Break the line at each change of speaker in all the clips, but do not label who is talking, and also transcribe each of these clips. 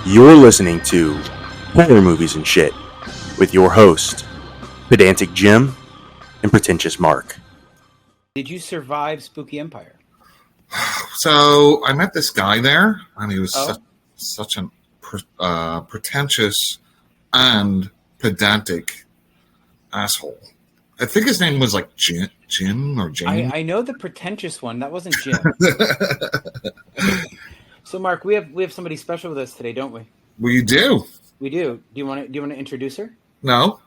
You're listening to Horror Movies and Shit with your host, Pedantic Jim and Pretentious Mark.
Did you survive Spooky Empire?
So I met this guy there, and he was
Oh.
such an pretentious and pedantic asshole. I think his name was like Jim or James.
I know the pretentious one. That wasn't Jim. So, Mark, we have somebody special with us today, don't we?
We do.
We do. Do you want to introduce her?
No,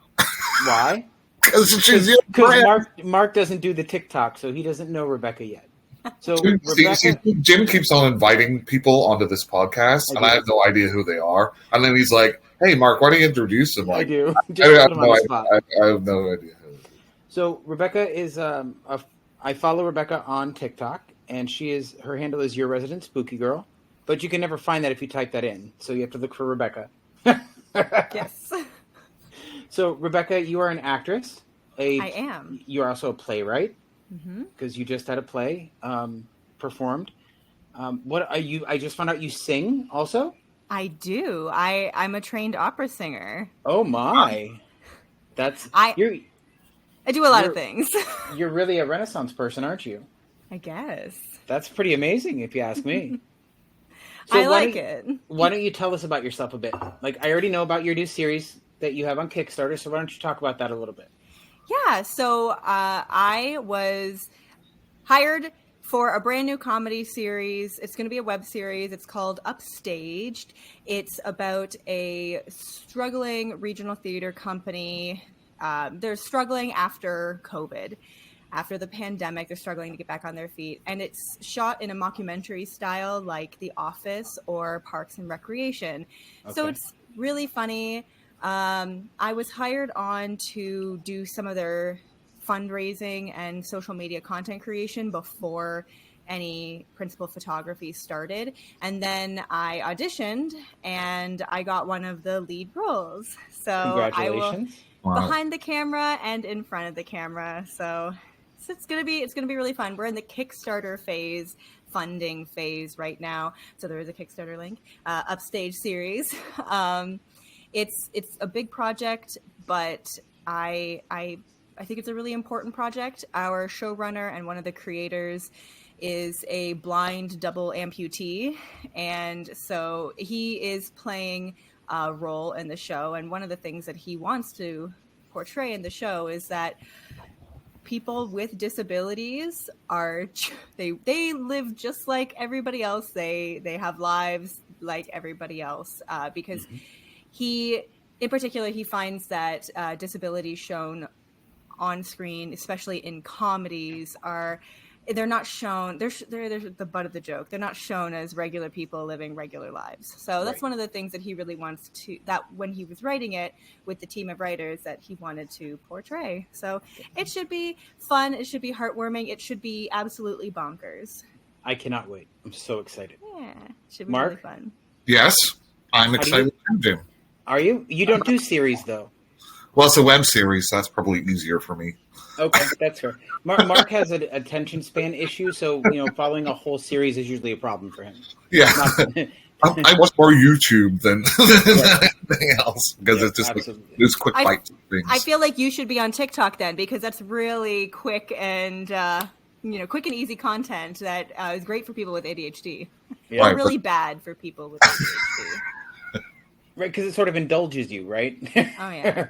Why?
because she's your
Because
friend.
Mark doesn't do the TikTok, so he doesn't know Rebecca yet. So
See, Jim keeps on inviting people onto this podcast, and I have no idea who they are. And then he's like, "Hey, Mark, why don't you introduce them?"
I
Like,
do.
I
Just
have
put him on the spot.
I have no idea.
So Rebecca is I follow Rebecca on TikTok, and her handle is Your Resident Spooky Girl. But you can never find that if you type that in, so you have to look for Rebecca.
Yes.
So Rebecca, you are an actress.
I am.
You're also a playwright
Mm-hmm.
because you just had a play performed. What are you? I just found out you sing also.
I do. I'm a trained opera singer.
Oh my,
I do a lot of things.
You're really a Renaissance person, aren't you?
I guess.
That's pretty amazing, if you ask me.
I like it.
Why don't you tell us about yourself a bit? Like, I already know about your new series that you have on Kickstarter, so why don't you talk about that a little bit?
Yeah. So I was hired for a brand new comedy series. It's going to be a web series. It's called Upstaged. It's about a struggling regional theater company. They're struggling after COVID. After the pandemic, they're struggling to get back on their feet. And it's shot in a mockumentary style like The Office or Parks and Recreation.
Okay.
So it's really funny. I was hired on to do some of their fundraising and social media content creation before any principal photography started. And then I auditioned and I got one of the lead roles. So
Congratulations.
behind the camera and in front of the camera. So it's gonna be really fun. We're in the Kickstarter phase, funding phase right now. So there is a Kickstarter link. Upstage series. It's a big project, but I think it's a really important project. Our showrunner and one of the creators is a blind double amputee, and so he is playing a role in the show. And one of the things that he wants to portray in the show is that people with disabilities they live just like everybody else. They have lives like everybody else because he finds that disabilities shown on screen, especially in comedies, they're not shown. They're the butt of the joke. They're not shown as regular people living regular lives. So that's one of the things that he really wants to, that when he was writing it with the team of writers, that he wanted to portray. So it should be fun. It should be heartwarming. It should be absolutely bonkers.
I cannot wait. I'm so excited.
Yeah, it should be
Mark?
really fun.
Yes, I'm excited too, Jim.
Are you? You don't do series, though.
Well, it's a web series, so that's probably easier for me.
Okay, that's fair. Mark has an attention span issue, so following a whole series is usually a problem for him.
Yeah,
Not-
I watch more YouTube than anything else because it's just
absolutely.
there's quick bites things.
I feel like you should be on TikTok then, because that's really quick and quick and easy content that is great for people with ADHD.
Yeah.
Right.
Or really bad for people with ADHD.
Right, because it sort of indulges you, right?
Oh yeah.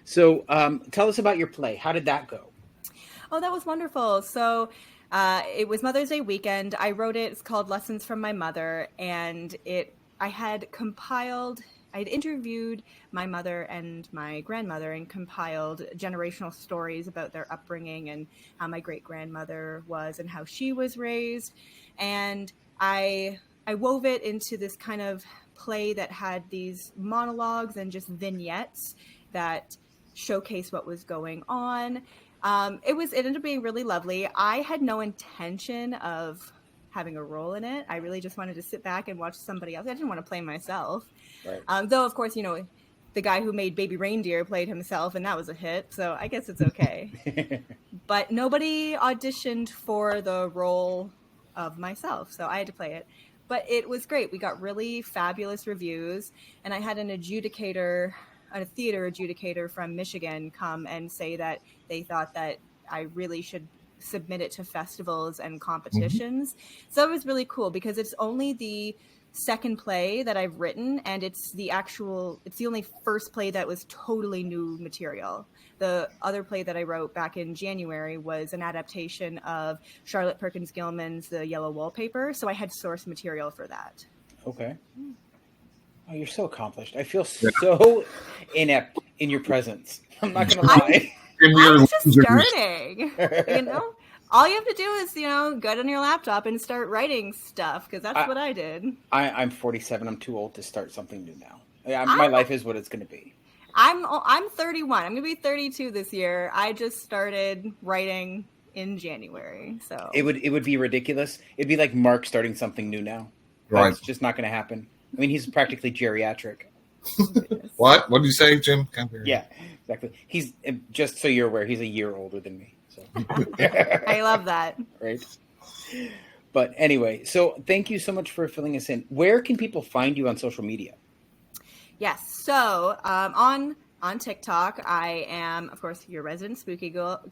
So tell us about your play. How did that go?
Oh, that was wonderful. So it was Mother's Day weekend. I wrote it. It's called Lessons from My Mother, and I had interviewed my mother and my grandmother and compiled generational stories about their upbringing and how my great-grandmother was and how she was raised. And I wove it into this kind of play that had these monologues and just vignettes that showcase what was going on. It ended up being really lovely. I had no intention of having a role in it. I really just wanted to sit back and watch somebody else. I didn't want to play myself.
Right.
Though, of course, the guy who made Baby Reindeer played himself, and that was a hit. So I guess it's okay. But nobody auditioned for the role of myself, so I had to play it. but it was great. We got really fabulous reviews, and I had a theater adjudicator from Michigan come and say that they thought that I really should submit it to festivals and competitions. So it was really cool because it's only the second play that I've written, and it's the only first play that was totally new material. The other play that I wrote back in January was an adaptation of Charlotte Perkins Gilman's The Yellow Wallpaper, so I had source material for that.
Okay. Oh, you're so accomplished. I feel so inept in your presence. I'm not going to lie.
I'm just starting, you know? All you have to do is, get on your laptop and start writing stuff, because that's what I did.
I'm 47. I'm too old to start something new now. My life is what it's going to be.
I'm 31. I'm going to be 32 this year. I just started writing in January, so
it would be ridiculous. It'd be like Mark starting something new now.
Right.
It's just not going to happen. I mean, he's practically geriatric.
What did you say, Jim?
Yeah, exactly. He's, just so you're aware, he's a year older than me. So
I love that.
Right. But anyway, so thank you so much for filling us in. Where can people find you on social media?
Yes. So on TikTok, I am, of course, your resident spooky girl.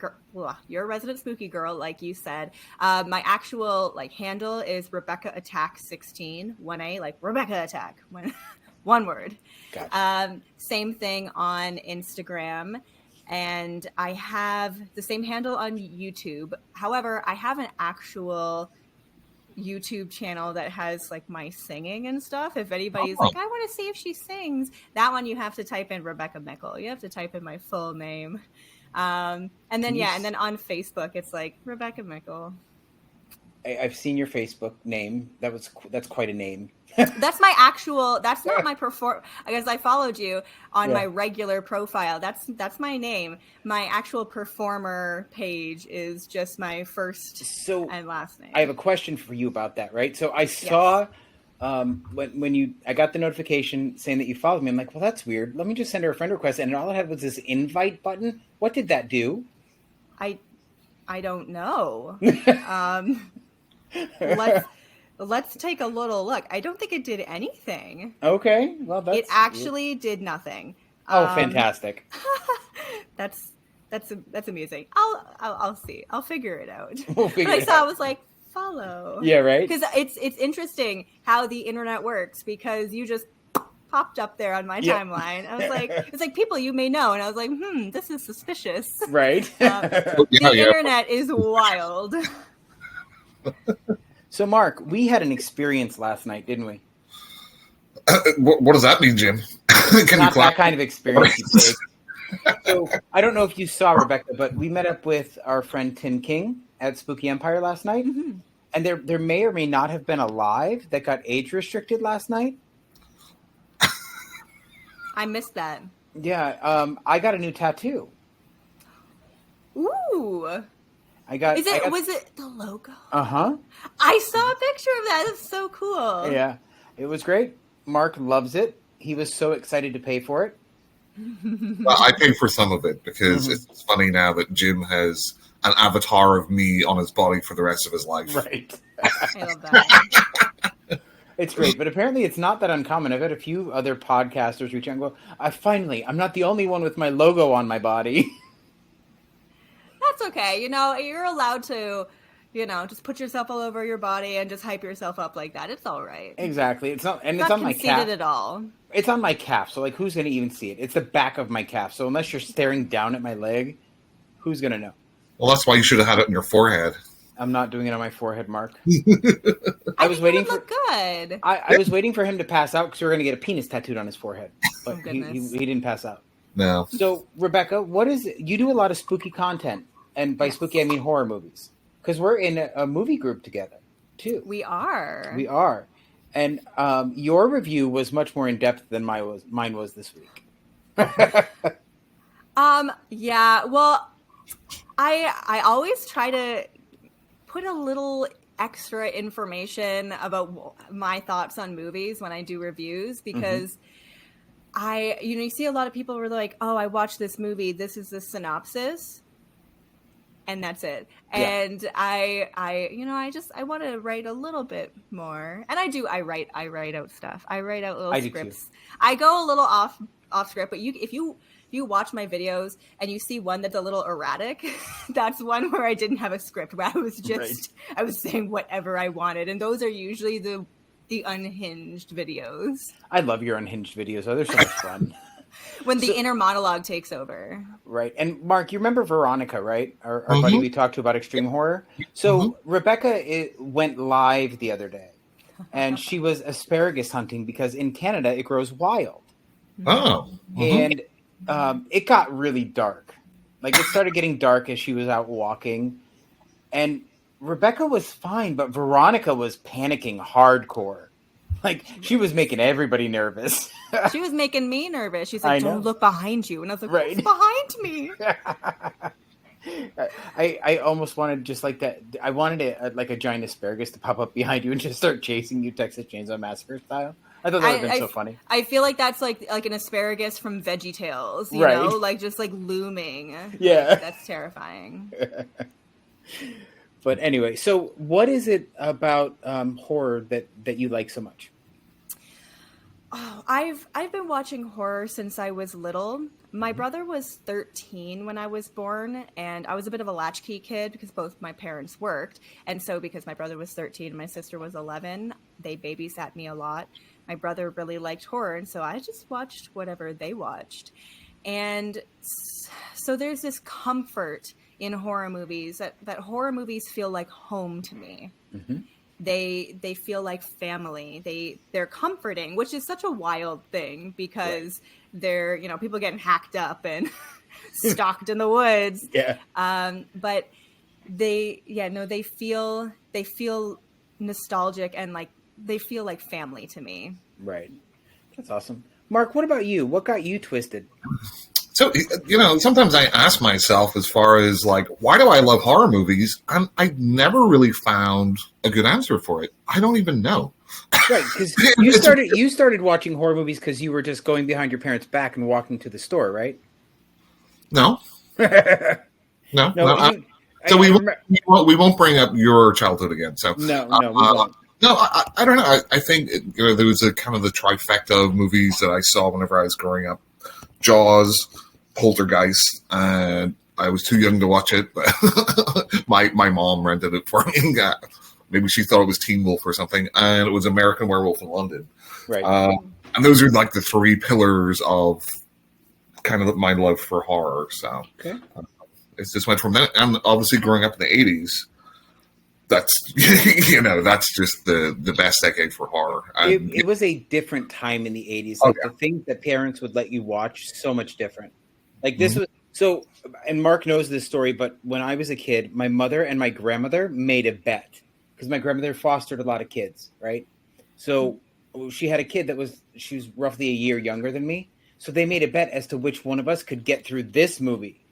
Your resident spooky girl, like you said. My actual handle is Rebecca Attack 16, 1A, like Rebecca Attack, one word.
Gotcha.
Same thing on Instagram. And I have the same handle on YouTube. However, I have an actual YouTube channel that has my singing and stuff. If anybody's I want to see if she sings, that one you have to type in Rebecca Mickle. You have to type in my full name. And then on Facebook, it's Rebecca Mickle.
I've seen your Facebook name. That's quite a name.
That's my actual. That's not my I guess I followed you on my regular profile. That's my name. My actual performer page is just my first and last name.
I have a question for you about that. Right. So I saw when I got the notification saying that you followed me. I'm like, well, that's weird. Let me just send her a friend request. And all I had was this invite button. What did that do?
I don't know. Let's take a little look. I don't think it did anything.
Okay, well, it
actually did nothing.
Oh, fantastic!
That's amusing. I'll see. I'll figure it out.
We'll figure it out.
I was like, follow.
Yeah, right.
Because it's interesting how the internet works. Because you just popped up there on my timeline. I was like, it's like people you may know, and I was like, this is suspicious.
Right.
The internet is wild.
So, Mark, we had an experience last night, didn't we?
What does that mean, Jim?
Not that kind of experience, you pig. So, I don't know if you saw, Rebecca, but we met up with our friend Tim King at Spooky Empire last night. Mm-hmm. And there may or may not have been a live that got age restricted last night.
I missed that.
Yeah, I got a new tattoo.
Ooh. Was it the logo?
Uh-huh.
I saw a picture of that. It's so cool.
Yeah. It was great. Mark loves it. He was so excited to pay for it.
Well, I paid for some of it because it's funny now that Jim has an avatar of me on his body for the rest of his life.
Right.
I love that.
It's great, but apparently it's not that uncommon. I've had a few other podcasters reach out and go, I'm not the only one with my logo on my body.
That's okay. You're allowed to, just put yourself all over your body and just hype yourself up like that. It's all right.
Exactly. It's not
on my calf. At all.
It's on my calf. So who's going to even see it? It's the back of my calf. So unless you're staring down at my leg, who's going to know?
Well, that's why you should have had it on your forehead.
I'm not doing it on my forehead, Mark.
I was waiting for good.
I was waiting for him to pass out because we were going to get a penis tattooed on his forehead, but he didn't pass out.
No.
So Rebecca, you do a lot of spooky content, and by spooky I mean horror movies, because we're in a movie group together too.
We are.
And your review was much more in depth than mine was this week.
Yeah. Well, I always try to put a little extra information about my thoughts on movies when I do reviews, because you see a lot of people were like, oh, I watched this movie. This is the synopsis. and that's it.
Yeah.
And I want to write a little bit more, and I write out stuff. I write out little
I do
scripts.
too.
I go a little off script, but if you watch my videos and you see one that's a little erratic, that's one where I didn't have a script, where I was saying whatever I wanted, and those are usually the unhinged videos.
I love your unhinged videos. Oh, they're so much fun.
When the inner monologue takes over.
Right. And Mark, you remember Veronica, right? Our buddy we talked to about extreme horror. So Rebecca went live the other day, and she was asparagus hunting because in Canada it grows wild.
Oh.
And it got really dark. Like, it started getting dark as she was out walking. And Rebecca was fine, but Veronica was panicking hardcore. Like, she was making everybody nervous.
She was making me nervous. She's like, don't look behind you. And I was like,
right.
What's behind me?
I almost wanted just like that. I wanted like a giant asparagus to pop up behind you and just start chasing you Texas Chainsaw Massacre style. I thought that would have been so funny.
I feel like that's like an asparagus from VeggieTales, you
right.
know? Like, just like looming.
Yeah.
That's terrifying.
But anyway, so what is it about horror that you like so much?
Oh, I've been watching horror since I was little. My brother was 13 when I was born, and I was a bit of a latchkey kid because both my parents worked. And so because my brother was 13 and my sister was 11, they babysat me a lot. My brother really liked horror, and so I just watched whatever they watched. And so there's this comfort in horror movies that horror movies feel like home to me. Mm-hmm. They feel like family. They're comforting, which is such a wild thing because they're, people getting hacked up and stalked in the woods.
Yeah.
But they feel nostalgic and like they feel like family to me. Right.
That's awesome. Mark, what about you? What got you twisted?
So, sometimes I ask myself as far as like, why do I love horror movies? I never really found a good answer for it. I don't even know.
Right, because you started watching horror movies because you were just going behind your parents' back and walking to the store, right?
No. No. We won't bring up your childhood again. So
no, we won't.
No, I don't know. I think there was a kind of the trifecta of movies that I saw whenever I was growing up. Jaws, Poltergeist, and I was too young to watch it. my mom rented it for me. Maybe she thought it was Teen Wolf or something, and it was American Werewolf in London. Right. And those are like the three pillars of kind of my love for horror. So it's just went from that, and obviously growing up in the 80s. That's that's just the best decade for horror.
It was a different time in the 80s. Like the things that parents would let you watch, so much different. Like this was so, and Mark knows this story, but when I was a kid, my mother and my grandmother made a bet because my grandmother fostered a lot of kids, right? So she had a kid she was roughly a year younger than me. So they made a bet as to which one of us could get through this movie,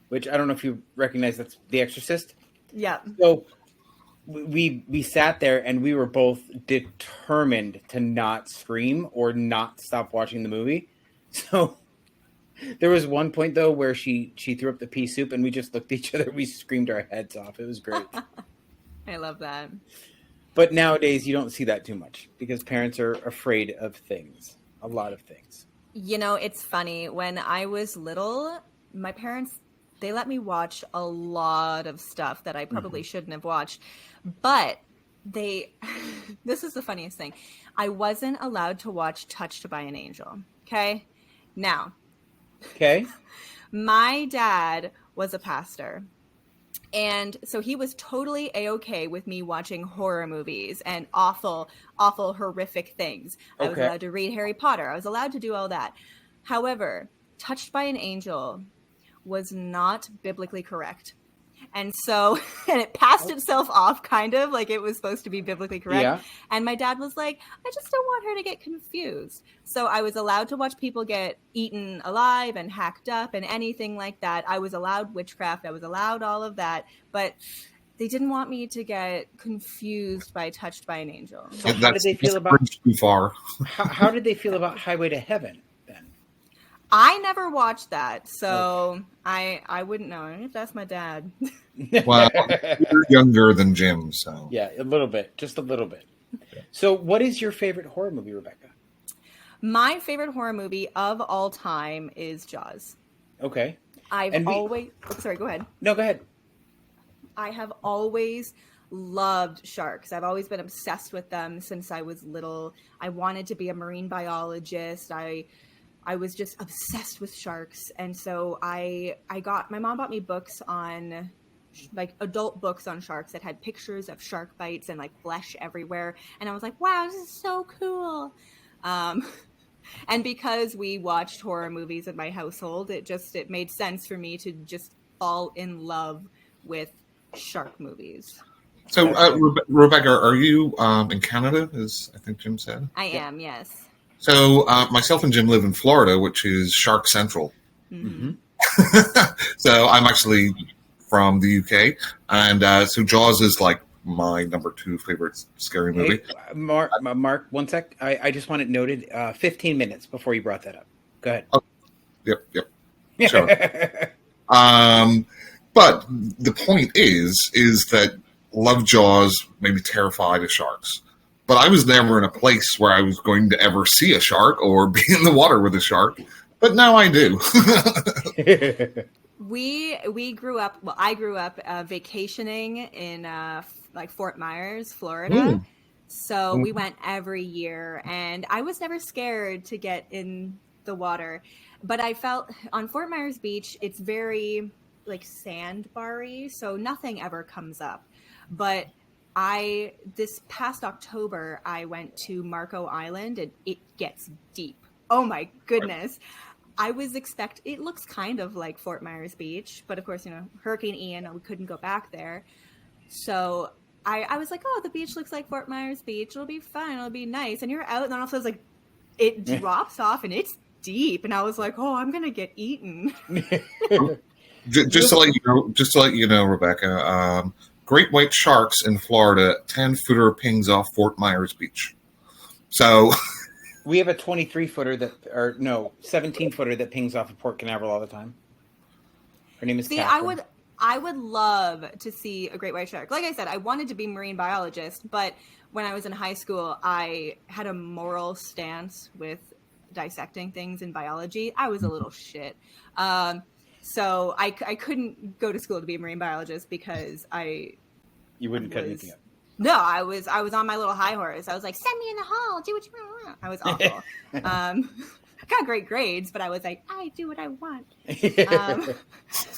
which I don't know if you recognize. That's The Exorcist.
Yeah.
So we sat there and we were both determined to not scream or not stop watching the movie. So there was one point though where she threw up the pea soup and we just looked at each other. We screamed our heads off. It was great.
I love that.
But nowadays you don't see that too much because parents are afraid of things. A lot of things.
It's funny. When I was little, my parents, they let me watch a lot of stuff that I probably shouldn't have watched. But this is the funniest thing. I wasn't allowed to watch Touched by an Angel. Okay? Now.
Okay.
My dad was a pastor. And so he was totally A-okay with me watching horror movies and awful, horrific things. I was allowed to read Harry Potter. I was allowed to do all that. However, Touched by an Angel was not biblically correct. And so, and it passed itself off kind of like it was supposed to be biblically correct. Yeah. And my dad was like, I just don't want her to get confused. So I was allowed to watch people get eaten alive and hacked up and anything like that. I was allowed witchcraft. I was allowed all of that. But they didn't want me to get confused by Touched by an Angel.
So how did they feel about
too far?
How did they feel about Highway to Heaven then?
I never watched that, so I wouldn't know. I have to ask my dad.
Well, you're younger than Jim, so
Yeah, a little bit, just a little bit. So, what is your favorite horror movie, Rebecca?
My favorite horror movie of all time is Jaws.
Okay.
Sorry, go ahead.
No, go ahead.
I have always loved sharks. I've always been obsessed with them since I was little. I wanted to be a marine biologist. I was just obsessed with sharks. And so my mom bought me books on like adult books on sharks that had pictures of shark bites and like flesh everywhere. And I was like, wow, this is so cool. And because we watched horror movies in my household, it made sense for me to just fall in love with shark movies.
So, Rebecca, are you in Canada, as I think Jim said?
I am, yes.
So, myself and Jim live in Florida, which is Shark Central.
Mm-hmm.
So, I'm actually from the UK, and so Jaws is like my number 2 favorite scary movie.
Hey, Mark, one sec. I just want it noted. 15 minutes before you brought that up. Go ahead.
Oh, yep. Sure. But the point is that love Jaws made me terrified of sharks. But I was never in a place where I was going to ever see a shark or be in the water with a shark. But now I do.
We grew up. Well, I grew up vacationing in like Fort Myers, Florida. So we went every year, and I was never scared to get in the water. But I felt on Fort Myers Beach, it's very like sandbar-y, so nothing ever comes up. But this past October, I went to Marco Island, and it gets deep. Oh my goodness. It looks kind of like Fort Myers Beach, but of course, Hurricane Ian, we couldn't go back there. So I was like, oh, the beach looks like Fort Myers Beach. It'll be fun. It'll be nice. And you're out, and then all of a sudden, it drops off, and it's deep. And I was like, oh, I'm going to get eaten.
Just to let you know, Rebecca, great white sharks in Florida 10-footer pings off Fort Myers Beach. So
we have a 23-footer 17-footer that pings off of Port Canaveral all the time. Her name is Catherine.
I would love to see a great white shark. Like I said, I wanted to be a marine biologist, but when I was in high school, I had a moral stance with dissecting things in biology. I was a little shit. So I couldn't go to school to be a marine biologist because
You wouldn't cut anything up.
No, I was on my little high horse. I was like, send me in the hall, do what you want. I was awful. I got great grades, but I was like, I do what I want.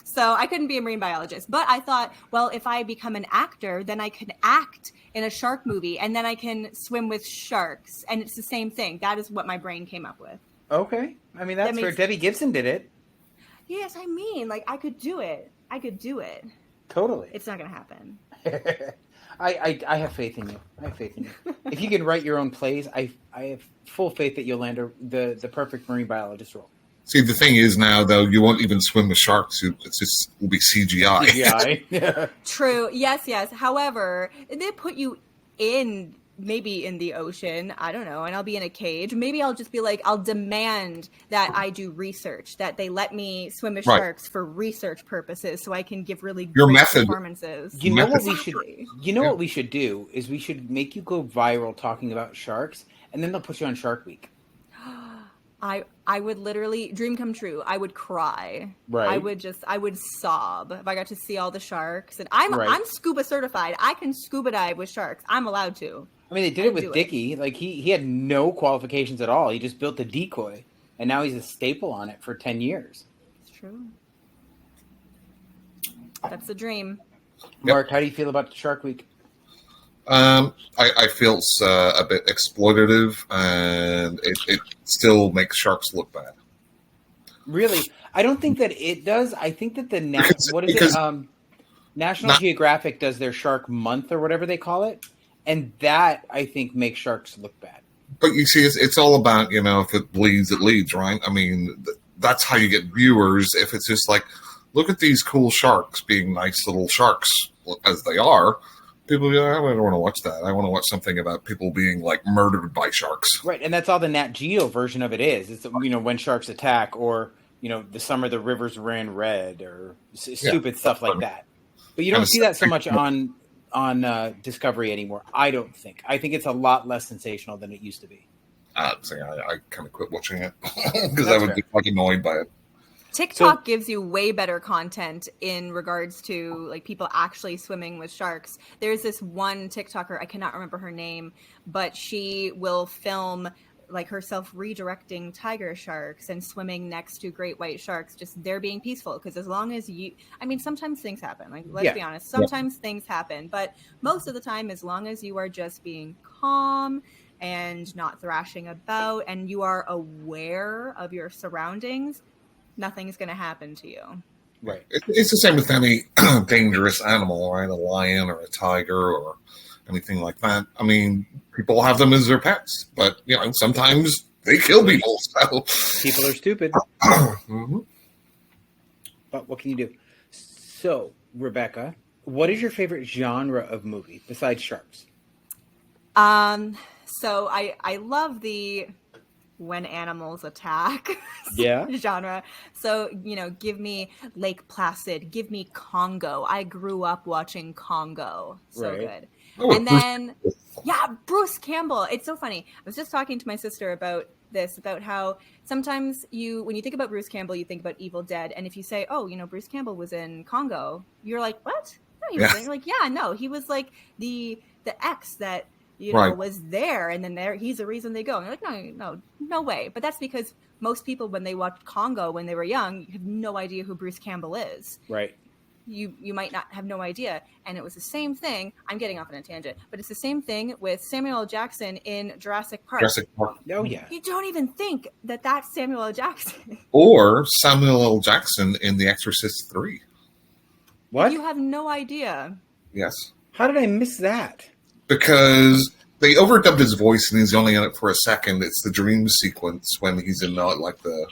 So I couldn't be a marine biologist. But I thought, well, if I become an actor, then I can act in a shark movie, and then I can swim with sharks. And it's the same thing. That is what my brain came up with.
Okay. I mean, that's where Debbie Gibson did it.
Yes, I mean, like, I could do it.
Totally.
It's not going to happen.
I have faith in you. If you can write your own plays, I have full faith that you'll land the perfect marine biologist role.
See, the thing is now, though, you won't even swim with sharks. It will be CGI.
CGI.
True. Yes. However, they put you maybe in the ocean, I don't know, and I'll be in a cage. Maybe I'll just be like, I'll demand that I do research, that they let me swim with sharks for research purposes so I can give really great performances.
You know what we should do is we should make you go viral talking about sharks, and then they'll put you on Shark Week.
I would literally, dream come true. I would cry.
Right.
I would sob if I got to see all the sharks. And I'm scuba certified. I can scuba dive with sharks. I'm allowed to.
I mean, they did it with Dickie. Like, he had no qualifications at all. He just built a decoy, and now he's a staple on it for 10 years.
It's true. That's the dream.
Mark, how do you feel about Shark Week?
I feel it's a bit exploitative, and it still makes sharks look bad.
Really? I don't think that it does. I think that National Geographic does their Shark Month or whatever they call it, and that, I think, makes sharks look bad.
But you see, it's all about, if it bleeds, it leads, right? I mean, that's how you get viewers. If it's just like, look at these cool sharks being nice little sharks, as they are, people be like, I don't want to watch that. I want to watch something about people being like murdered by sharks.
Right, and that's all the Nat Geo version of it is. It's when sharks attack, or the summer the rivers ran red, or stupid stuff like that. But you don't see that so much on Discovery anymore. I don't think. I think it's a lot less sensational than it used to be.
I kind of quit watching it because I would be like annoyed by it.
TikTok gives you way better content in regards to like people actually swimming with sharks. There's this one TikToker, I cannot remember her name, but she will film like herself redirecting tiger sharks and swimming next to great white sharks, just they're being peaceful. Because as long as sometimes things happen. Like, let's be honest, sometimes things happen. But most of the time, as long as you are just being calm and not thrashing about and you are aware of your surroundings, nothing's going to happen to you.
Right.
It's the same with any dangerous animal, right? A lion or a tiger or anything like that. I mean, people have them as their pets, but sometimes they kill people. So
people are stupid.
Mm-hmm.
But what can you do? So, Rebecca, what is your favorite genre of movie besides sharks?
So I love the when animals attack genre. So, give me Lake Placid, give me Congo. I grew up watching Congo. So good.
Oh,
and then, Bruce Campbell. It's so funny. I was just talking to my sister about how sometimes when you think about Bruce Campbell, you think about Evil Dead. And if you say, oh, Bruce Campbell was in Congo, you're like, what? No, he wasn't. You're like, no, he was like the X that, was there, and then he's the reason they go. And you're like, no way. But that's because most people, when they watched Congo when they were young, you have no idea who Bruce Campbell is.
Right.
You might not have no idea. And it was the same thing. I'm getting off on a tangent, but it's the same thing with Samuel L. Jackson in Jurassic Park.
Oh, yeah.
You don't even think that that's Samuel L. Jackson.
Or Samuel L. Jackson in The Exorcist 3.
What?
You have no idea.
Yes.
How did I miss that?
Because they overdubbed his voice and he's only in it for a second. It's the dream sequence when he's in like the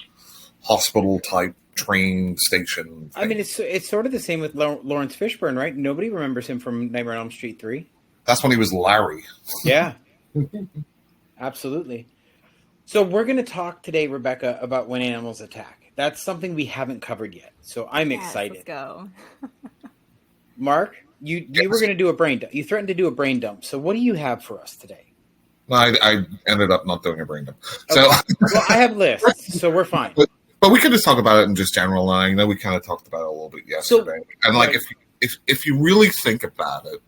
hospital type train station thing.
I mean, it's sort of the same with Lawrence Fishburne, right? Nobody remembers him from Nightmare on Elm Street 3.
That's when he was Larry.
Yeah. Absolutely. So we're going to talk today, Rebecca, about When Animals Attack. That's something we haven't covered yet. So I'm excited.
Let's go.
Mark, you were going to do a brain dump. You threatened to do a brain dump. So what do you have for us today?
I ended up not doing a brain dump.
Okay.
So
well, I have lists, so we're fine.
But we could just talk about it in just general. I know we kind of talked about it a little bit yesterday. And like, if you really think about it,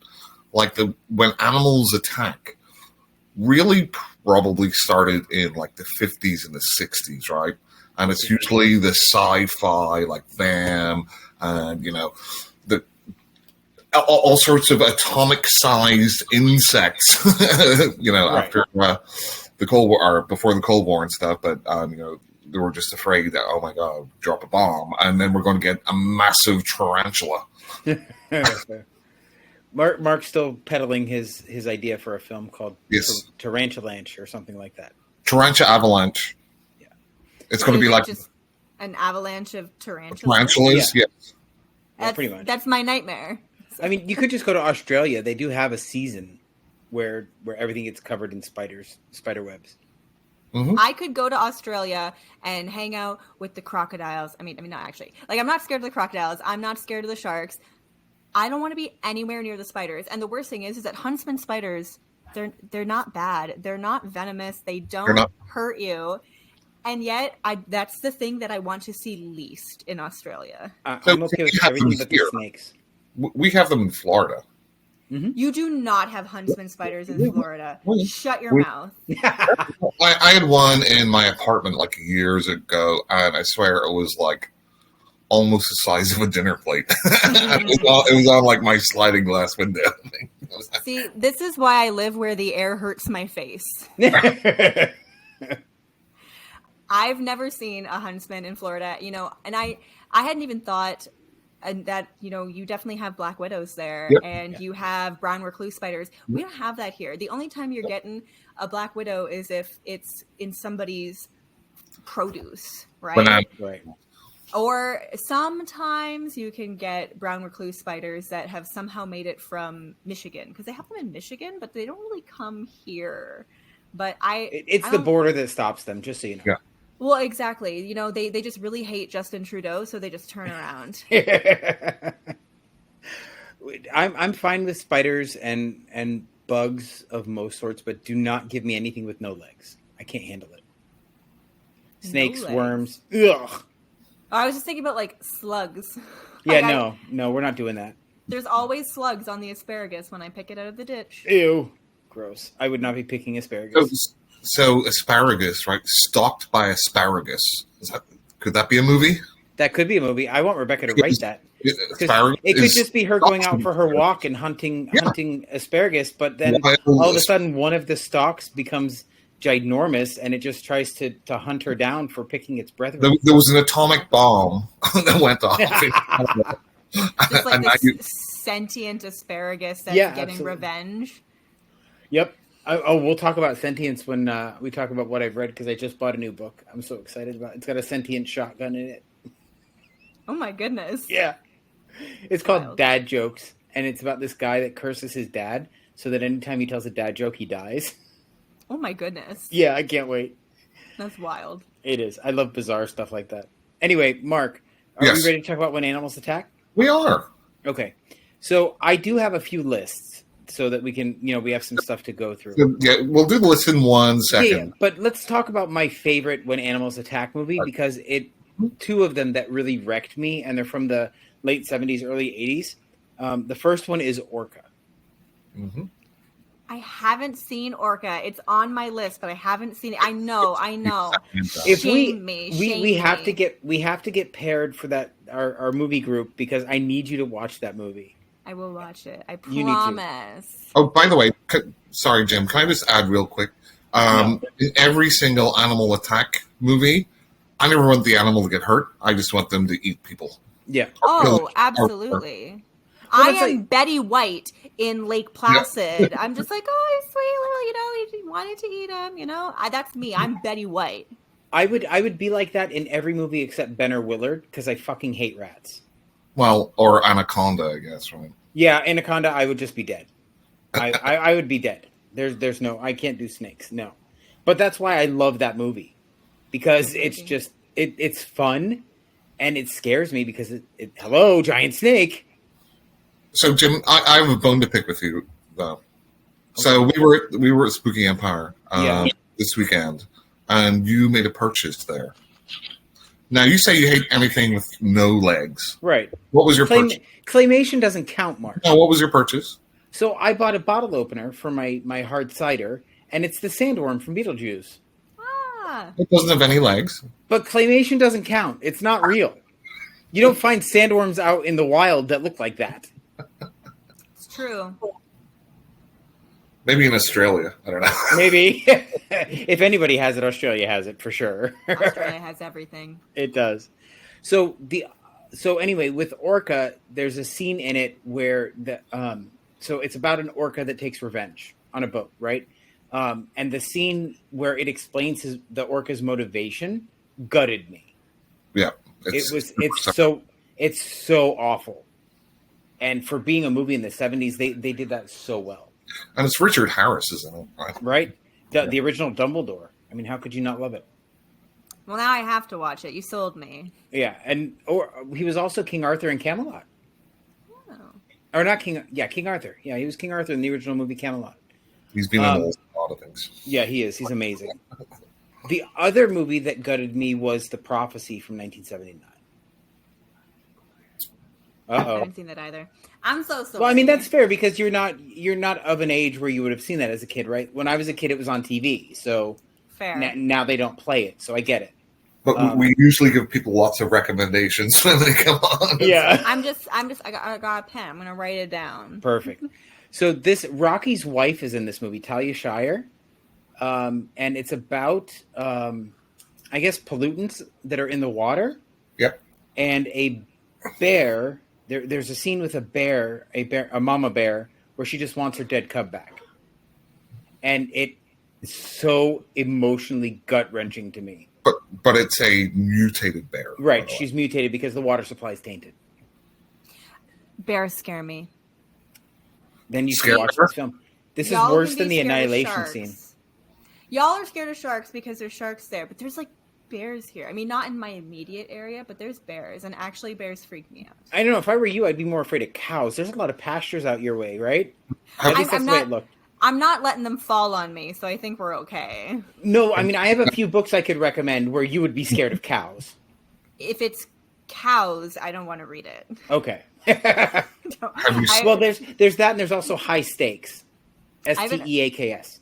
like when animals attack, really probably started in like the 50s and the 60s, right? And it's usually the sci-fi, like them, and all sorts of atomic-sized insects. After the Cold War or before the Cold War and stuff, but they were just afraid that, oh my God, drop a bomb, and then we're going to get a massive tarantula.
Mark's still peddling his idea for a film called Tarantulanche or something like that.
Tarantula Avalanche.
Yeah.
It's going to be like
just an avalanche of tarantulas.
Tarantulas, yes.
Pretty much.
That's my nightmare.
I mean, you could just go to Australia. They do have a season where everything gets covered in spider webs.
Mm-hmm.
I could go to Australia and hang out with the crocodiles. I mean, not actually. Like, I'm not scared of the crocodiles. I'm not scared of the sharks. I don't want to be anywhere near the spiders. And the worst thing is that huntsman spiders, they're not bad. They're not venomous. They don't hurt you. And yet, that's the thing that I want to see least in Australia.
I'm okay with everything but the snakes.
We have them in Florida.
Mm-hmm.
You do not have huntsman spiders in Florida. Shut your mouth.
I had one in my apartment like years ago, and I swear it was like almost the size of a dinner plate. It was on like my sliding glass window.
See, this is why I live where the air hurts my face. I've never seen a huntsman in Florida, and I hadn't even thought that, you definitely have black widows there, and you have brown recluse spiders. We don't have that here. The only time you're getting a black widow is if it's in somebody's produce, right?
Right.
Or sometimes you can get brown recluse spiders that have somehow made it from Michigan, because they have them in Michigan, but they don't really come here. But
It's the border that stops them, just so you know.
Yeah.
Well, exactly. You know, they just really hate Justin Trudeau, so they just turn around.
I'm fine with spiders and bugs of most sorts, but do not give me anything with no legs. I can't handle it. Snakes,
legs.
worms. Ugh.
I was just thinking about like slugs.
Yeah,
Like,
no, we're not doing that.
There's always slugs on the asparagus when I pick it out of the ditch.
Ew. Gross. I would not be picking asparagus.
So asparagus, right? Stalked by asparagus. Could that be a movie?
That could be a movie. I want Rebecca to write that. 'Cause
Asparagus
it could
is
just be her going out for her walk and hunting asparagus, but then
wild
all of a sudden one of the stalks becomes ginormous and it just tries to hunt her down for picking its breath away.
There was an atomic bomb that went off.
Just like
And
this sentient asparagus that's getting
absolutely.
revenge.
Yep. We'll talk about sentience when we talk about what I've read, because I just bought a new book. I'm so excited about it. It's got a sentient shotgun in it.
Oh my goodness.
Yeah. It's called
Wild.
Dad Jokes, and it's about this guy that curses his dad so that anytime he tells a dad joke, he dies.
Oh my goodness.
Yeah, I can't wait.
That's wild.
It is. I love bizarre stuff like that. Anyway, Mark, are
Yes.
we ready to talk about When Animals Attack?
we are.
Okay. So I do have a few lists so that we can, we have some stuff to go through.
Yeah, we'll do the list in 1 second.
Yeah, but let's talk about my favorite When Animals Attack movie, because two of them that really wrecked me, and they're from the late 70s, early 80s. The first one is Orca.
Mm-hmm.
I haven't seen Orca. It's on my list, but I haven't seen it. I know.
If
Shame
we have
me.
to get paired for that our movie group, because I need you to watch that movie.
I will watch it. I
You need to.
promise.
Oh, by the way, sorry, Jim. Can I just add real quick? In every single animal attack movie, I never want the animal to get hurt. I just want them to eat people.
Yeah.
Oh, absolutely.
Well,
I
that's
am
like-
Betty White in Lake Placid. I'm just like, oh, he's sweet little, he wanted to eat him, that's me. I'm Betty White.
I would be like that in every movie except Ben or Willard, because I fucking hate rats.
Well, or Anaconda, I guess, right?
Yeah, Anaconda, I would just be dead. I would be dead. There's no, I can't do snakes. No. But that's why I love that movie, because it's just, it's fun, and it scares me because hello, giant snake.
So, Jim, I have a bone to pick with you, though. So we were at Spooky Empire this weekend, and you made a purchase there. Now, you say you hate anything with no legs.
Right.
What was your purchase?
Claymation doesn't count, Mark.
No, what was your purchase?
So I bought a bottle opener for my hard cider, and it's the sandworm from Beetlejuice.
Ah,
It doesn't have any legs.
But claymation doesn't count. It's not real. You don't find sandworms out in the wild that look like that.
it's true.
Maybe in Australia. I don't know.
Maybe. If anybody has it, Australia has it for sure.
Australia has everything.
It does. So anyway, with Orca, there's a scene in it where so it's about an orca that takes revenge on a boat, right? And the scene where it explains the orca's motivation gutted me.
Yeah.
It's so awful. And for being a movie in the 70s, they did that so well.
And it's Richard Harris, isn't it? Right?
Right? The original Dumbledore. I mean, how could you not love it?
Well, now I have to watch it. You sold me.
Yeah, or he was also King Arthur in Camelot.
Oh.
Or not King Arthur. Yeah, he was King Arthur in the original movie Camelot.
He's been in a lot of things.
Yeah, he is. He's amazing. The other movie that gutted me was The Prophecy from 1979.
I haven't seen that either. I'm so sorry.
Well, I mean, that's fair because you're not of an age where you would have seen that as a kid, right? When I was a kid, it was on TV, so
fair.
Now they don't play it, so I get it.
But we usually give people lots of recommendations when they come on.
Yeah.
I got a pen. I'm going to write it down.
Perfect. So Rocky's wife is in this movie, Talia Shire. And it's about, I guess, pollutants that are in the water.
Yep.
And a bear, there's a scene with a mama bear, where she just wants her dead cub back. And it's so emotionally gut-wrenching to me.
but it's a mutated bear.
Right, she's mutated because the water supply is tainted.
Bears scare me.
Then you
Scare
should watch
her?
this film. This
Y'all
is worse
can
than
be
the
scared of
annihilation
sharks.
scene.
Y'all are scared of sharks because there's sharks there, but there's like bears here. I mean, not in my immediate area, but there's bears, and actually bears freak me out.
I don't know. If I were you, I'd be more afraid of cows. There's a lot of pastures out your way, right? At least that's
I'm
the way
not-
it looked.
I'm not letting them fall on me, so I think we're okay.
No, I mean, I have a few books I could recommend where you would be scared of cows.
If it's cows, I don't want to read it.
Okay.
Have you
Well, there's that, and there's also High Stakes.
haven't-
STEAKS.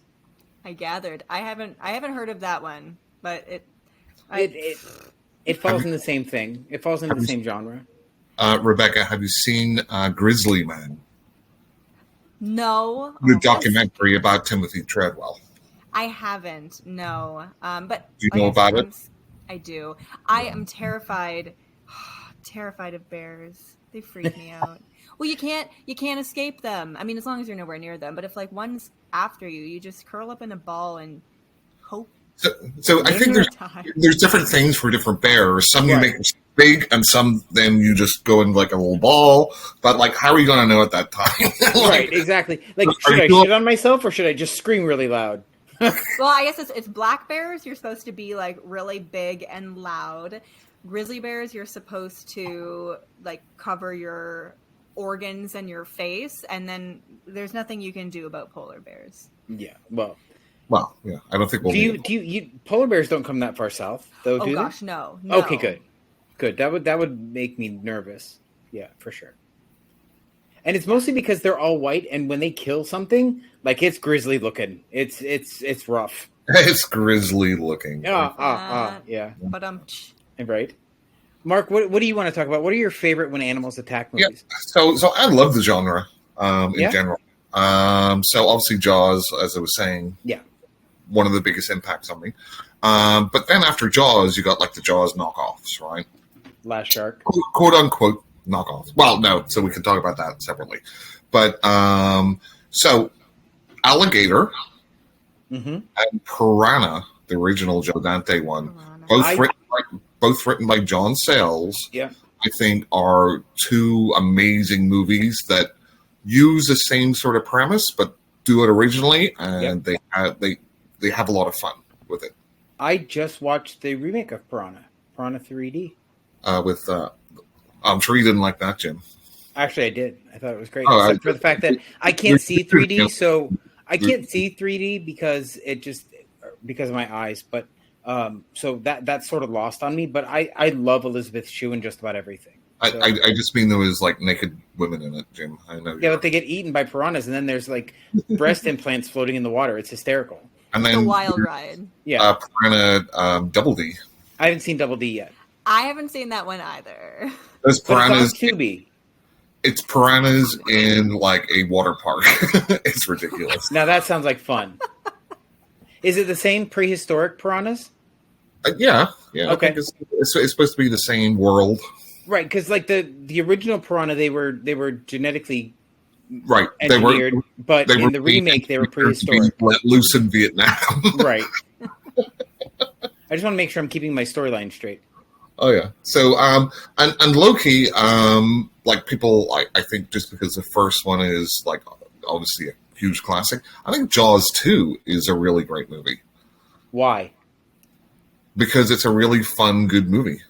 I gathered. I haven't heard of that one, but
It falls in the same thing. It falls into the same genre.
Rebecca, have you seen Grizzly Man,
no.
the documentary about Timothy Treadwell?
I haven't. No. But
Do you know about it?
I do. I am terrified. Terrified of bears. They freak me out. Well, you can't escape them. I mean, as long as you're nowhere near them. But if like one's after you, you just curl up in a ball and hope.
So I think there's different things for different bears. Some you
Right.
make big, and some then you just go in like a little ball. But like, how are you going to know at that time?
Right, exactly. Like,
Are
should
you
I
doing-
shit on myself or should I just scream really loud?
Well, I guess it's black bears. You're supposed to be like really big and loud. Grizzly bears, you're supposed to like cover your organs and your face, and then there's nothing you can do about polar bears.
Yeah. Well,
Well, yeah, I don't think we'll.
do you polar bears don't come that far south though?
Oh
do
gosh,
they?
no.
Okay, good. That would make me nervous. Yeah, for sure. And it's mostly because they're all white, and when they kill something, like it's grisly looking. It's rough.
It's grizzly looking.
Yeah.
But
Right. Mark, what do you want to talk about? What are your favorite when animals attack
Yeah.
movies?
So I love the genre in
Yeah?
general. So obviously Jaws, as I was saying,
Yeah.
one of the biggest impacts on me. But then after Jaws, you got like the Jaws knockoffs, right?
Last Shark.
Quote unquote knockoffs. Well, no, so we can talk about that separately. But so Alligator
Mm-hmm.
and Piranha, the original Joe Dante one,
Piranha.
both written by John Sayles.
Yeah.
I think are two amazing movies that use the same sort of premise but do it originally, and they have a lot of fun with it.
I just watched the remake of Piranha 3D.
I'm sure you didn't like that, Jim.
Actually, I did. I thought it was great,
Oh,
except for the fact that I can't see 3D. So I can't see 3D because of my eyes. But so that's sort of lost on me. But I love Elizabeth Shue in just about everything. So,
I just mean there was like naked women in it, Jim. I know.
yeah, but they get eaten by piranhas, and then there's like breast implants floating in the water. It's hysterical.
And
the
then
wild ride.
Yeah,
Piranha Double D.
I haven't seen Double D yet.
I haven't seen that one either.
Those
But
piranhas.
it's on Tubi.
It's piranhas in like a water park. It's ridiculous.
Now that sounds like fun. Is it the same prehistoric piranhas?
Yeah.
Okay.
I think it's supposed to be the same world,
Right, because like the original piranha, they were genetically
right?
engineered, but in the remake they were prehistoric.
let loose in Vietnam.
Right. I just want to make sure I'm keeping my storyline straight.
Oh yeah. So and Loki, like people, I think just because the first one is like obviously a huge classic, I think Jaws 2 is a really great movie
Why?
because it's a really fun, good movie.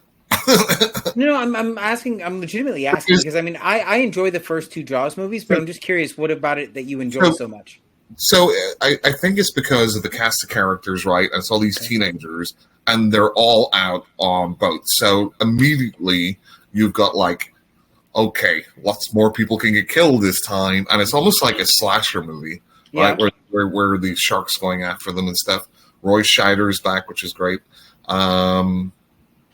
No, I'm asking. I'm legitimately asking because I mean I enjoy the first two Jaws movies, but I'm just curious, what about it that you enjoy so much?
So I think it's because of the cast of characters, right? And it's all these teenagers, and they're all out on boats. So immediately you've got like, okay, lots more people can get killed this time, and it's almost like a slasher movie, right? Where the sharks going after them and stuff. Roy Scheider's back, which is great.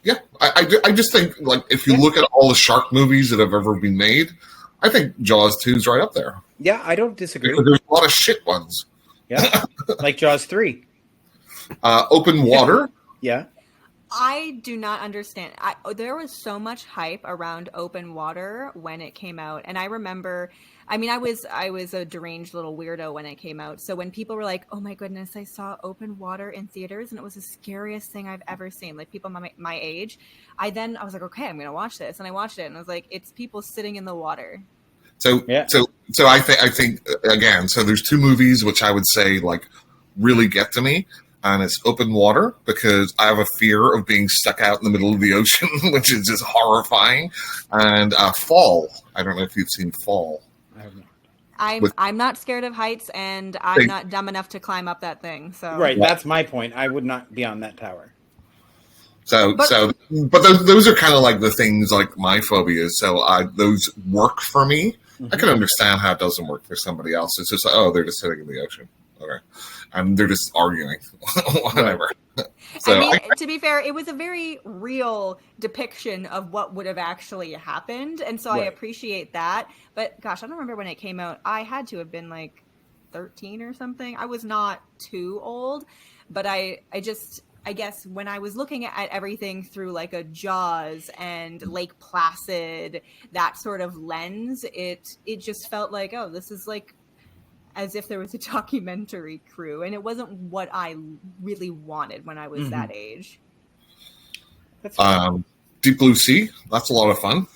Yeah, I just think like if you look at all the shark movies that have ever been made, I think Jaws 2 is right up there.
Yeah, I don't disagree.
Because there's a lot of shit ones.
Yeah, like Jaws 3.
Open Water.
Yeah.
I do not understand. There was so much hype around Open Water when it came out, and I remember I mean, I was a deranged little weirdo when it came out. So when people were like, "Oh my goodness, I saw open water in theaters and it was the scariest thing I've ever seen," like people my age, I was like, "Okay, I'm gonna watch this," and I watched it, and I was like, "It's people sitting in the water."
So I think again, so there's two movies which I would say like really get to me, and it's Open Water, because I have a fear of being stuck out in the middle of the ocean, which is just horrifying, and Fall. I don't know if you've seen Fall.
I have not.
I'm not scared of heights, and I'm not dumb enough to climb up that thing. So
Right, that's my point. I would not be on that tower.
But those are kind of like the things like my phobias. So those work for me. Mm-hmm. I can understand how it doesn't work for somebody else. It's just like, oh, they're just sitting in the ocean. Okay. And they're just arguing. Whatever. So,
I mean, to be fair, it was a very real depiction of what would have actually happened. And so I appreciate that. But gosh, I don't remember when it came out. I had to have been like 13 or something. I was not too old. But I guess when I was looking at everything through like a Jaws and Lake Placid, that sort of lens, it just felt like, oh, this is like as if there was a documentary crew, and it wasn't what I really wanted when I was that age.
Deep Blue Sea, that's a lot of fun.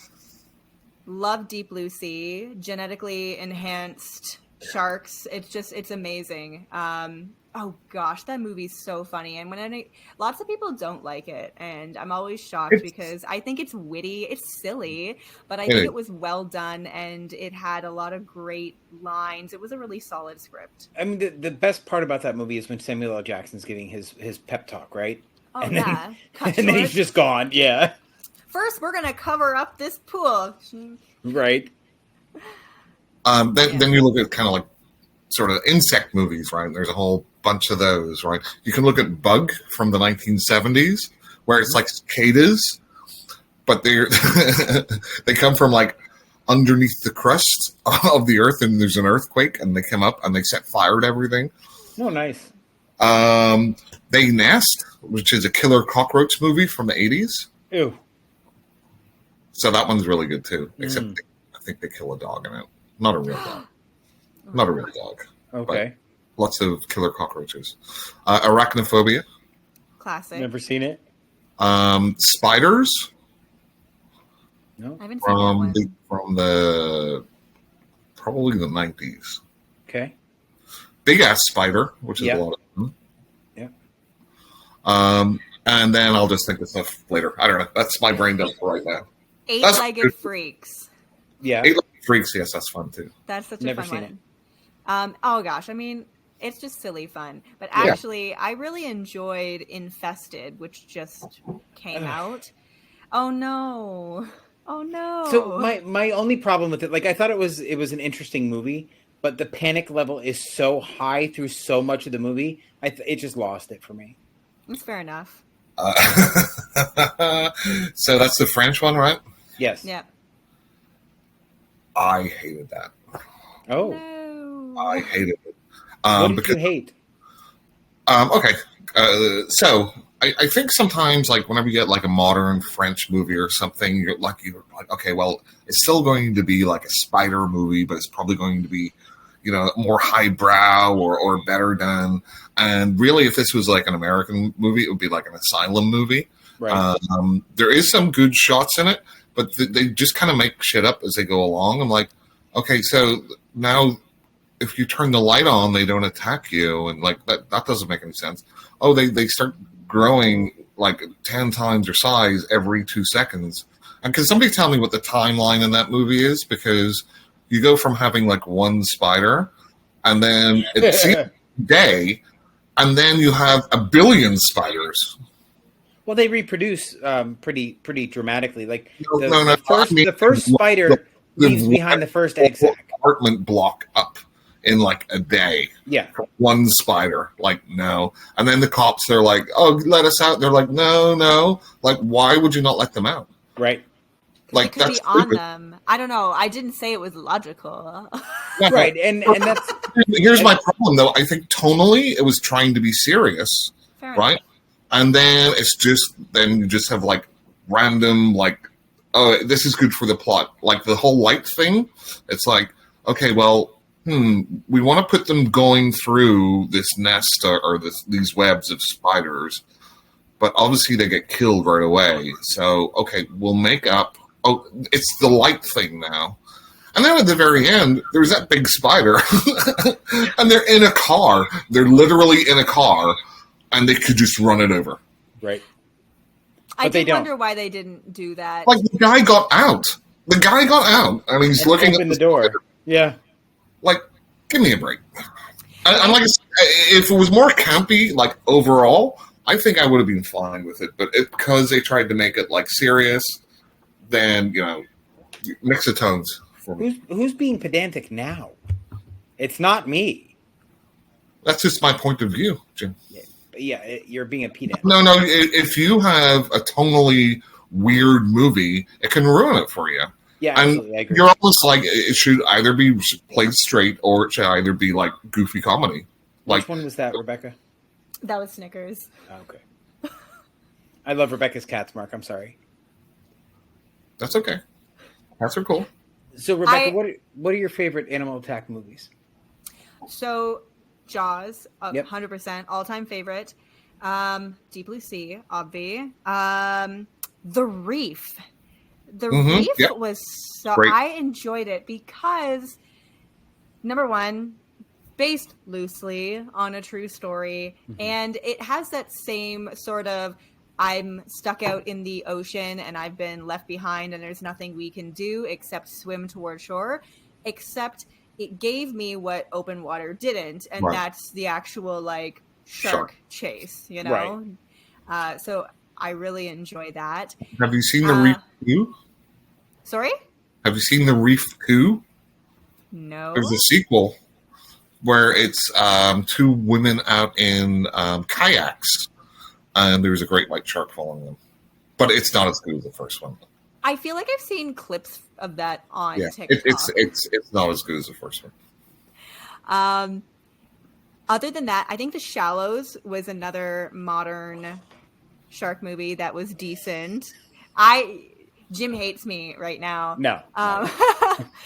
Love Deep Blue Sea, genetically enhanced sharks. It's amazing. Oh gosh, that movie's so funny, and lots of people don't like it, and I'm always shocked because I think it's witty, it's silly, but I think it was well done, and it had a lot of great lines. It was a really solid script.
I mean, the best part about that movie is when Samuel L. Jackson's giving his pep talk, right?
Oh
and
yeah,
then he's just gone. Yeah.
First, we're gonna cover up this pool.
Right.
Then you look at kind of like sort of insect movies, right? There's a whole bunch of those, right? You can look at Bug from the 1970s, where it's like cicadas, but they come from like underneath the crust of the earth, and there's an earthquake, and they come up and they set fire to everything.
Oh, nice.
They Nest, which is a killer cockroach movie from the 80s.
Ew.
So that one's really good too, except I think they kill a dog in it. Not a real dog. Not a real dog.
Okay.
Lots of killer cockroaches. Arachnophobia.
Classic.
Never seen it.
Spiders.
No.
I haven't seen that one.
From the probably the 90s.
Okay.
Big Ass Spider, which is a lot of fun.
Yeah.
And then I'll just think of stuff later. I don't know. That's my brain dump right now.
Eight-Legged Freaks.
Yeah.
Eight-Legged Freaks, yes, that's fun too.
That's such
Never
a fun
seen
one. Oh gosh, I mean, it's just silly fun. But actually, I really enjoyed Infested, which just came out. Oh no. Oh no.
So my only problem with it, like I thought it was an interesting movie, but the panic level is so high through so much of the movie, it just lost it for me.
That's fair enough.
So that's the French one, right?
Yes.
Yeah.
I hated that.
Oh.
No.
I hated it.
What did you hate?
Okay. So I think sometimes, like, whenever you get like a modern French movie or something, you're like, okay, well, it's still going to be like a spider movie, but it's probably going to be, you know, more highbrow or better done. And really, if this was like an American movie, it would be like an asylum movie.
Right.
There is some good shots in it, but they just kind of make shit up as they go along. I'm like, okay, so now if you turn the light on, they don't attack you, and like that doesn't make any sense. Oh, they start growing like 10 times their size every 2 seconds. And can somebody tell me what the timeline in that movie is? Because you go from having like one spider, and then it's a day, and then you have a billion spiders.
Well, they reproduce pretty dramatically. Like
No,
the first spider leaves behind the first egg sac.
Apartment block up in like a day.
Yeah.
One spider. Like, no. And then the cops, they're like, oh, let us out. They're like, no. Like, why would you not let them out?
Right.
Like,
it could
that's
be on
stupid.
them. I don't know. I didn't say it was logical.
Right. And that's
Here's my problem, though. I think tonally it was trying to be serious,
Fair
right?
enough.
And then then you just have like random, like, oh, this is good for the plot. Like the whole light thing. It's like, okay, well, we want to put them going through this nest or these webs of spiders, but obviously they get killed right away. So, okay, we'll make up. Oh, it's the light thing now. And then at the very end, there's that big spider, and they're in a car. They're literally in a car, and they could just run it over.
Right.
I
But they
did
don't.
wonder why they didn't do that.
Like, the guy got out. The guy got out, and he's looking
Open
at
the door. Yeah.
Like, give me a break. And like I said, if it was more campy, like overall, I think I would have been fine with it. But because they tried to make it like serious, then mix the tones for me.
Who's being pedantic now? It's not me.
That's just my point of view, Jim.
Yeah, you're being a pedant.
No. If you have a tonally weird movie, it can ruin it for you.
Yeah,
And
absolutely. I agree.
you're almost like it should either be played straight or it should either be like goofy comedy. Like,
Which one was that, Rebecca?
That was Snickers.
Oh, okay. I love Rebecca's cats, Mark. I'm sorry.
that's okay. Cats are cool.
So, Rebecca, what are your favorite Animal Attack movies?
So, Jaws,
Yep.
100% all-time favorite. Deep Blue Sea, obvi. The Reef. The Reef
yep.
was so...
Great.
I enjoyed it because, number one, based loosely on a true story, and it has that same sort of I'm stuck out in the ocean and I've been left behind and there's nothing we can do except swim toward shore, except it gave me what open water didn't, and
Right.
that's the actual like shark chase,
Right.
So I really enjoy that.
Have you seen the Reef 2?
Sorry?
Have you seen the Reef 2?
No.
There's a sequel where it's two women out in kayaks, and there's a great white shark following them. But it's not as good as the first one.
I feel like I've seen clips of that on
Yeah,
TikTok.
it's not as good as the first one.
Other than that, I think The Shallows was another modern shark movie that was decent. Jim hates me right now.
No.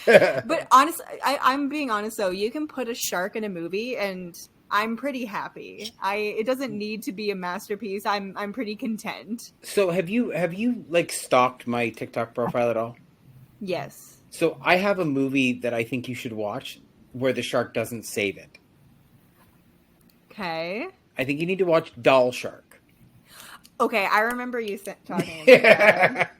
But honestly, I'm being honest though. You can put a shark in a movie and I'm pretty happy. It doesn't need to be a masterpiece. I'm pretty content.
So, have you like stalked my TikTok profile at all?
Yes.
So, I have a movie that I think you should watch where the shark doesn't save it.
Okay.
I think you need to watch Doll Shark.
Okay, I remember you talking about that.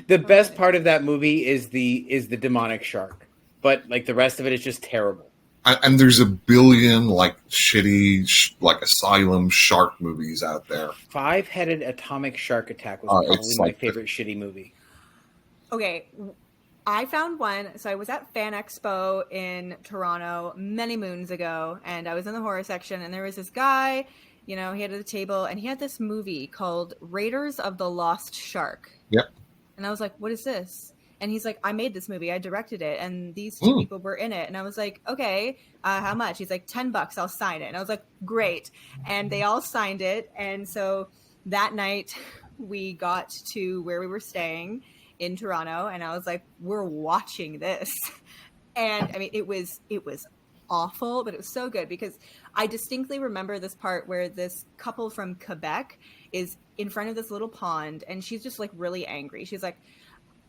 The best part of that movie is the demonic shark, but like the rest of it is just terrible.
And there's a billion like shitty like asylum shark movies out there.
Five-Headed Atomic Shark Attack was probably
it's
my
like
favorite shitty movie.
Okay, I found one. So I was at Fan Expo in Toronto many moons ago, and I was in the horror section, and there was this guy, he had at the table, and he had this movie called Raiders of the Lost Shark.
Yep.
And I was like, what is this? And he's like, I made this movie. I directed it. And these two people were in it. And I was like, okay, how much? He's like, $10, I'll sign it. And I was like, great. And they all signed it. And so that night we got to where we were staying in Toronto. And I was like, we're watching this. And I mean, it was awful, but it was so good because I distinctly remember this part where this couple from Quebec is in front of this little pond and she's just like really angry. She's like,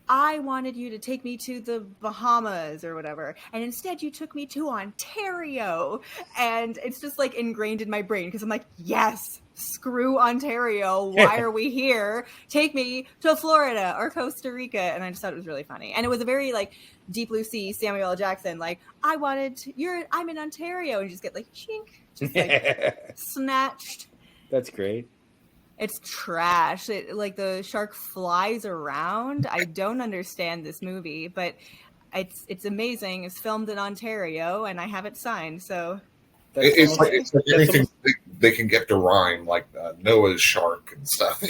I wanted you to take me to the Bahamas or whatever, and instead you took me to Ontario. And it's just like ingrained in my brain because I'm like, yes, screw Ontario. Why are we here? Take me to Florida or Costa Rica. And I just thought it was really funny. And it was a very like Deep Blue Sea, Samuel L. Jackson, like, I'm in Ontario. And you just get like, chink, just like snatched.
That's great.
It's trash. Like the shark flies around. I don't understand this movie, but it's amazing. It's filmed in Ontario, and I have it signed. So
It's like anything they can get to rhyme, like Noah's Shark and stuff.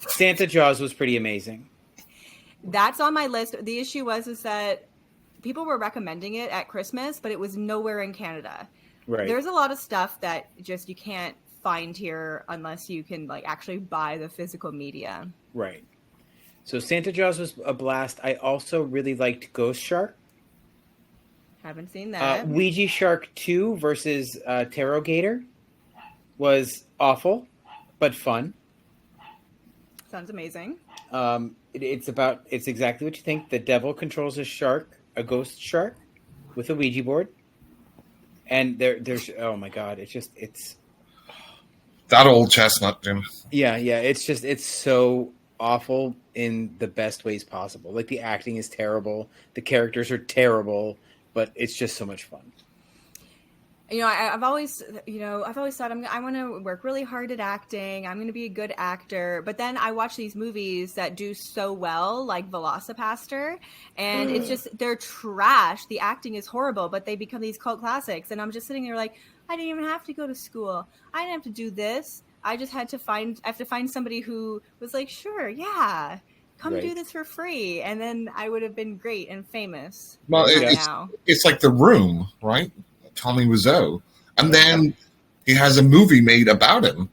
Santa Jaws was pretty amazing.
that's on my list. The issue is that people were recommending it at Christmas, but it was nowhere in Canada.
Right.
There's a lot of stuff that just you can't find here unless you can like actually buy the physical media.
Right. So Santa Jaws was a blast. I also really liked Ghost Shark.
Haven't seen that.
Ouija Shark 2 versus Terrogator was awful, but fun.
Sounds amazing.
It's exactly what you think. The devil controls a shark, a ghost shark, with a Ouija board. And there's oh my god, it's
That old chestnut, Jim.
yeah, it's so awful in the best ways possible. Like, the acting is terrible, the characters are terrible, but it's just so much fun.
I've always thought I want to work really hard at acting. I'm going to be a good actor. But then I watch these movies that do so well, like Velocipaster, and it's just, they're trash. The acting is horrible, but they become these cult classics. And I'm just sitting there like, I didn't even have to go to school. I didn't have to do this. I just had to find somebody who was like, sure, yeah, come
Right.
do this for free. And then I would have been great and famous.
Well, it's like The Room, right? Tommy Wiseau. And then he has a movie made about him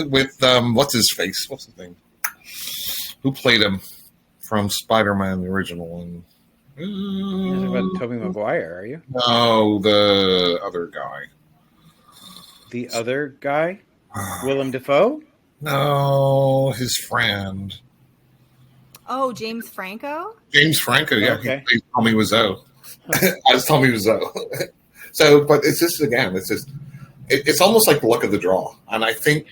with, what's his face? What's the name? Who played him from Spider-Man, the original one?
You're talking about Tobey Maguire, are you?
No, the other guy.
The other guy? Willem Dafoe?
No, his friend.
Oh, James Franco?
James Franco, yeah.
Okay.
He plays Tommy Wiseau. As Tommy Wiseau. So, but it's just, again, it's almost like the luck of the draw. And I think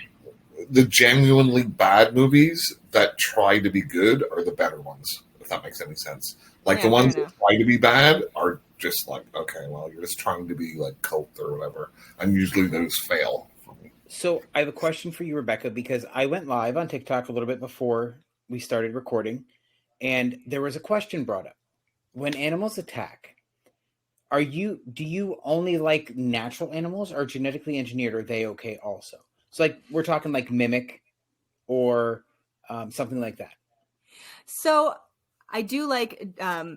the genuinely bad movies that try to be good are the better ones, if that makes any sense. Like, the ones that try to be bad are just like, okay, well, you're just trying to be like cult or whatever. And usually those fail for me.
So I have a question for you, Rebecca, because I went live on TikTok a little bit before we started recording, and there was a question brought up. When animals attack, do you only like natural animals, or genetically engineered? Are they okay also? So, like, we're talking like mimic or something like that.
So I do like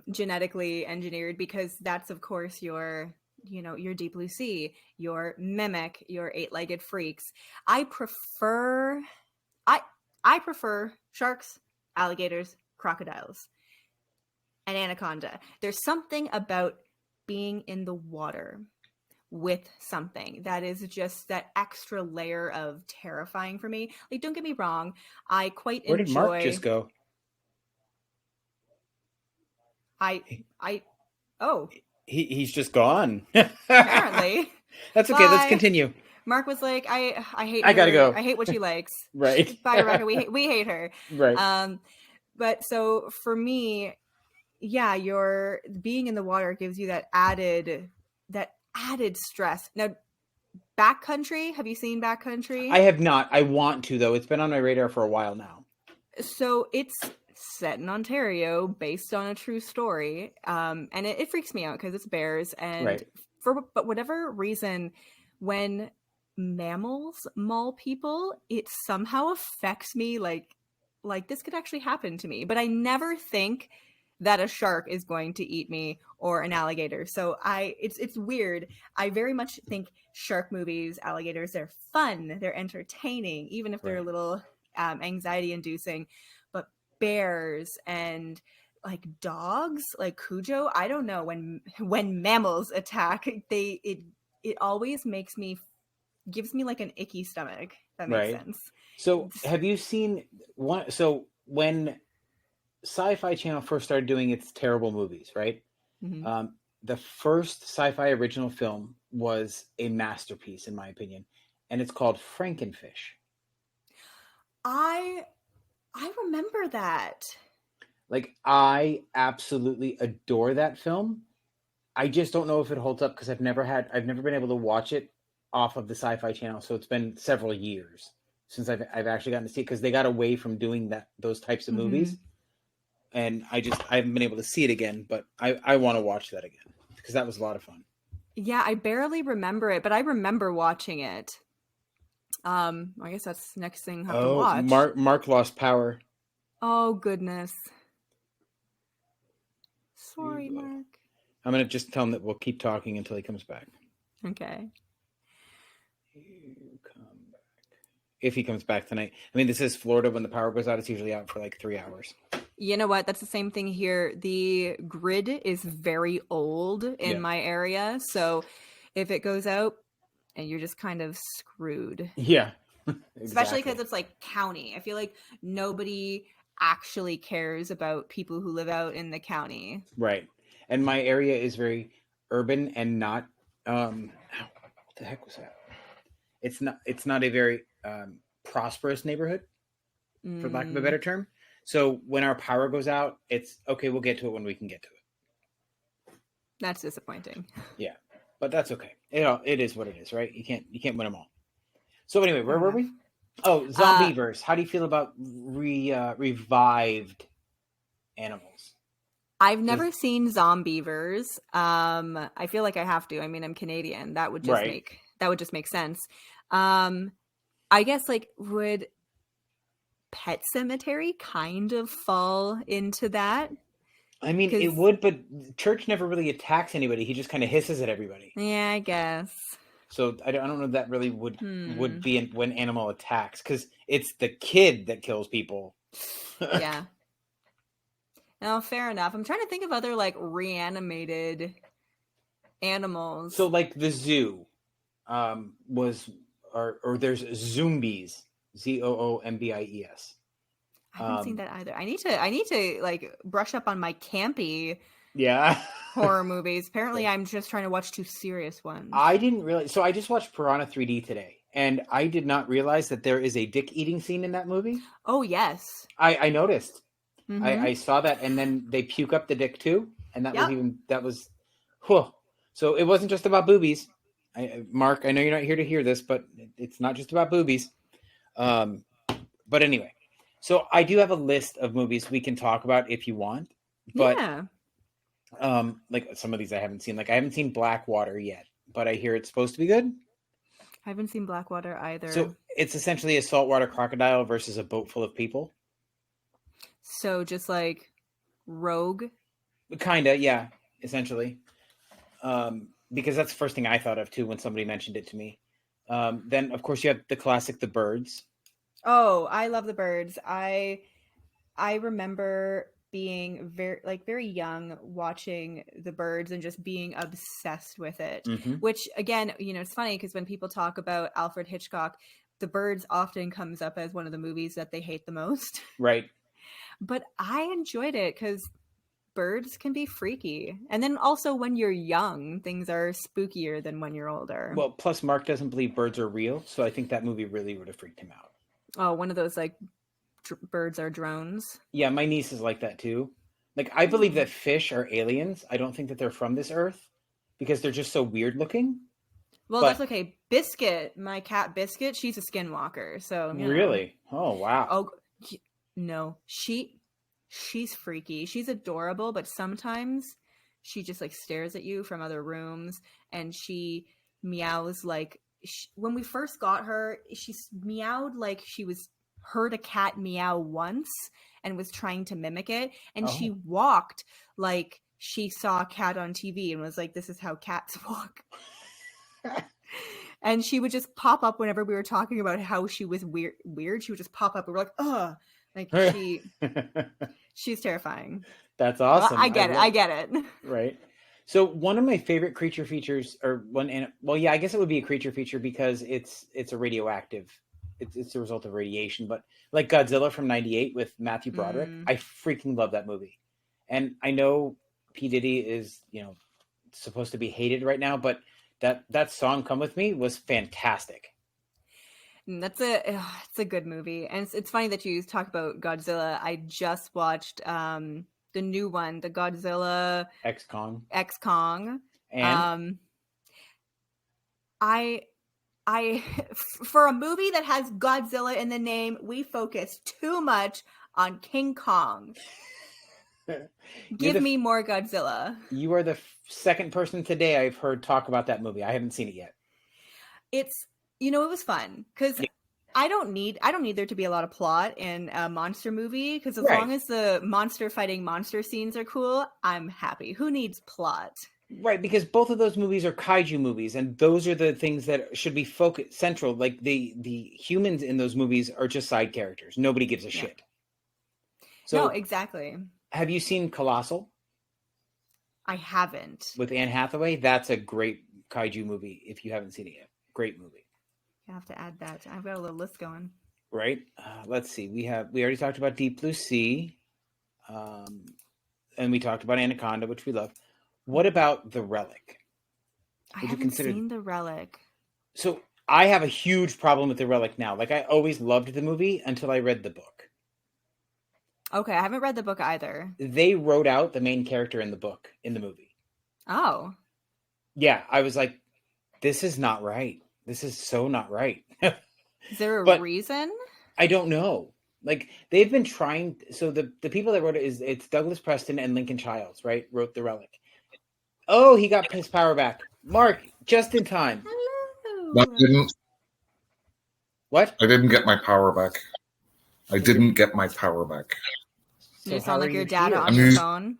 genetically engineered, because that's, of course, your Deep Blue Sea, your mimic, your eight-legged freaks. I prefer sharks, alligators, crocodiles, and anaconda. There's something about being in the water with something that is just that extra layer of terrifying for me. Like, don't get me wrong, I quite enjoy.
Where did Mark just go? He's just gone.
Apparently.
That's okay.
Bye.
Let's continue.
Mark was like, I hate her.
I gotta go.
I hate what she likes.
Right.
Bye, Rebecca. We hate her.
Right.
But so for me, yeah, your being in the water gives you that added stress. Now, Backcountry, have you seen Backcountry?
I have not. I want to, though. It's been on my radar for a while now.
So it's set in Ontario, based on a true story, and it freaks me out because it's bears, and
Right.
but whatever reason, when mammals maul people, it somehow affects me. Like this could actually happen to me, but I never think that a shark is going to eat me or an alligator. So it's weird. I very much think shark movies, alligators, they're fun, they're entertaining, even if they're a little anxiety inducing. But bears and like dogs, like Cujo, I don't know, when mammals attack, it always gives me like an icky stomach. That makes sense.
So have you seen one? So when Sci-Fi Channel first started doing its terrible movies, right?
Mm-hmm.
The first sci-fi original film was a masterpiece, in my opinion, and it's called Frankenfish.
I remember that.
Like, I absolutely adore that film. I just don't know if it holds up because I've never been able to watch it off of the Sci-Fi Channel. So it's been several years since I've actually gotten to see it, because they got away from doing those types of movies. And I haven't been able to see it again, but I want to watch that again because that was a lot of fun.
Yeah, I barely remember it, but I remember watching it. I guess that's the next thing I have to watch.
Mark lost power.
Oh, goodness. Sorry, Mark.
I'm going to just tell him that we'll keep talking until he comes back.
Okay.
If he comes back tonight. I mean, this is Florida. When the power goes out, it's usually out for like 3 hours.
You know what? That's the same thing here. The grid is very old in
Yeah.
my area. So if it goes out, and you're just kind of screwed.
Yeah.
Especially
Exactly.
because it's like county. I feel like nobody actually cares about people who live out in the county.
Right. And my area is very urban and not what the heck was that? It's not a very prosperous neighborhood, for lack of a better term. So when our power goes out, it's okay, we'll get to it when we can get to it.
That's disappointing.
Yeah. But that's okay. It is what it is, right? You can't win them all. So anyway, where were we? Oh, Zombieverse. How do you feel about revived animals?
I've never seen Zombievers. I feel like I have to. I mean, I'm Canadian. That would just make sense. I guess like would Pet Cemetery kind of fall into that?
I mean, it would, but Church never really attacks anybody. He just kind of hisses at everybody.
Yeah, I guess.
So I don't know if that really would be when animal attacks, because it's the kid that kills people.
Yeah. No, fair enough. I'm trying to think of other like reanimated animals.
So like the zoo was, or there's Zombies, Zoombies.
I haven't seen that either. I need to like brush up on my campy horror movies. Apparently, I'm just trying to watch too serious ones.
I didn't realize. So I just watched Piranha 3D today, and I did not realize that there is a dick eating scene in that movie.
Oh yes,
I noticed.
Mm-hmm.
I saw that, and then they puke up the dick too, and that was. Whew. So it wasn't just about boobies. Mark, I know you're not here to hear this, but it's not just about boobies. But anyway. So I do have a list of movies we can talk about if you want, but like some of these I haven't seen. Like I haven't seen Blackwater yet, but I hear it's supposed to be good.
I haven't seen Blackwater either.
So it's essentially a saltwater crocodile versus a boat full of people.
So just like Rogue?
Kinda, yeah, essentially. Because that's the first thing I thought of too when somebody mentioned it to me. Then of course you have the classic The Birds.
Oh, I love The Birds. I remember being very young watching The Birds and just being obsessed with it.
Mm-hmm.
Which again, it's funny because when people talk about Alfred Hitchcock, The Birds often comes up as one of the movies that they hate the most.
Right.
But I enjoyed it because birds can be freaky. And then also when you're young, things are spookier than when you're older.
Well, plus Mark doesn't believe birds are real, so I think that movie really would have freaked him out.
Oh, one of those like birds are drones.
Yeah, my niece is like that too. Like I believe that fish are aliens. I don't think that they're from this earth because they're just so weird looking.
Well, that's okay. Biscuit, my cat Biscuit, she's a skinwalker. So
really? Oh wow.
Oh no, she's freaky. She's adorable, but sometimes she just like stares at you from other rooms, and she meows like. When we first got her, she meowed like she heard a cat meow once and was trying to mimic it. And she walked like she saw a cat on TV and was like, this is how cats walk. And she would just pop up whenever we were talking about how she was weird. She would just pop up and we're like, ugh. Like she's terrifying.
That's awesome.
I get it.
Right. So one of my favorite creature features, I guess it would be a creature feature because it's a radioactive. It's a result of radiation. But like Godzilla from '98 with Matthew Broderick, I freaking love that movie. And I know P. Diddy is supposed to be hated right now, but that song "Come With Me" was fantastic.
It's a good movie, and it's funny that you talk about Godzilla. I just watched the new one, the Godzilla X Kong. And I for a movie that has Godzilla in the name, we focus too much on King Kong. Give me more Godzilla.
You are the second person today I've heard talk about that movie. I haven't seen it yet.
It's it was fun because I don't need there to be a lot of plot in a monster movie because as long as the monster fighting monster scenes are cool, I'm happy. Who needs plot?
Right, because both of those movies are kaiju movies, and those are the things that should be central. Like the humans in those movies are just side characters. Nobody gives a shit. So,
no, exactly.
have you seen Colossal
I haven't.
with Anne Hathaway? That's a great kaiju movie if you haven't seen it yet. Great movie.
I have to add that. I've got a little list going.
Right? Let's see. We already talked about Deep Blue Sea, and we talked about Anaconda, which we love. What about The Relic?
I
Would you
haven't
consider-
seen The Relic.
So I have a huge problem with The Relic now. Like, I always loved the movie until I read the book.
Okay, I haven't read the book either.
They wrote out the main character in the book in the movie.
Oh,
Yeah, I was like, this is not right. This is so not right.
is there a
But-
reason?
I don't know. Like, they've been trying. So the people that wrote it it's Douglas Preston and Lincoln Childs, right? Wrote The Relic. Oh, he got his power back. Mark, just in time.
I
Hello.
What?
didn't get my power back. I didn't get my power back.
You
So
just
how
sound
are
like your
you
data
here?
on
I'm
your
using-
phone.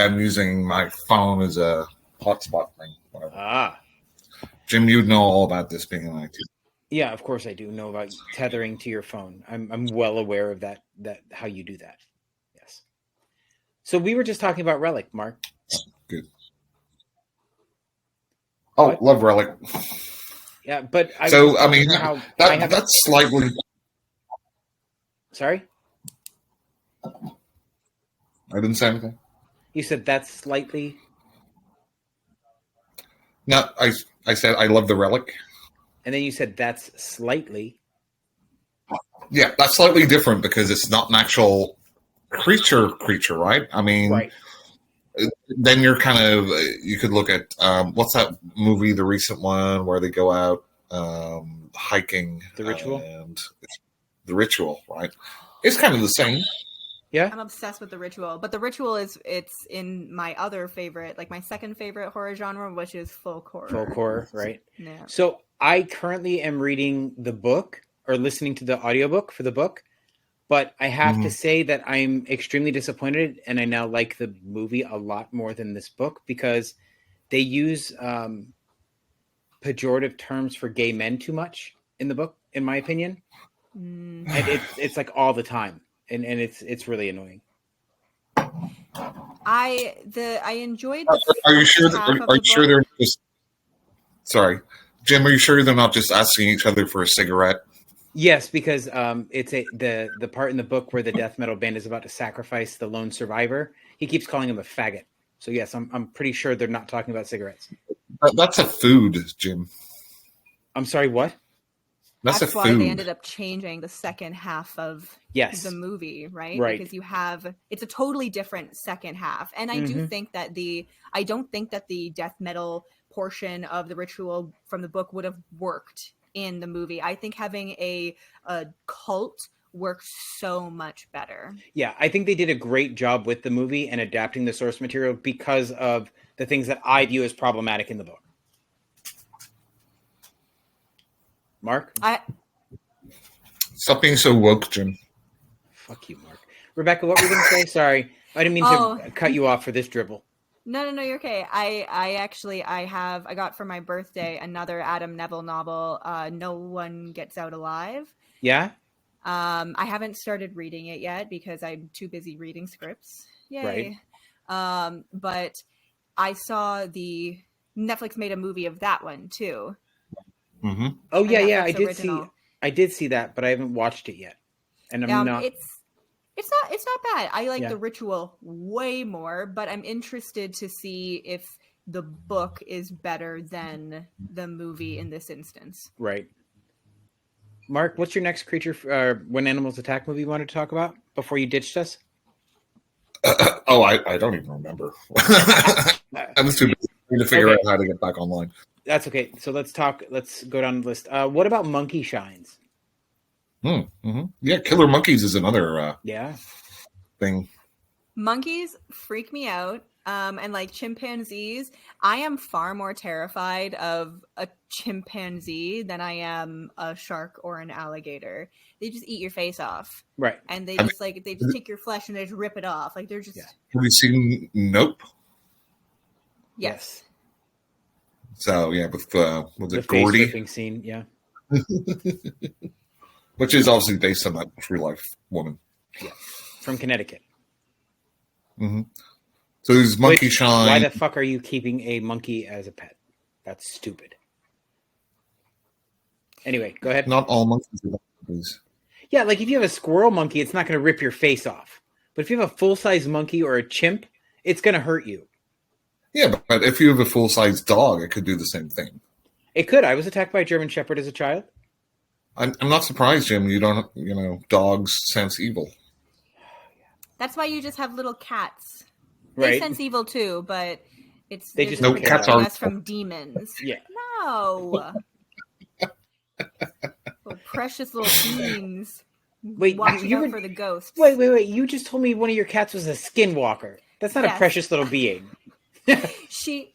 I'm using my phone as a hotspot thing. Whatever.
Ah.
Jim, you'd know all about this being an IT.
Yeah, of course I do know about tethering to your phone. I'm well aware of that how you do that. Yes. So we were just talking about Relic, Mark.
Good. Oh,
What?
love Relic.
Yeah, but
So, I mean,
how I have
that's slightly.
sorry?
I didn't say anything.
You said that's slightly
No, I said I love the Relic.
and then you said that's slightly.
Yeah, that's slightly different because it's not an actual creature, right? I mean,
Right.
then you're kind of you could look at what's that movie, the recent one where they go out hiking,
The Ritual?
and the Ritual, right? It's kind of the same.
Yeah?
I'm obsessed with The Ritual, but The Ritual it's in my other favorite, like my second favorite horror genre, which is folk horror.
Folk horror, right?
Yeah.
So I currently am reading the book or listening to the audiobook for the book, but I have to say that I'm extremely disappointed and I now like the movie a lot more than this book because they use pejorative terms for gay men too much in the book, in my opinion.
Mm.
And it's like all the time. And it's really annoying.
I enjoyed the
Are you sure?
half of
Are you
the
sure
book.
they're just? Sorry, Jim. Are you sure they're not just asking each other for a cigarette?
Yes, because it's the part in the book where the death metal band is about to sacrifice the lone survivor. He keeps calling him a faggot. So yes, I'm pretty sure they're not talking about cigarettes.
That's a food, Jim.
I'm sorry, what?
That's a
why
food.
they ended up changing the second half of
Yes.
the movie, right?
Right.
Because it's a totally different second half. And I do think that I don't think that the death metal portion of The Ritual from the book would have worked in the movie. I think having a cult works so much better.
Yeah, I think they did a great job with the movie and adapting the source material because of the things that I view as problematic in the book. Mark?
Stop being so woke, Jim.
Fuck you, Mark. Rebecca, what were you going to say? Sorry. I didn't mean to cut you off for this dribble.
No, you're okay. I got for my birthday another Adam Neville novel, No One Gets Out Alive.
Yeah?
I haven't started reading it yet because I'm too busy reading scripts. Yay.
Right.
But I saw Netflix made a movie of that one too.
Mm-hmm.
Oh,
A
yeah,
Netflix original.
I did see that, but I haven't watched it yet. And I'm not
It's not bad. I like
Yeah.
The Ritual way more, but I'm interested to see if the book is better than the movie in this instance.
right. Mark, what's your next creature when animals attack movie you wanted to talk about before you ditched us?
Oh, I don't even remember. I was too busy to figure out how to get back online.
That's okay. So let's go down the list. What about Monkey Shines?
Mm-hmm. Yeah, Killer Monkeys is another
Yeah.
thing.
Monkeys freak me out. And like chimpanzees, I am far more terrified of a chimpanzee than I am a shark or an alligator. They just eat your face off.
Right.
And they just take your flesh and they just rip it off. Like they're just
Yeah.
Have you seen Nope?
yes.
So yeah, with was
The
it
face
Gordy?
ripping scene, yeah.
which is obviously based on that true life woman.
Yeah, from Connecticut.
Mm-hmm. So there's Monkey Shine.
Why the fuck are you keeping a monkey as a pet? That's stupid. Anyway, go ahead.
Not all monkeys are monkeys.
Yeah, like if you have a squirrel monkey, it's not going to rip your face off. But if you have a full-size monkey or a chimp, it's going to hurt you.
Yeah, but if you have a full-size dog, it could do the same thing.
It could. I was attacked by a German Shepherd as a child.
I'm not surprised, Jim. You don't, dogs sense evil.
That's why you just have little cats.
Right.
They sense evil too, but
They just
No,
protecting
cats are-
us from demons.
Yeah.
No. Little precious little beings.
Wait,
watching
you
out
were-
for the ghosts.
Wait. You just told me one of your cats was a skinwalker. That's not a
Yes.
precious little being.
She's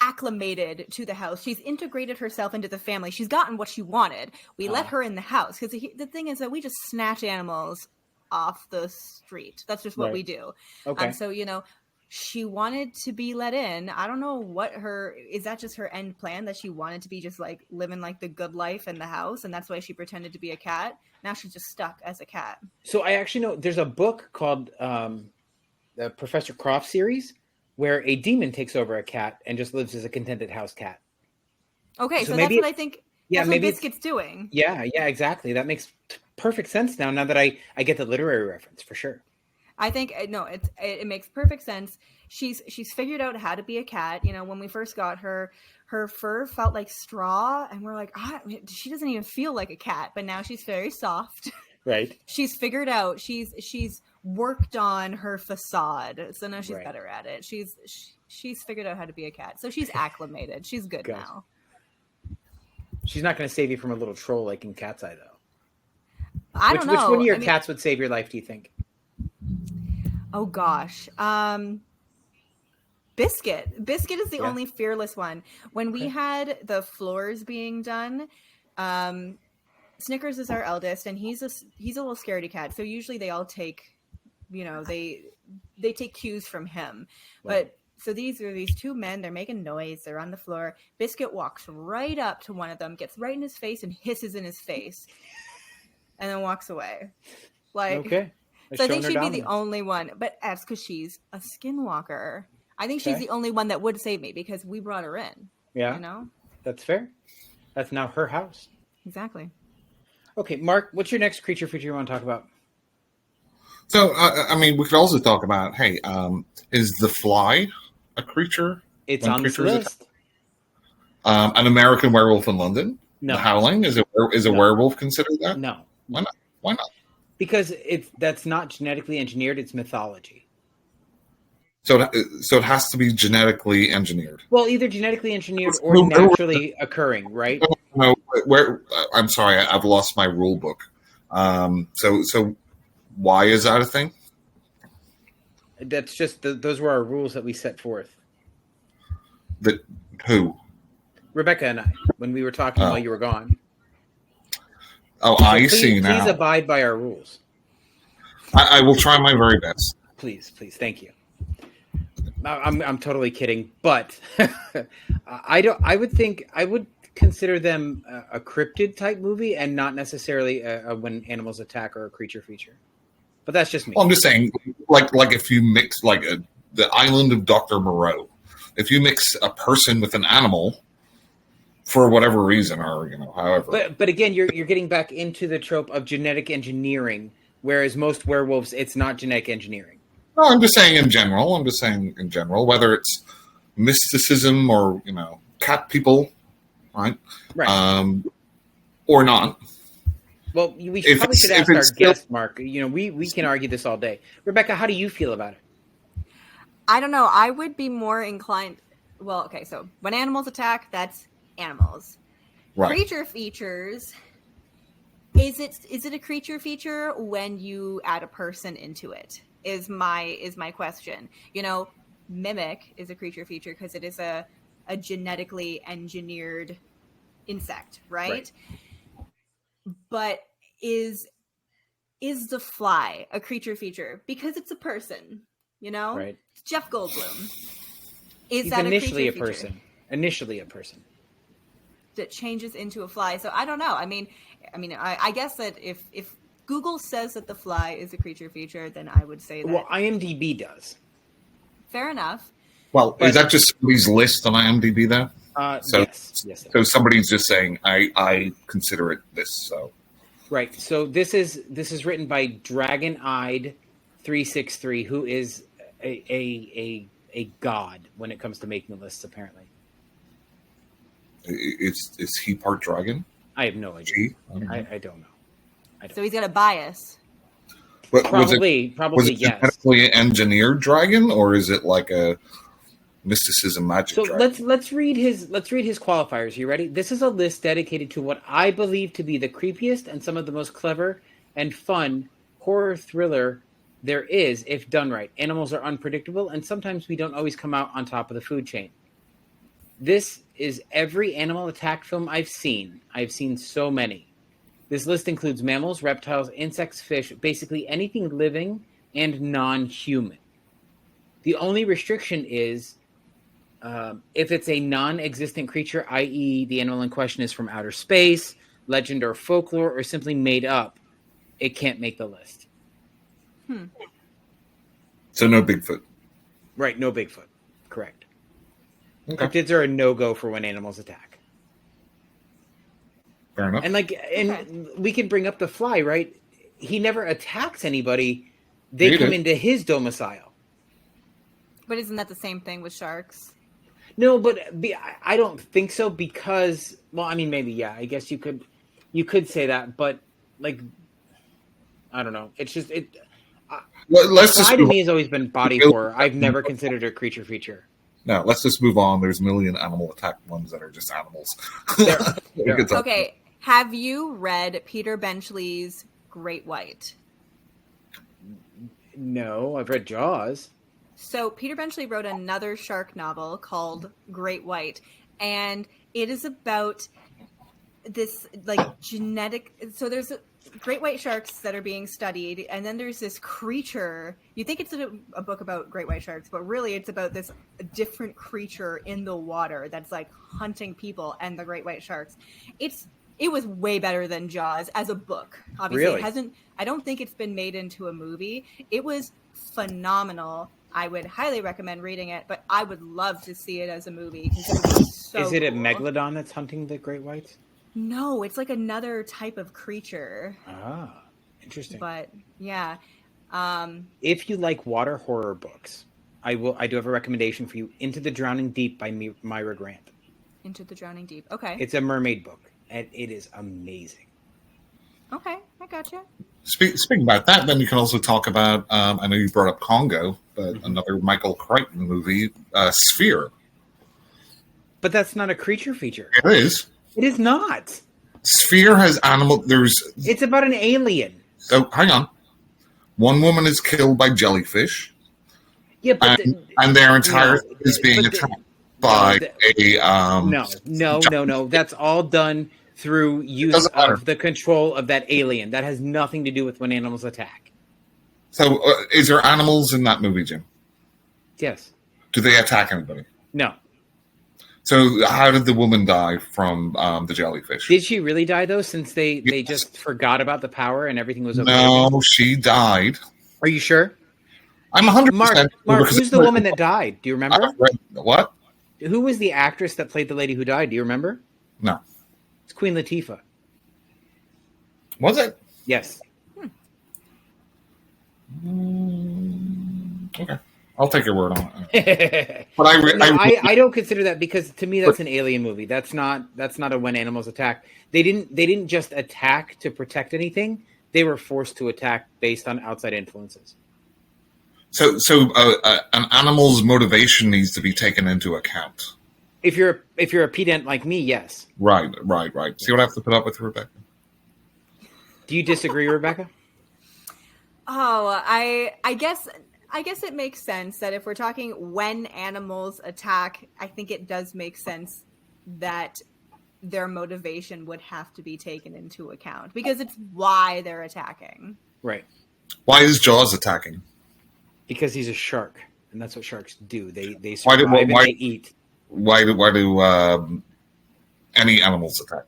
acclimated to the house. She's integrated herself into the family. She's gotten what she wanted. We let her in the house because the thing is that we just snatch animals off the street. That's just what
Right.
we do.
Okay.
So she wanted to be let in. I don't know is that just her end plan, that she wanted to be just like living like the good life in the house, and that's why she pretended to be a cat. Now she's just stuck as a cat.
So I actually know there's a book called the Professor Croft series where a demon takes over a cat and just lives as a contented house cat.
Okay,
So
so that's
maybe
what I think.
yeah,
That's what
maybe it's-
Biscuit's doing.
Yeah, exactly. That makes perfect sense now that I get the literary reference for sure.
I think no, it makes perfect sense. She's figured out how to be a cat. When we first got her fur felt like straw, and we're like, she doesn't even feel like a cat. But now she's very soft.
Right.
She's figured out. She's worked on her facade, so now she's
Right.
better at it. She's figured out how to be a cat, so she's acclimated. She's good
Gotcha.
now.
She's not going to save you from a little troll like in Cat's Eye, though.
I don't know.
Which one of your
I mean-
cats would save your life, do you think?
Oh gosh. Biscuit. Biscuit is the
Yeah.
only fearless one. When we had the floors being done, Snickers is our eldest, and he's a little scaredy cat. So usually they all take, they take cues from him.
Right.
But so these are these two men. They're making noise. They're on the floor. Biscuit walks right up to one of them, gets right in his face, and hisses in his face, and then walks away. Like
Okay.
So I think
Showing
she'd
her
be the
dominance.
only one, but that's because she's a skinwalker. I think she's
Okay.
the only one that would save me because we brought her in.
Yeah, that's fair. That's now her house.
Exactly.
Okay, Mark, what's your next creature feature you want to talk about?
So, we could also talk about, hey, is the fly a creature?
It's
When
on this
creatures
list.
An American Werewolf in London?
No.
The Howling? Is a
No.
werewolf considered that?
No,
Why not? Why not?
because that's not genetically engineered. It's mythology.
So it has to be genetically engineered.
Well, either genetically engineered or
No, no.
naturally occurring, right?
No, I'm sorry, I've lost my rule book. So why is that a thing?
That's just those were our rules that we set forth.
That who?
Rebecca and I, when we were talking
Oh.
while you were gone.
Oh,
So
I
please,
see now.
Please abide by our rules.
I will try my very best.
Please, thank you. I'm totally kidding, but I would consider them a cryptid type movie and not necessarily a when animals attack or a creature feature. But that's just me.
Well, I'm just saying, like if you mix the island of Dr. Moreau, if you mix a person with an animal for whatever reason, or however.
But again, you're getting back into the trope of genetic engineering, whereas most werewolves, it's not genetic engineering.
No, I'm just saying in general. Whether it's mysticism or cat people, right?
Right.
Or not.
Well, we
If
probably
it's-
should
if
ask our
it's still-
guest, Mark. We can argue this all day. Rebecca, how do you feel about it?
I don't know. I would be more inclined. Well, okay. So when animals attack, that's animals.
Right.
Creature features. Is it a creature feature when you add a person into it? Is my question. Mimic is a creature feature because it is a genetically engineered insect, right? But is the fly a creature feature because it's a person?
Right.
Jeff Goldblum. Is
He's
that
initially
a
a
creature feature?
person. Initially a person.
that changes into a fly. So I don't know. I guess that if Google says that the fly is a creature feature, then I would say that.
Well, IMDb does.
Fair enough.
Well, is that just somebody's list on IMDb then?
Yes.
So somebody's just saying, I consider it this. So
Right. So this is written by Dragon Eyed 363, who is a god when it comes to making lists. Apparently,
is he part dragon?
I have no idea.
She?
I don't know.
So he's got a bias.
But
Probably
was it
yes.
genetically engineered dragon, or is it like a mysticism magic
So
dragon?
let's read his qualifiers. You ready? This is a list dedicated to what I believe to be the creepiest and some of the most clever and fun horror thriller there is if done right. Animals are unpredictable, and sometimes we don't always come out on top of the food chain. This is every animal attack film I've seen. I've seen so many. This list includes mammals, reptiles, insects, fish, basically anything living and non-human. The only restriction is if it's a non-existent creature, i.e. the animal in question is from outer space, legend or folklore, or simply made up, it can't make the list.
So no Bigfoot.
Right, no Bigfoot. Correct.
Okay,
Cryptids are a no-go for when animals attack.
fair enough.
And we can bring up the fly, right? He never attacks anybody. They
He
come
did.
into his domicile.
But isn't that the same thing with sharks?
No, but I don't think so because, well, I mean, maybe, yeah. I guess you could say that, but like, I don't know. It's just
Let's just
fly to
move
me has always been body horror. I've never considered it a creature feature.
No, let's just move on. There's a million animal attack ones that are just animals.
There.
We could talk-
Okay, have you read Peter Benchley's Great White?
No, I've read Jaws.
So Peter Benchley wrote another shark novel called Great White, and it is about this like genetic. So there's great white sharks that are being studied, and then there's this creature. You think it's a book about great white sharks, but really it's about this different creature in the water that's like hunting people and the great white sharks. It was way better than Jaws as a book. Obviously,
Really?
It hasn't. I don't think it's been made into a movie. It was phenomenal. I would highly recommend reading it, but I would love to see it as a movie. 'Cause it was so
Is it a
cool.
megalodon that's hunting the great whites?
No, it's like another type of creature.
Ah, interesting.
But yeah,
If you like water horror books, I do have a recommendation for you. Into the Drowning Deep by Myra Grant.
Into the Drowning Deep. Okay.
It's a mermaid book, and it is amazing.
Okay, I gotcha.
Speaking about that, then you can also talk about, I know you brought up Congo, but another Michael Crichton movie, Sphere.
But that's not a creature feature.
It is.
It is not.
Sphere has
It's about an alien.
So, hang on. One woman is killed by jellyfish,
Yeah, but
and their entire
No,
thing is being
but the-
attacked by
no. That's all done through use
Doesn't matter.
of the control of that alien. That has nothing to do with when animals attack.
So, is there animals in that movie, Jim?
Yes.
Do they attack anybody?
No.
So, how did the woman die from the jellyfish?
Did she really die though? Since they
Yes.
just forgot about the power and everything was okay.
No, she died.
Are you sure?
I'm 100%.
Mark, who's the woman that died? Do you remember?
What?
Who was the actress that played the lady who died? Do you remember?
No.
It's Queen Latifah.
Was it?
Yes.
Okay. I'll take your word on it.
No,
But
I don't consider that because to me that's an alien movie. That's not a when animals attack. They didn't just attack to protect anything. They were forced to attack based on outside influences.
So an animal's motivation needs to be taken into account.
If you're a pedant like me, yes.
Right. See what I have to put up with, Rebecca?
Do you disagree, Rebecca?
Oh, I guess it makes sense that if we're talking when animals attack, I think it does make sense that their motivation would have to be taken into account because it's why they're attacking.
Right.
Why is Jaws attacking?
Because he's a shark, and that's what sharks do. They
Why
survive and
why-
they eat.
Why do any animals attack.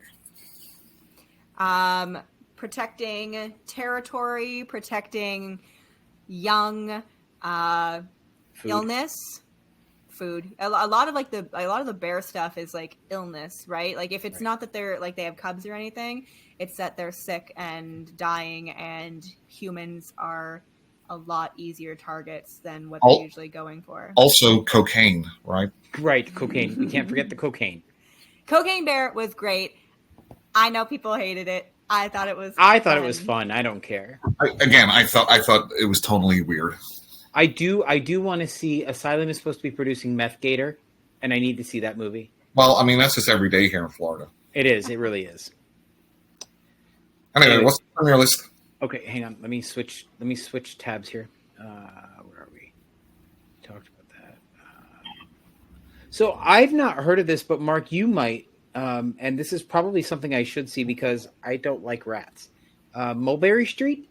Protecting territory, protecting young,
Food.
illness, food. A lot of the bear stuff is like illness, right? Like if it's
Right.
not that they're like they have cubs or anything, it's that they're sick and dying, and humans are a lot easier targets than what
Oh.
they're usually going for.
Also, cocaine, right?
Right, cocaine. We can't forget the cocaine.
Cocaine Bear was great. I know people hated it. I thought it was.
I thought it was fun. I don't care.
I thought it was totally weird.
I do want to see. Asylum is supposed to be producing Meth Gator, and I need to see that movie.
Well, I mean, that's just every day here in Florida.
It is. It really is.
Anyway, what's on your list?
Okay, hang on. Let me switch tabs here. Where are we? Talked about that. So I've not heard of this, but Mark, you might. And this is probably something I should see because I don't like rats. Mulberry Street.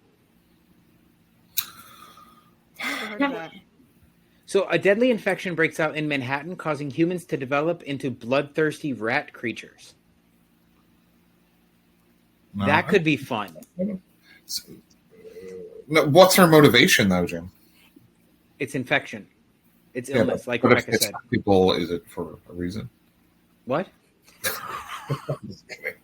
Never heard of that.
So a deadly infection breaks out in Manhattan, causing humans to develop into bloodthirsty rat creatures.
No.
That could be fun.
No, what's her motivation, though, Jim?
It's infection. It's
Yeah,
illness, like
but if
Rebecca
it's
said.
people, is it for a reason?
What?
Just kidding.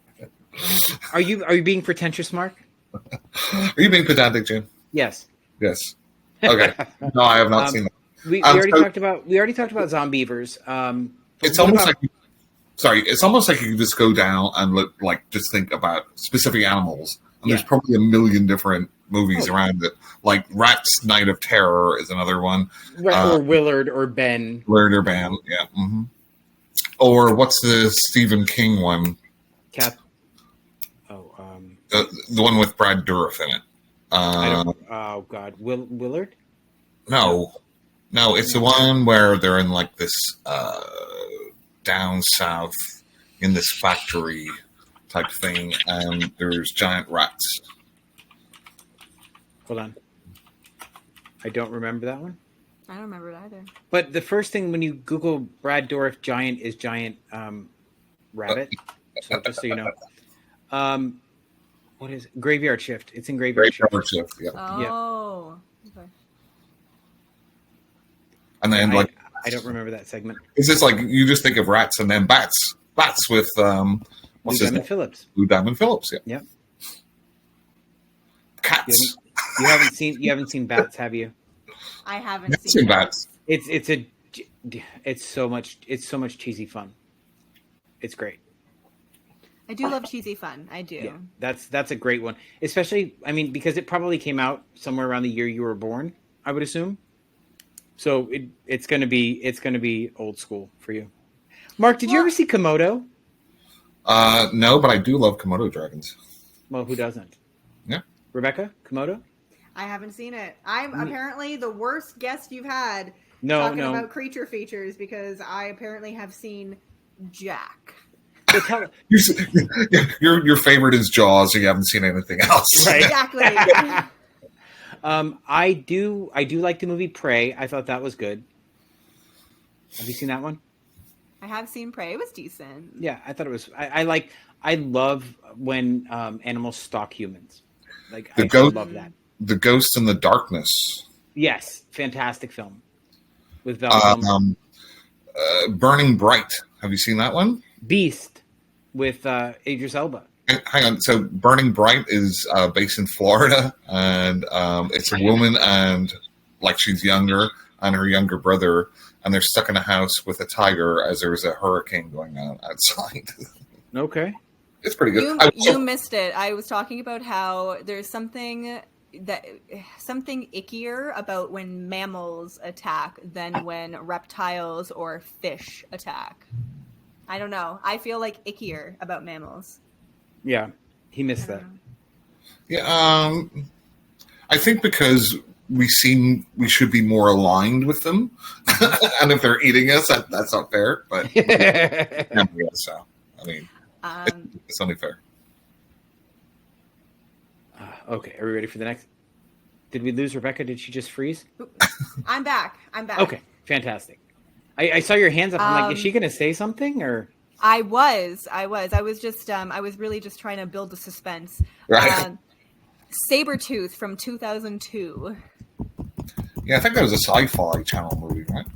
Are you being pretentious, Mark?
Are you being pedantic, Jim?
Yes.
Yes. Okay. No, I have not seen that.
We
Um,
already
so-
talked about Zombievers.
It's
what
almost
about-
like it's almost like you can just go down and look, like just think about specific animals, and there's
Yeah.
probably a million different movies
Oh.
around it. Like Rat's Night of Terror is another one.
or Willard or Ben.
Murder Band, yeah. Mm-hmm. Or what's the Stephen King one?
Cap.
The one with Brad Dourif in it.
I don't. Oh God, Willard.
No, it's the one where they're in like this down south in this factory type thing, and there's giant rats.
Hold on. I don't remember that one.
I don't remember it either.
But the first thing when you Google Brad Dourif giant is giant rabbit. So just so you know. What is it? Graveyard Shift? It's in Graveyard Shift.
Graveyard Shift, yeah.
Oh. Okay.
And then like
I don't remember that segment.
it's just like you just think of rats and then bats with
Lou
what's his
Diamond
name?
Phillips.
Lou Diamond Phillips, yeah.
Yep.
Cats.
You haven't seen Bats, have you?
I haven't
I've
seen
seen
that.
bats.
It's so much cheesy fun. It's great.
I do love cheesy fun. I do.
Yeah, that's a great one. Especially, I mean, because it probably came out somewhere around the year you were born, I would assume. So it's gonna be old school for you. Mark, did you ever see Komodo?
No, but I do love Komodo dragons.
Well, who doesn't?
Yeah.
Rebecca, Komodo?
I haven't seen it. I'm apparently the worst guest you've had
No,
talking
no.
about creature features because I apparently have seen Jack.
So tell,
Your favorite is Jaws, and you haven't seen anything else.
Right.
Exactly.
I do like the movie Prey. I thought that was good. Have you seen that one?
I have seen Prey. It was decent.
Yeah, I thought it was. I love when animals stalk humans. Like
The
I
goat-
love that.
The Ghost in the Darkness.
Yes, fantastic film with Val Kilmer.
Burning Bright. Have you seen that one?
Beast with Idris Elba.
Hang on. So Burning Bright is based in Florida, and it's a woman, and like she's younger, and her younger brother, and they're stuck in a house with a tiger as there's a hurricane going on outside.
Okay.
It's pretty good.
You missed it. I was talking about how there's something ickier about when mammals attack than when reptiles or fish attack. I don't know. I feel like ickier about mammals.
Yeah, he missed that.
Yeah, I think because we should be more aligned with them, and if they're eating us, that's not fair. But yeah, so I mean, it's only fair.
Okay, are we ready for the next? Did we lose Rebecca? Did she just freeze?
I'm back.
Okay, fantastic. I saw your hands up. I'm like, is she going to say something or?
I was just I was really just trying to build the suspense.
Right.
Sabretooth from 2002.
Yeah, I think that was a Sci-Fi Channel movie, right?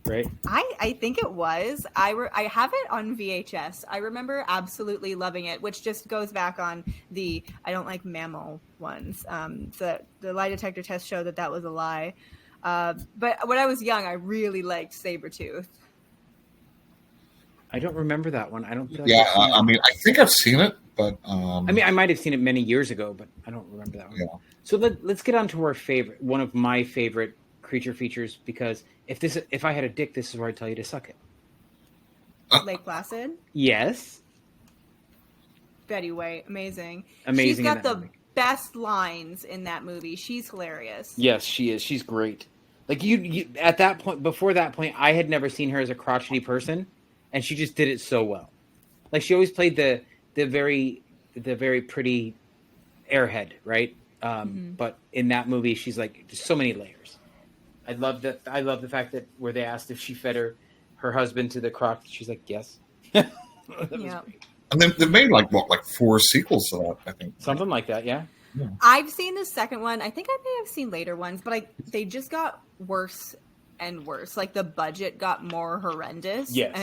Right.
I think it was. I have it on VHS. I remember absolutely loving it, which just goes back on the I don't like mammal ones. The lie detector test showed that was a lie. But when I was young, I really liked Sabretooth.
I don't remember that one. I don't feel like
Yeah,
I've seen
I
it.
mean, I think I've seen it, but
I mean, I might have seen it many years ago, but I don't remember that one.
yeah.
So let's get on to our favorite, one of my favorite creature features, because if I had a dick, this is where I tell you to suck it.
Lake Placid.
Yes.
Betty White, amazing.
Amazing
She's
in
got
that
the
movie.
best lines in that movie. She's hilarious.
Yes, she is. She's great. Like you at that point, before that point, I had never seen her as a crotchety person, and she just did it so well. Like she always played the very pretty airhead, right? But in that movie, she's like just so many layers. I love that. I love the fact that where they asked if she fed her husband to the croc, she's like, yes. That was
Yeah.
great.
And they made like 4 sequels to that, I think.
Something like that, yeah.
I've seen the second one. I think I may have seen later ones, but they just got worse and worse. Like the budget got more horrendous.
Yes.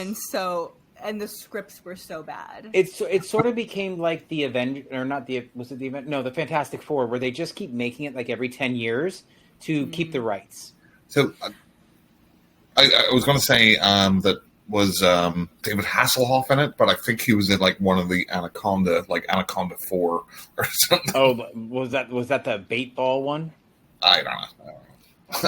And the scripts were so bad.
It sort of became like the Avenger, or not the was it the event? No, the Fantastic Four, where they just keep making it like every 10 years to keep the rights.
So I was going to say that was David Hasselhoff in it, but I think he was in like one of the Anaconda, like Anaconda 4 or something.
Oh, was that the bait ball one?
I don't know.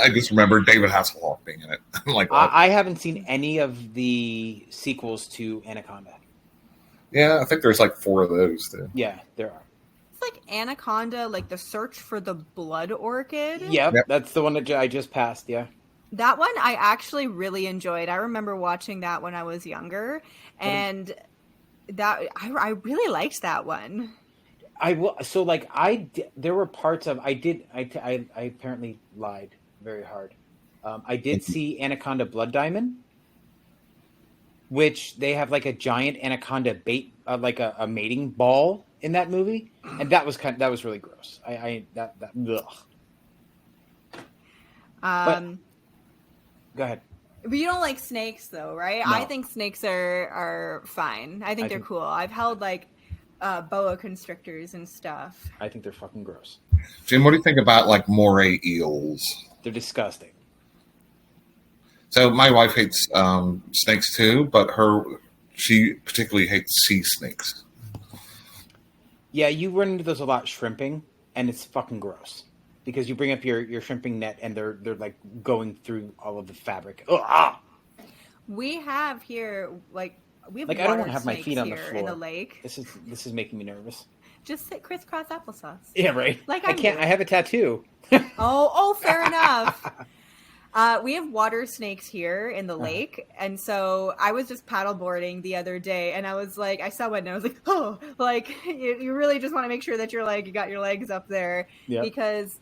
I just remember David Hasselhoff being in it. Like,
I haven't seen any of the sequels to Anaconda.
yeah, I think there's like 4 of those too.
Yeah, there are.
It's like Anaconda, like the search for the blood orchid.
Yep,
Yep.
that's the one that I just passed. Yeah,
That one I actually really enjoyed. I remember watching that when I was younger, and that I really liked that one.
I will. So like there were parts of I apparently lied very hard. I did see Anaconda Blood Diamond, which they have like a giant anaconda bait, like a mating ball in that movie, and that was really gross. Ugh. Go ahead.
But you don't like snakes, though, right?
No.
I think snakes are fine. I think they're cool. I've held like boa constrictors and stuff.
I think they're fucking gross.
Jim, what do you think about like moray eels?
They're disgusting.
So my wife hates snakes too, but she particularly hates sea snakes.
Yeah, you run into those a lot shrimping, and it's fucking gross because you bring up your shrimping net, and they're like going through all of the fabric. Ugh, ah!
We have here we have
Like I don't
water
want to have my
snakes
feet on the
here
floor
in the lake.
This is making me nervous.
Just sit crisscross applesauce.
Yeah, right.
Like
I can't.
do.
I have a tattoo.
Oh, fair enough. We have water snakes here in the lake, and so I was just paddleboarding the other day, and I was like, I saw one, and I was like, oh, like you really just want to make sure that you got your legs up there, because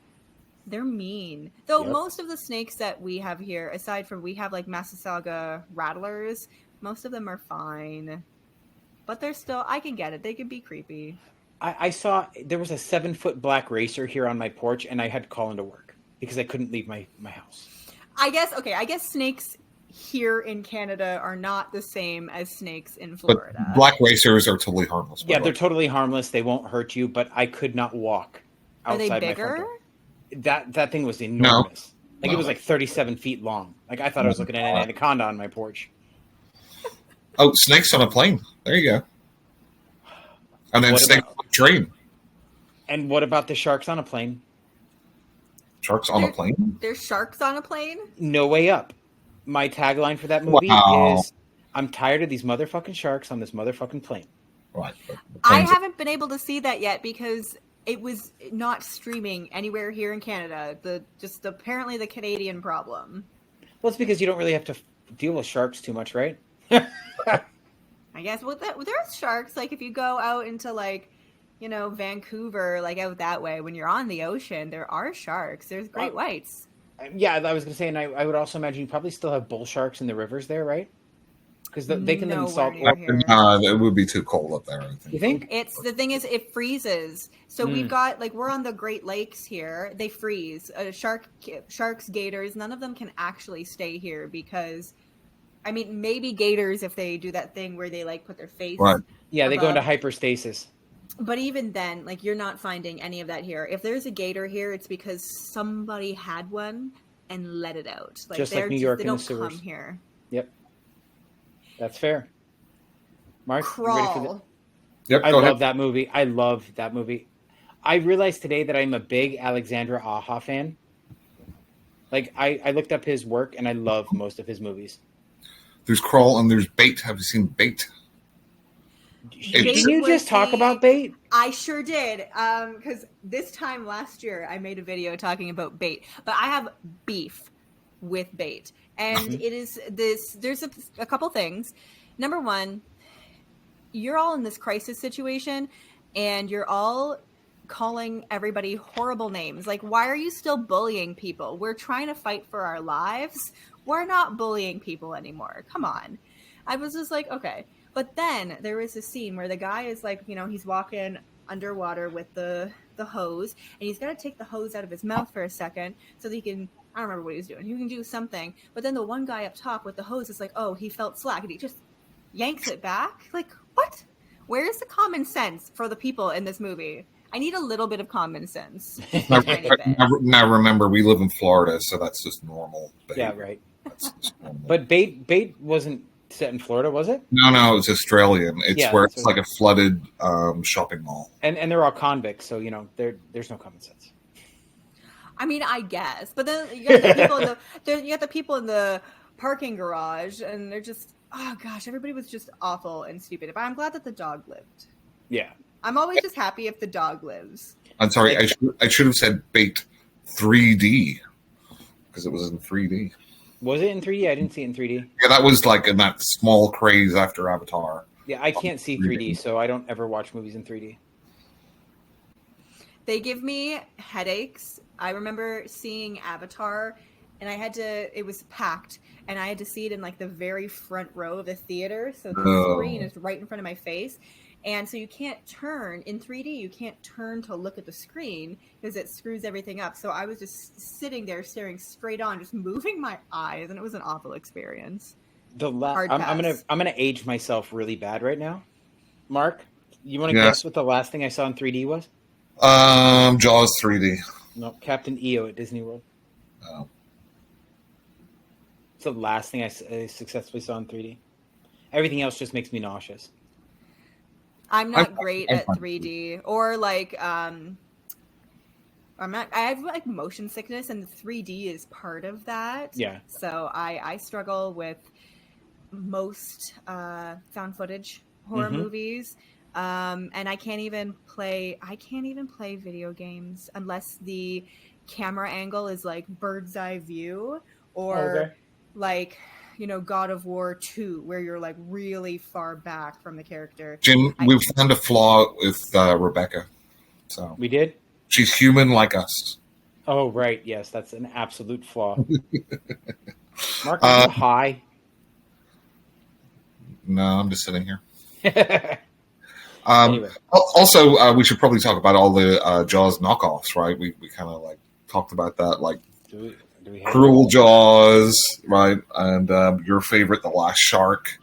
they're mean. Though most of the snakes that we have here, aside from we have like Massasauga rattlers, most of them are fine, but they're still. I can get it. They can be creepy.
I saw there was a 7-foot black racer here on my porch, and I had to call into work because I couldn't leave my house.
I guess snakes here in Canada are not the same as snakes in Florida.
But black racers are totally harmless.
Yeah, they're totally harmless. They won't hurt you, but I could not walk
Are
outside
they
my
bigger?
front door. That thing was enormous. Like it was like 37 feet long. Like I thought I was looking at an anaconda on my porch.
Oh, snakes on a plane. There you go. And then
What
snakes on a train.
And what about the sharks on a plane?
Sharks on a plane?
There's sharks on a plane?
No Way Up. My tagline for that movie is, I'm tired of these motherfucking sharks on this motherfucking plane.
Right.
I haven't been able to see that yet because it was not streaming anywhere here in Canada. Apparently the Canadian problem.
Well, it's because you don't really have to deal with sharks too much, right?
I guess. Well, there's sharks. Like if you go out into like, Vancouver, like out that way, when you're on the ocean, there are sharks. There's great whites.
Yeah, I was going to say, and I would also imagine you probably still have bull sharks in the rivers there, right? Because they can live in
Nowhere
salt
near
water.
here.
It would be too cold up there, I think.
You think?
It's the thing is it freezes. So we've got like we're on the Great Lakes here. They freeze. Sharks, gators, none of them can actually stay here because, I mean, maybe gators if they do that thing where they like put their face.
Right.
Yeah, they go into
above.
hyperstasis.
But even then, like you're not finding any of that here. If there's a gator here, it's because somebody had one and let it out. Like
Just like New York
they
in the
don't
sewers.
come here.
Yep. That's fair. Mark, you ready for
Crawl.
Yep,
I
go
love
ahead.
that movie. I love that movie. I realized today that I'm a big Alexandra Aja fan. Like, I looked up his work, and I love most of his movies.
There's Crawl and there's Bait. Have you seen Bait?
Didn't you
was
just talk
the-
about Bait?
I sure did. Because this time last year, I made a video talking about Bait, but I have beef with Bait, and it is this. There's a couple things. Number one, you're all in this crisis situation, and you're all calling everybody horrible names. Like, why are you still bullying people? We're trying to fight for our lives. We're not bullying people anymore. Come on. I was just like, okay. But then there was a scene where the guy is like, you know, he's walking underwater with the hose, and he's got to take the hose out of his mouth for a second so that he can, I don't remember what he was doing. He can do something. But then the one guy up top with the hose is like, oh, he felt slack, and he just yanks it back. Like, what? Where's the common sense for the people in this movie? I need a little bit of common sense.
Now,
Tiny bit.
now remember, we live in Florida, so that's just normal
Yeah,
behavior.
right.
That's just normal.
But Bait wasn't set in Florida, was it?
No, it's Australian. It's
Yeah,
where
that's
it's
what-
like a flooded shopping mall.
And they're all convicts, so, you know, there's no common sense.
I mean, I guess, but then you got the people you got the people in the parking garage, and they're just, oh gosh, everybody was just awful and stupid. But I'm glad that the dog lived.
Yeah.
I'm always just happy if the dog lives.
I'm sorry, I should have said Bait 3D because it was in 3D.
Was it in 3D? I didn't see it in 3D.
Yeah, that was like in that small craze after Avatar.
Yeah, I can't see 3D, so I don't ever watch movies in 3D.
They give me headaches. I remember seeing Avatar, and it was packed, and I had to see it in like the very front row of the theater. So the screen is right in front of my face. And so you can't turn in 3D. You can't turn to look at the screen because it screws everything up. So I was just sitting there staring straight on, just moving my eyes, and it was an awful experience. Hard
I'm
pass.
gonna age myself really bad right now. Mark, you want to
Yeah.
guess what the last thing I saw in 3D was?
Jaws 3D.
No, Captain EO at Disney World.
Oh.
It's the last thing I successfully saw in 3D. Everything else just makes me nauseous.
I'm not
I'm-
great
I'm
at
fine.
3D or like I'm not. I have like motion sickness, and the 3D is part of that.
Yeah.
So I struggle with most found footage horror
Mhm.
movies, and I can't even play video games unless the camera angle is like bird's eye view or
Okay.
like, you know, God of War 2, where you're like really far back from the character.
Jim, we've found a flaw with Rebecca. So
We did?
she's human like us.
Oh, right. Yes, that's an absolute flaw. Mark, are you high?
No, I'm just sitting here.
Anyway.
Also, we should probably talk about all the Jaws knockoffs, right? We kind of like talked about that, like
Do we have
Cruel Jaws, right? And your favorite, The Last Shark,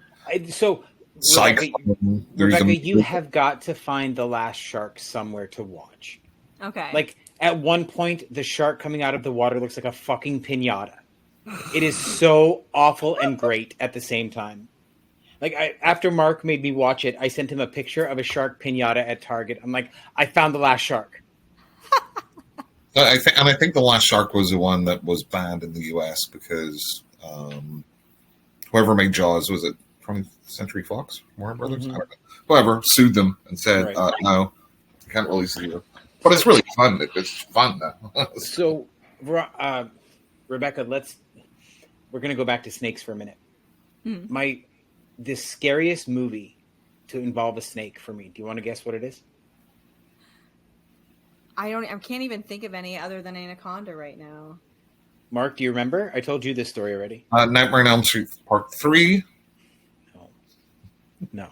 So,
Cyclone. There's
Rebecca,
a-
you have got to find The Last Shark somewhere to watch.
Okay.
Like, at one point, the shark coming out of the water looks like a fucking pinata. It is so awful and great at the same time. Like, after Mark made me watch it, I sent him a picture of a shark pinata at Target. I'm like, I found The Last Shark.
I think The Last Shark was the one that was banned in the U.S. because whoever made Jaws, was it 20th Century Fox, Warner Brothers?
Mhm.
I don't know. Whoever sued them and said,
Right.
no, you can't release it here. But it's really fun. It's fun, though.
So, Rebecca, we're going to go back to snakes for a minute. The scariest movie to involve a snake for me. Do you want to guess what it is?
I can't even think of any other than Anaconda right now.
Mark, do you remember? I told you this story already.
Nightmare on Elm Street Part 3.
No. No.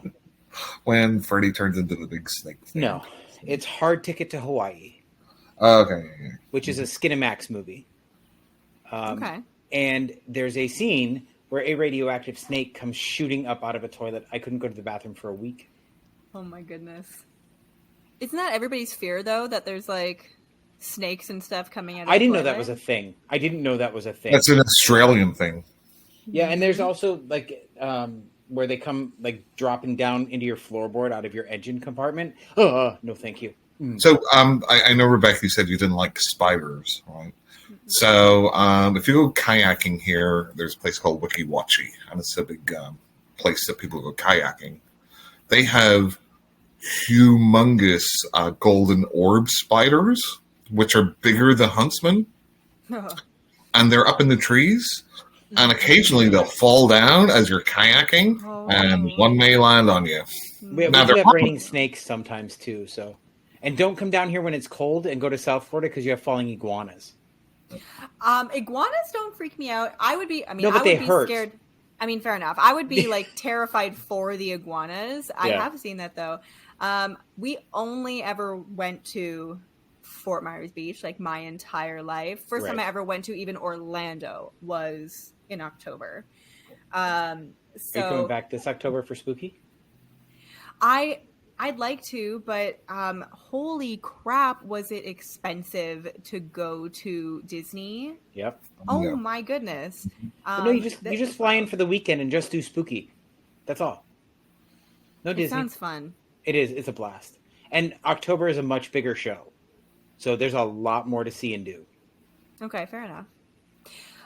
When Freddy turns into the big snake thing.
No. It's Hard Ticket to Hawaii,
Okay.
which is a Skinamax movie.
Okay.
And there's a scene where a radioactive snake comes shooting up out of a toilet. I couldn't go to the bathroom for a week.
Oh my goodness. Isn't that everybody's fear though? That there's like snakes and stuff coming out of
I didn't
the
know that
toilet?
was a thing. I didn't know that was a thing.
That's an Australian thing.
Yeah, and there's also like where they come like dropping down into your floorboard out of your engine compartment. No, thank you.
So I know, Rebecca, you said you didn't like spiders, right? So if you go kayaking here, there's a place called Wiki Wachi, and it's a big place that people go kayaking. They have humongous golden orb spiders, which are bigger than huntsmen, and they're up in the trees. And occasionally they'll fall down as you're kayaking, and one may land on you.
We
Now
do
they're
have raining snakes sometimes too. So, and don't come down here when it's cold, and go to South Florida because you have falling iguanas.
Iguanas don't freak me out. I would be. I mean,
No, but
I
they
would be
hurt.
scared. I mean, fair enough. I would be like terrified for the iguanas. I
Yeah.
have seen that though. We only ever went to Fort Myers Beach like my entire life. First time
Right.
I ever went to even Orlando was in October. So
Are you coming back this October for Spooky?
I'd like to, but holy crap, was it expensive to go to Disney?
Yep.
Oh
Yeah.
my goodness!
But no, you just fly in for the weekend and just do Spooky. That's all. No
It
Disney.
sounds fun.
It is. It's a blast. And October is a much bigger show, so there's a lot more to see and do.
Okay, fair enough.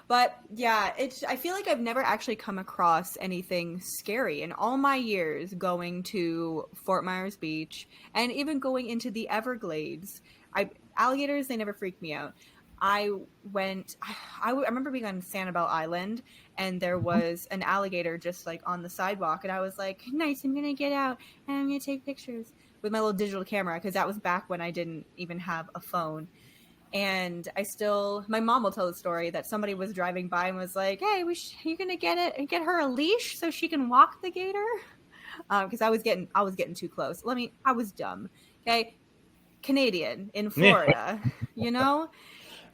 But yeah, I feel like I've never actually come across anything scary in all my years going to Fort Myers Beach and even going into the Everglades. Alligators, they never freaked me out. I remember being on Sanibel Island and there was an alligator just like on the sidewalk, and I was like, nice, I'm gonna get out and I'm gonna take pictures with my little digital camera, because that was back when I didn't even have a phone. And my mom will tell the story that somebody was driving by and was like, hey, you gonna get her a leash so she can walk the gator? Because I was getting too close. I was dumb. Okay. Canadian in Florida, you know?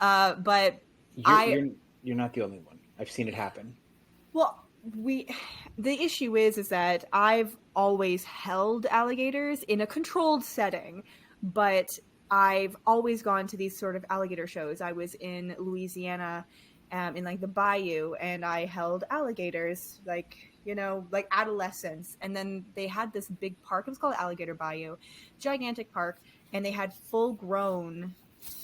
But
You're not the only one. I've seen it happen.
well, the issue is that I've always held alligators in a controlled setting, but I've always gone to these sort of alligator shows. I was in Louisiana, in like the bayou, and I held alligators, like, you know, like adolescents. And then they had this big park. It was called Alligator Bayou, gigantic park, and they had full grown,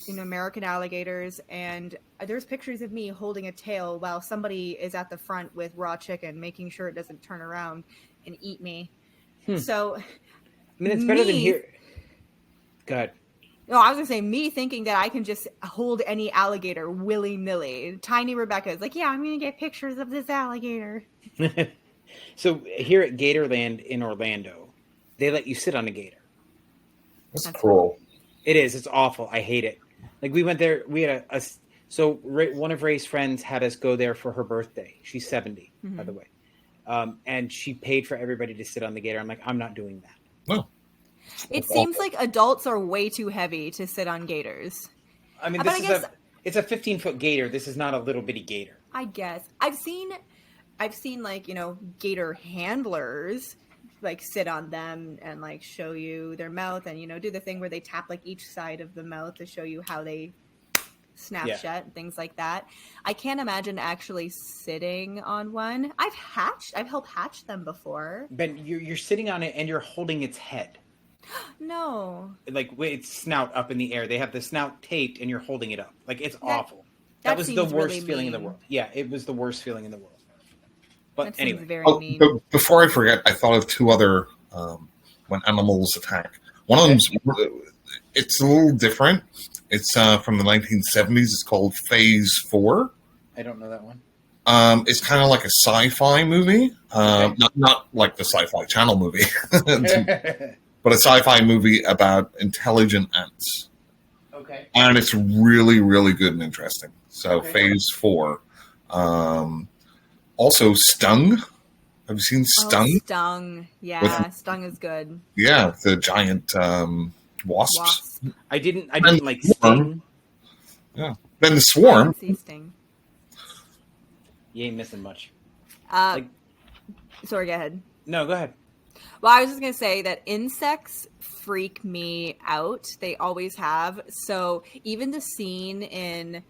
you know, American alligators. And there's pictures of me holding a tail while somebody is at the front with raw chicken, making sure it doesn't turn around and eat me. So,
I mean, it's better than
Me-
here. Go ahead.
no, I was gonna say, me thinking that I can just hold any alligator willy nilly. Tiny Rebecca is like, yeah, I'm gonna get pictures of this alligator.
So here at Gatorland in Orlando, they let you sit on a gator.
That's cruel.
It is. It's awful. I hate it. Like we went there. We had one of Ray's friends had us go there for her birthday. She's 70, by the way, and she paid for everybody to sit on the gator. I'm like, I'm not doing that.
No.
It seems like adults are way too heavy to sit on gators.
I mean,
But I guess-
it's a 15-foot gator. This is not a little bitty gator.
I guess I've seen like, you know, gator handlers like sit on them and like show you their mouth and, you know, do the thing where they tap like each side of the mouth to show you how they snap
Yeah.
shut and things like that. I can't imagine actually sitting on one. I've helped hatch them before.
Ben, you're sitting on it and you're holding its head,
No.
like with its snout up in the air. They have the snout taped and you're holding it up. Like it's awful.
that
That was the
seems
worst
really
feeling in the
mean.
world. Yeah, it was the worst feeling in the world. But
That
anyway,
seems very
Oh,
mean.
but before I forget, I thought of two other when animals attack. One of them's it's a little different. It's from the 1970s. It's called Phase 4.
I don't know that one.
It's kind of like a sci-fi movie, not like the Sci-Fi Channel movie, but a sci-fi movie about intelligent ants,
Okay.
and it's really, really good and interesting. So
Okay.
Phase 4. Also, Stung. Have you seen Stung?
Oh, Stung. Yeah, Stung is good.
Yeah, the giant wasps.
Wasp.
I didn't
And
like
Swarm.
Sting.
Yeah. Then the
I
Swarm.
didn't see Sting.
You ain't missing much.
Sorry, go ahead.
No, go ahead.
Well, I was just going to say that insects freak me out. They always have. So even the scene in,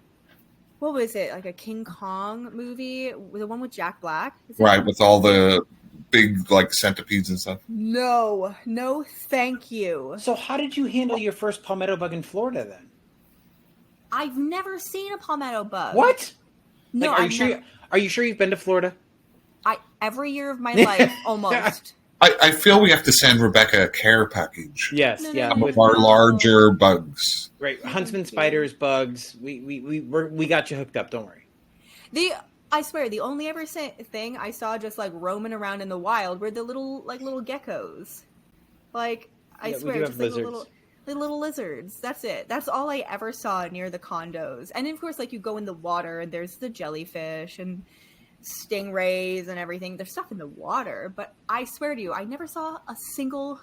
what was it, like a King Kong movie? The one with Jack Black? Is it?
Right, with all the big like centipedes and stuff.
No, thank you.
So how did you handle your first palmetto bug in Florida then?
I've never seen a palmetto bug.
What?
No,
Like,
I've
are you sure you've been to Florida?
every year of my life, almost.
I feel we have to send Rebecca a care package.
Yes,
No,
yeah.
no,
Some
With
of our larger bugs.
right, huntsman spiders, bugs. We got you hooked up. Don't worry.
I swear, the only ever thing I saw just like roaming around in the wild were the little geckos. Like, I
Yeah, we
swear,
do have
just like
lizards.
the little lizards. That's it. That's all I ever saw near the condos. And of course, like you go in the water and there's the jellyfish and stingrays and everything. There's stuff in the water, but I swear to you, I never saw a single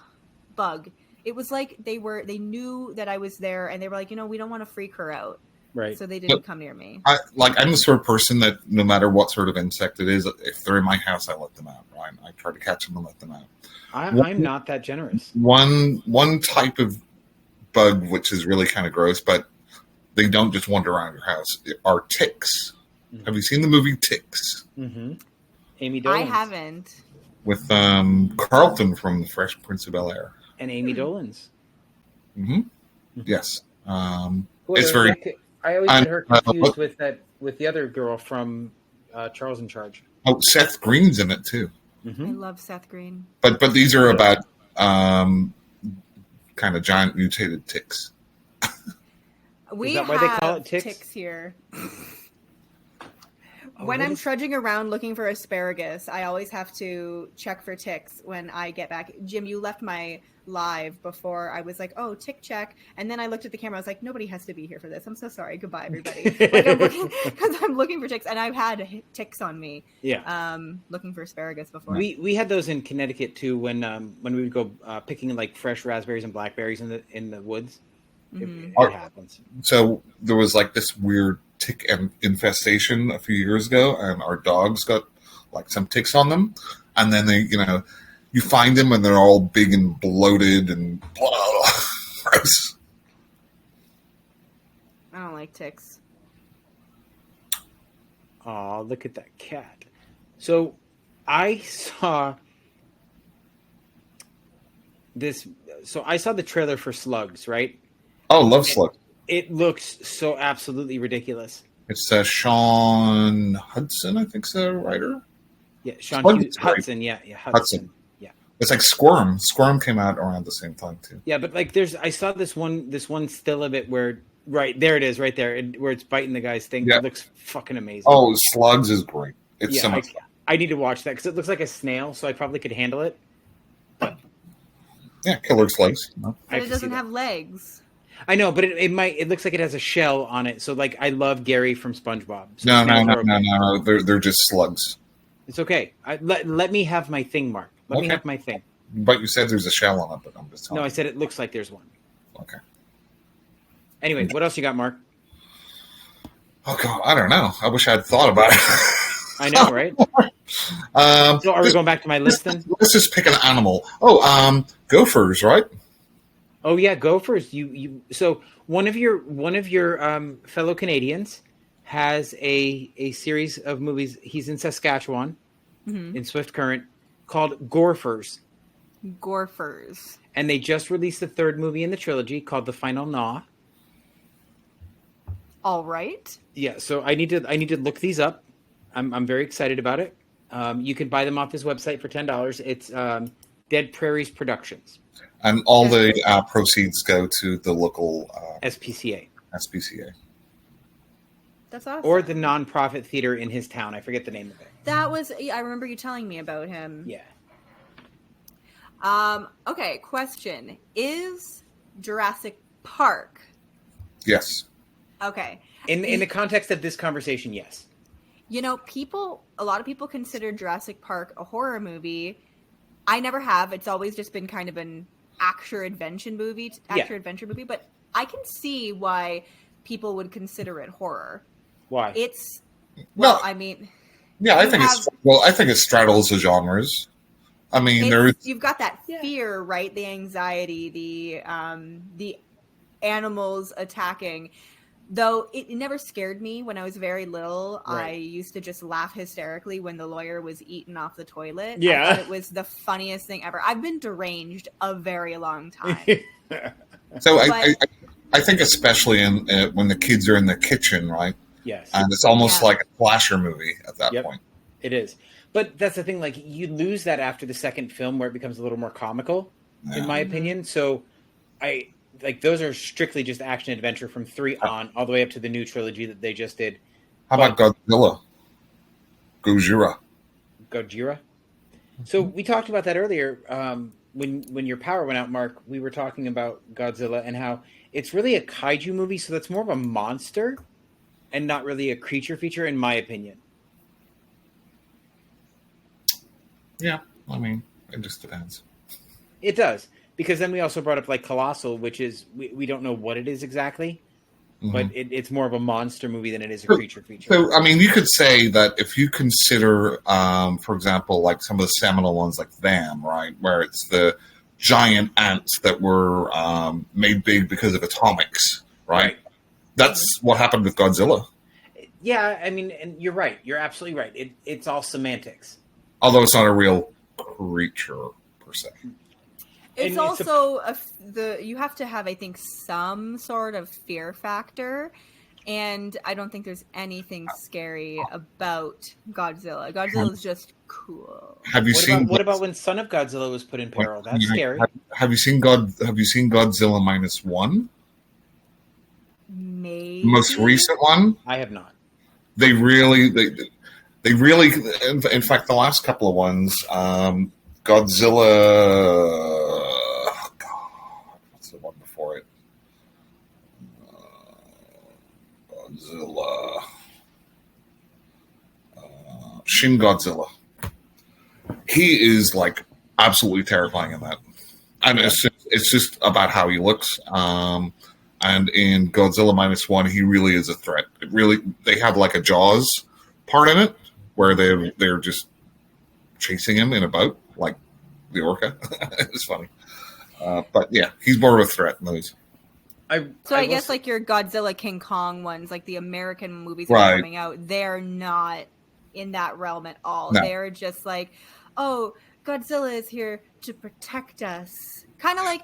bug. It was like they knew that I was there and they were like, we don't want to freak her out.
Right.
So they didn't come near me.
I'm the sort of person that no matter what sort of insect it is, if they're in my house, I let them out. Right? I try to catch them and let them out.
I'm not that generous.
One type of bug, which is really kind of gross, but they don't just wander around your house, are ticks.
Mhm.
Have you seen the movie Ticks?
Mm-hmm. Amy
I
Dolan.
haven't.
With Carlton from The Fresh Prince of Bel-Air.
And Amy Dolan's.
Mm-hmm. Yes.
Who
It's
are-
very...
I always get her
And,
confused with the other girl from Charles in Charge.
Oh, Seth Green's in it, too.
I
Mm-hmm.
love Seth Green.
But these are about kind of giant mutated ticks.
We
that
have
why they call it ticks?
here.
Oh,
When
what
I'm
is-
trudging around looking for asparagus, I always have to check for ticks when I get back. Jim, you left my live before I was like, oh, tick check. And then I looked at the camera. I was like, nobody has to be here for this. I'm so sorry. Goodbye, everybody. Because I'm looking for ticks. And I've had ticks on me
Yeah.
looking for asparagus before.
We had those in Connecticut too when we would go picking like fresh raspberries and blackberries in the woods.
Mhm.
It happens.
So there was like this weird tick infestation a few years ago, and our dogs got like some ticks on them. And then they, you find them and they're all big and bloated and gross.
I don't like ticks.
Oh, look at that cat. So I saw this. So I saw the trailer for Slugs, right?
Oh, love slug.
It looks so absolutely ridiculous.
It's Sean Hudson, I think, is the writer.
Yeah, Sean
Slug is great.
Hudson. Yeah, Hudson.
Hudson.
Yeah,
It's like Squirm. Squirm came out around the same time too.
yeah, but like, I saw this one still of it where right there it is, right there, where it's biting the guy's thing.
Yeah.
It looks fucking amazing.
Oh, Slugs is great. It's
yeah,
so much fun.
I need to watch that because it looks like a snail, so I probably could handle it.
Yeah, killer slugs. No.
I
But
have
it
to see
doesn't
that.
have legs.
I know, but it looks like it has a shell on it. So like, I love Gary from SpongeBob. So
No,
snails are okay.
no. They're just slugs.
It's okay. Let me have my thing, Mark. Let me
Okay.
have my thing.
But you said there's a shell on it, but I'm just telling
No, I
you.
said it looks like there's one.
Okay.
Anyway, what else you got, Mark?
Oh God, I don't know. I wish I'd thought about it.
I know, right? So are we going back to my list then?
Let's just pick an animal. Oh, gophers, right?
Oh yeah, Gophers. You. So one of your fellow Canadians has a series of movies. He's in Saskatchewan, in Swift Current, called Gorfers,
Gorfers.
and they just released the third movie in the trilogy called The Final Gnaw.
All right.
Yeah, so I need to look these up. I'm very excited about it. You can buy them off his website for $10. It's Dead Prairies Productions,
And all the proceeds go to the local
SPCA,
SPCA.
That's awesome.
or the nonprofit theater in his town. I forget the name of it.
That was, I remember you telling me about him.
Yeah.
Okay, question. Is Jurassic Park,
Yes.
okay.
In the context of this conversation, yes.
You know, a lot of people consider Jurassic Park a horror movie. I never have. It's always just been kind of an action-adventure movie, but I can see why people would consider it horror.
Why?
Well,
I mean,
yeah, I think it straddles the genres. I mean,
you've got that fear, right? The anxiety, the animals attacking. Though it never scared me when I was very little. Right. I used to just laugh hysterically when the lawyer was eaten off the toilet.
Yeah.
I thought it was the funniest thing ever. I've been deranged a very long time.
So I think especially when the kids are in the kitchen, right?
Yes.
And it's almost like a slasher movie at that point.
It is. But that's the thing, like, you lose that after the second film where it becomes a little more comical, in my opinion. So those are strictly just action adventure from 3 on, all the way up to the new trilogy that they just did.
How about Godzilla?
Gojira? So we talked about that earlier. When your power went out, Mark, we were talking about Godzilla and how it's really a kaiju movie, so that's more of a monster and not really a creature feature, in my opinion.
Yeah, I mean, it just depends.
It does, because then we also brought up like Colossal, which is we don't know what it is exactly, but it's more of a monster movie than it is a creature feature.
So, I mean, you could say that if you consider, for example, like some of the seminal ones like Them, right, where it's the giant ants that were made big because of atomics, right? That's what happened with Godzilla.
Yeah, I mean, and you're right. You're absolutely right. It's all semantics.
Although it's not a real creature per se.
It's also you have to have, I think, some sort of fear factor, and I don't think there's anything scary about Godzilla. Godzilla is just cool.
Have you seen?
What about when Son of Godzilla was put in peril? That's scary.
Have you seen Godzilla -1?
Maybe.
The most recent one.
I have not.
They really, in fact, the last couple of ones, Godzilla. Oh God, what's the one before it? Godzilla. Shin Godzilla. He is like absolutely terrifying in that, and it's just about how he looks. And in Godzilla -1, he really is a threat. They have like a Jaws part in it where they're just chasing him in a boat, like the orca. It's funny, but yeah, he's more of a threat in those.
I guess like your Godzilla King Kong ones, like the American movies that are coming out, they're not in that realm at all.
No.
They're just like, oh, Godzilla is here to protect us, kind of like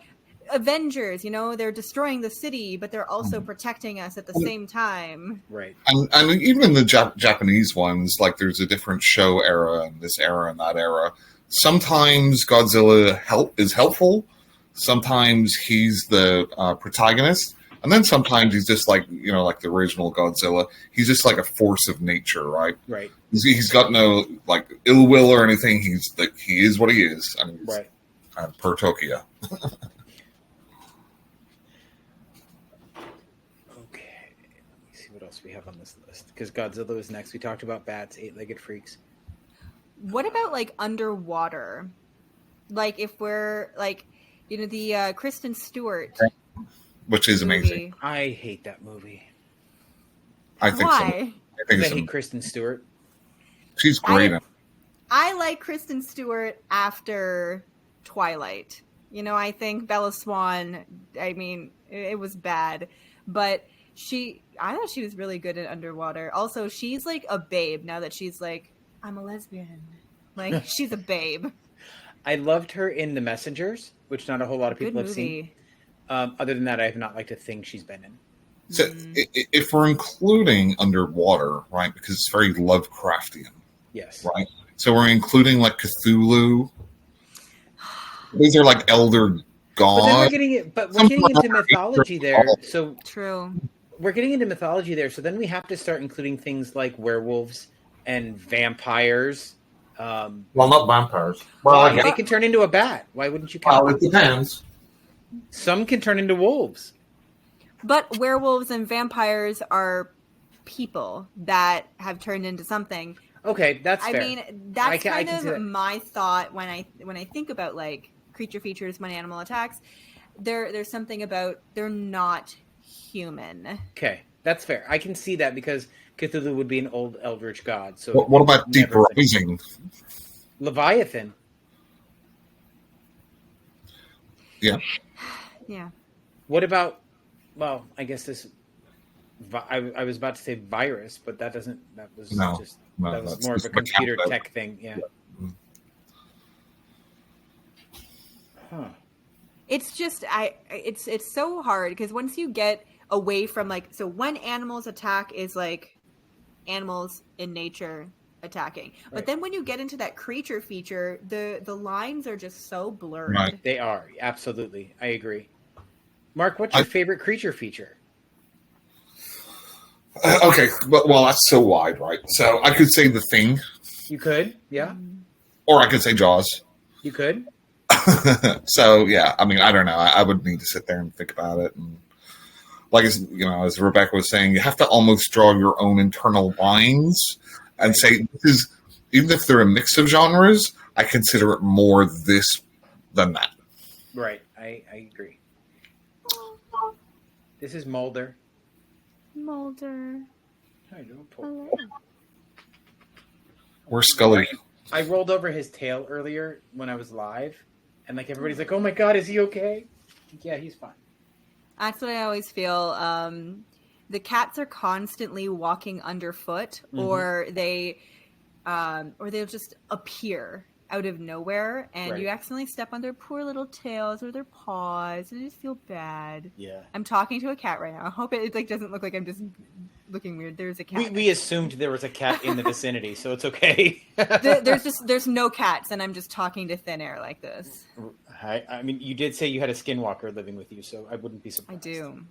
Avengers, they're destroying the city, but they're also protecting us at the same time.
Right.
And even the Japanese ones, like there's a different show era and this era and that era. Sometimes Godzilla is helpful. Sometimes he's the protagonist. And then sometimes he's just like, like the original Godzilla. He's just like a force of nature, right?
Right.
He's got no like ill will or anything. He's like, he is what he is. And
right.
Per Tokyo.
We have on this list because Godzilla was next. We talked about bats, 8-legged freaks.
What about like underwater? Like if we're like, the Kristen Stewart,
which is
movie.
amazing.
I hate that movie.
I think
Why?
So.
I hate Kristen Stewart.
She's great.
I like Kristen Stewart after Twilight. I think Bella Swan. I mean, it was bad, but I thought she was really good at underwater. Also, she's like a babe now that she's like, I'm a lesbian. Like, she's a babe.
I loved her in The Messengers, which not a whole lot of people have seen. Other than that, I have not liked a thing she's been in.
So if we're including underwater, right, because it's very Lovecraftian.
Yes.
Right? So we're including like Cthulhu. These are like elder gods.
But then we're getting into mythology there. So
true.
We're getting into mythology there, so then we have to start including things like werewolves and vampires.
Well, not vampires.
Well, they can turn into a bat. Why wouldn't you count?
Well, it depends.
Some can turn into wolves.
But werewolves and vampires are people that have turned into something.
Okay, that's fair.
I mean, that's
I can
kind
see that.
of my thought when I think about like creature features when animal attacks. There's something about they're not human.
Okay, that's fair. I can see that because Cthulhu would be an old eldritch god. So
What about Deep
never-
Rising?
Leviathan?
Yeah.
Yeah.
What about? Well, I guess this. I was about to say virus, but that doesn't. That was
No,
just.
no,
that was
that's
more of
just
a computer
mechanical.
tech thing. Yeah. Huh.
It's just it's so hard because once you get away from like so when animals attack is like animals in nature attacking. But
Right.
then when you get into that creature feature, the lines are just so blurred.
Right.
They are absolutely. I agree. Mark, what's your favorite creature feature?
Okay, well, that's so wide, right? So I could say The Thing,
You could, yeah.
or I could say Jaws.
You could.
So yeah, I mean, I don't know. I would need to sit there and think about it. And like as Rebecca was saying, you have to almost draw your own internal lines and say this is even if they're a mix of genres, I consider it more this than that.
Right. I agree. This is Mulder.
Mulder.
I don't pull.
Hello.
Where's Scully?
I rolled over his tail earlier when I was live, and like everybody's like, "Oh my god, is he okay?" Yeah, he's fine.
That's what I always feel. The cats are constantly walking underfoot, or they'll just appear out of nowhere, and
Right.
you accidentally step on their poor little tails or their paws, and I just feel bad.
Yeah.
I'm talking to a cat right now. I hope it like doesn't look like I'm just looking weird. There's a cat.
We assumed there was a cat in the vicinity, so it's okay.
There's no cats, and I'm just talking to thin air like this.
I mean, you did say you had a skinwalker living with you, so I wouldn't be
I
surprised.
do.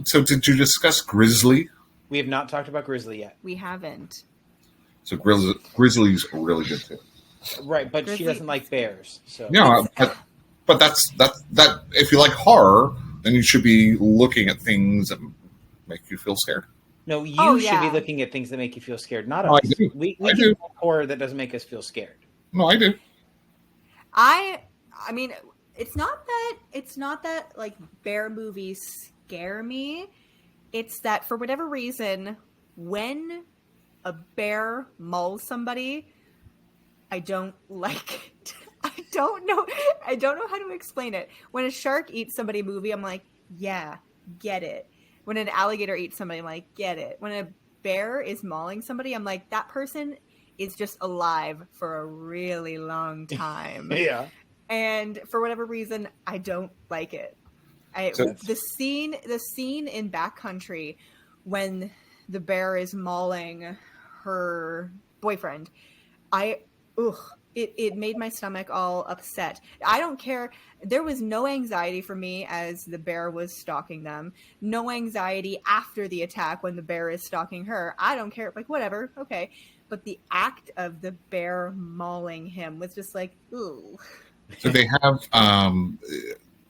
So did you discuss Grizzly?
We have not talked about Grizzly yet.
We haven't.
So Grizzly's really good too.
Right, but she
Grizzly-
doesn't like bears. So
Yeah, but that's that. If you like horror, then you should be looking at things that make you feel scared.
no, you
Oh,
should
yeah.
be looking at things that make you feel scared, not
Oh, I
us.
do.
We
I
can
do.
like horror that doesn't make us feel scared.
No, I do.
I mean, it's not that like bear movies scare me. It's that for whatever reason, when a bear mauls somebody, I don't like it. I don't know how to explain it. When a shark eats somebody movie, I'm like, yeah, get it. When an alligator eats somebody, I'm like, get it. When a bear is mauling somebody, I'm like, that person is just alive for a really long time.
Yeah.
And for whatever reason, I don't like it. The scene in Backcountry when the bear is mauling her boyfriend, it made my stomach all upset. I don't care. There was no anxiety for me as the bear was stalking them. No anxiety after the attack when the bear is stalking her. I don't care. Like, whatever. Okay. But the act of the bear mauling him was just like, ooh.
So they have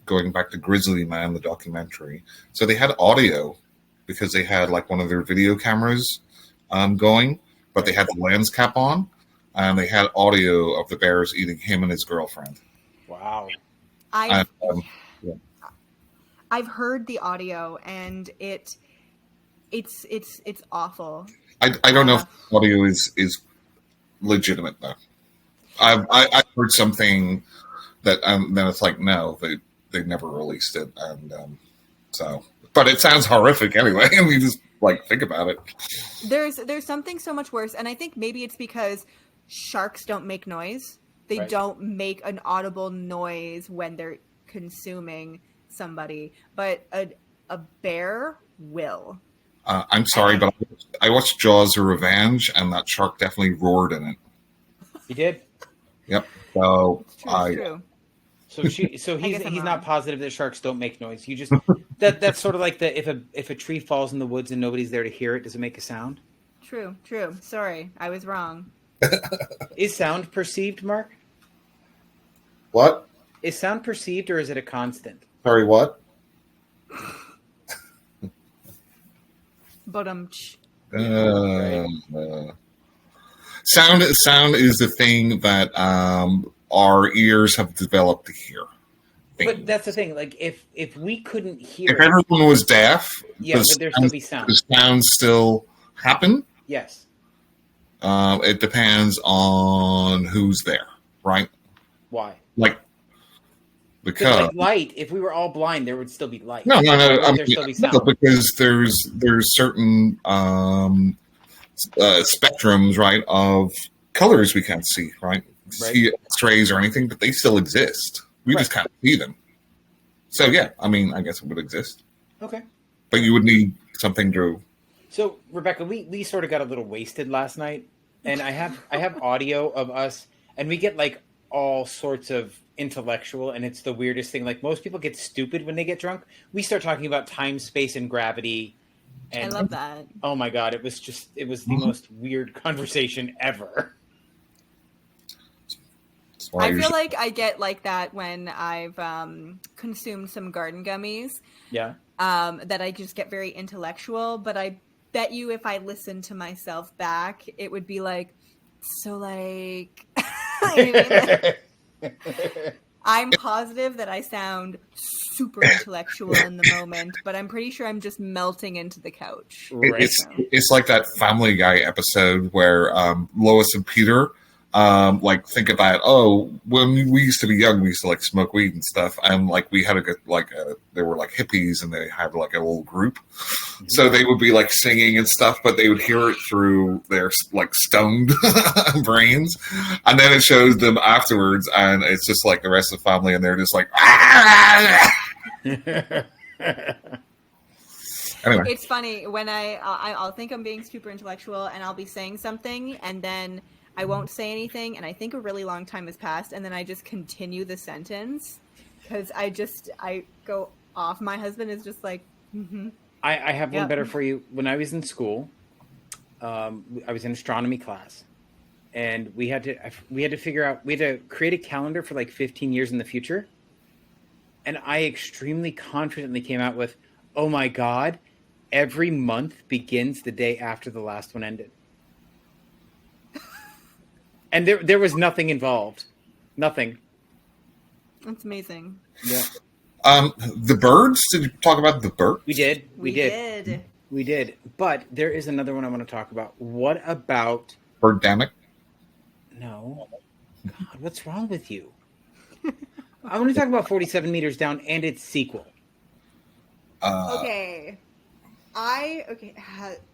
going back to Grizzly Man, the documentary. So they had audio because they had like one of their video cameras going, but they had the lens cap on, and they had audio of the bears eating him and his girlfriend.
Wow.
And,
I've heard the audio, and it's awful.
I don't know if the audio is legitimate though. I've heard something that then it's like no, they never released it, and so. But it sounds horrific anyway. I mean, just like think about it.
There's something so much worse, and I think maybe it's because sharks don't make noise. They
Right.
don't make an audible noise when they're consuming somebody, but a bear will.
I'm sorry, but I watched Jaws: The Revenge, and that shark definitely roared in it.
You did?
Yep. So
It's true. It's true.
So he's
guess I'm
not
wrong.
positive that sharks don't make noise. You just that's sort of like the if a tree falls in the woods and nobody's there to hear it, does it make a sound?
True. Sorry, I was wrong.
Is sound perceived, Mark?
what?
Is sound perceived or is it a constant?
Sorry, what?
But
Uh, sound is the thing that our ears have developed to hear.
But that's the thing. Like, if we couldn't hear,
If everyone was deaf,
yeah, would there still be sound?
the sounds still happen.
Yes.
It depends on who's there, right?
Why?
Like,
Because
because
like light, if we were all blind, there would still be light.
no.
Would there still be sound?
Because there's certain spectrums, right, of colors we can't see, right? See X-rays or anything, but they still exist. We just can't see them. So yeah, I mean, I guess it would exist.
Okay.
But you would need something to.
So Rebecca, we sort of got a little wasted last night, and I have audio of us, and we get like all sorts of intellectual, and it's the weirdest thing. Like, most people get stupid when they get drunk. We start talking about time, space, and gravity. And
I love that.
Oh my god, it was the most weird conversation ever.
I feel like I get like that when I've consumed some garden gummies.
Yeah.
That I just get very intellectual, but I bet you if I listened to myself back, it would be like, so like, you know what I mean? I'm positive that I sound super intellectual in the moment, but I'm pretty sure I'm just melting into the couch.
Right.
It's like that Family Guy episode where Lois and Peter like think about, when we used to be young, we used to like smoke weed and stuff, and like we had they were like hippies, and they had like a little group, so they would be like singing and stuff, but they would hear it through their like stoned brains, and then it shows them afterwards, and it's just like the rest of the family, and they're just like Anyway.
It's funny when I'll think I'm being super intellectual, and I'll be saying something, and then I won't say anything, and I think a really long time has passed, and then I just continue the sentence because I go off. My husband is just like, mm-hmm.
I have one better for you. When I was in school, I was in astronomy class, and we had to figure out, we had to create a calendar for like 15 years in the future, and I extremely confidently came out with, oh my god, every month begins the day after the last one ended. And there was nothing involved. Nothing.
That's amazing.
Yeah.
The birds? Did you talk about the birds?
We did.
We did.
But there is another one I want to talk about. What about...
Birdemic?
No. God, what's wrong with you? I want to talk about 47 Meters Down and its sequel.
Okay.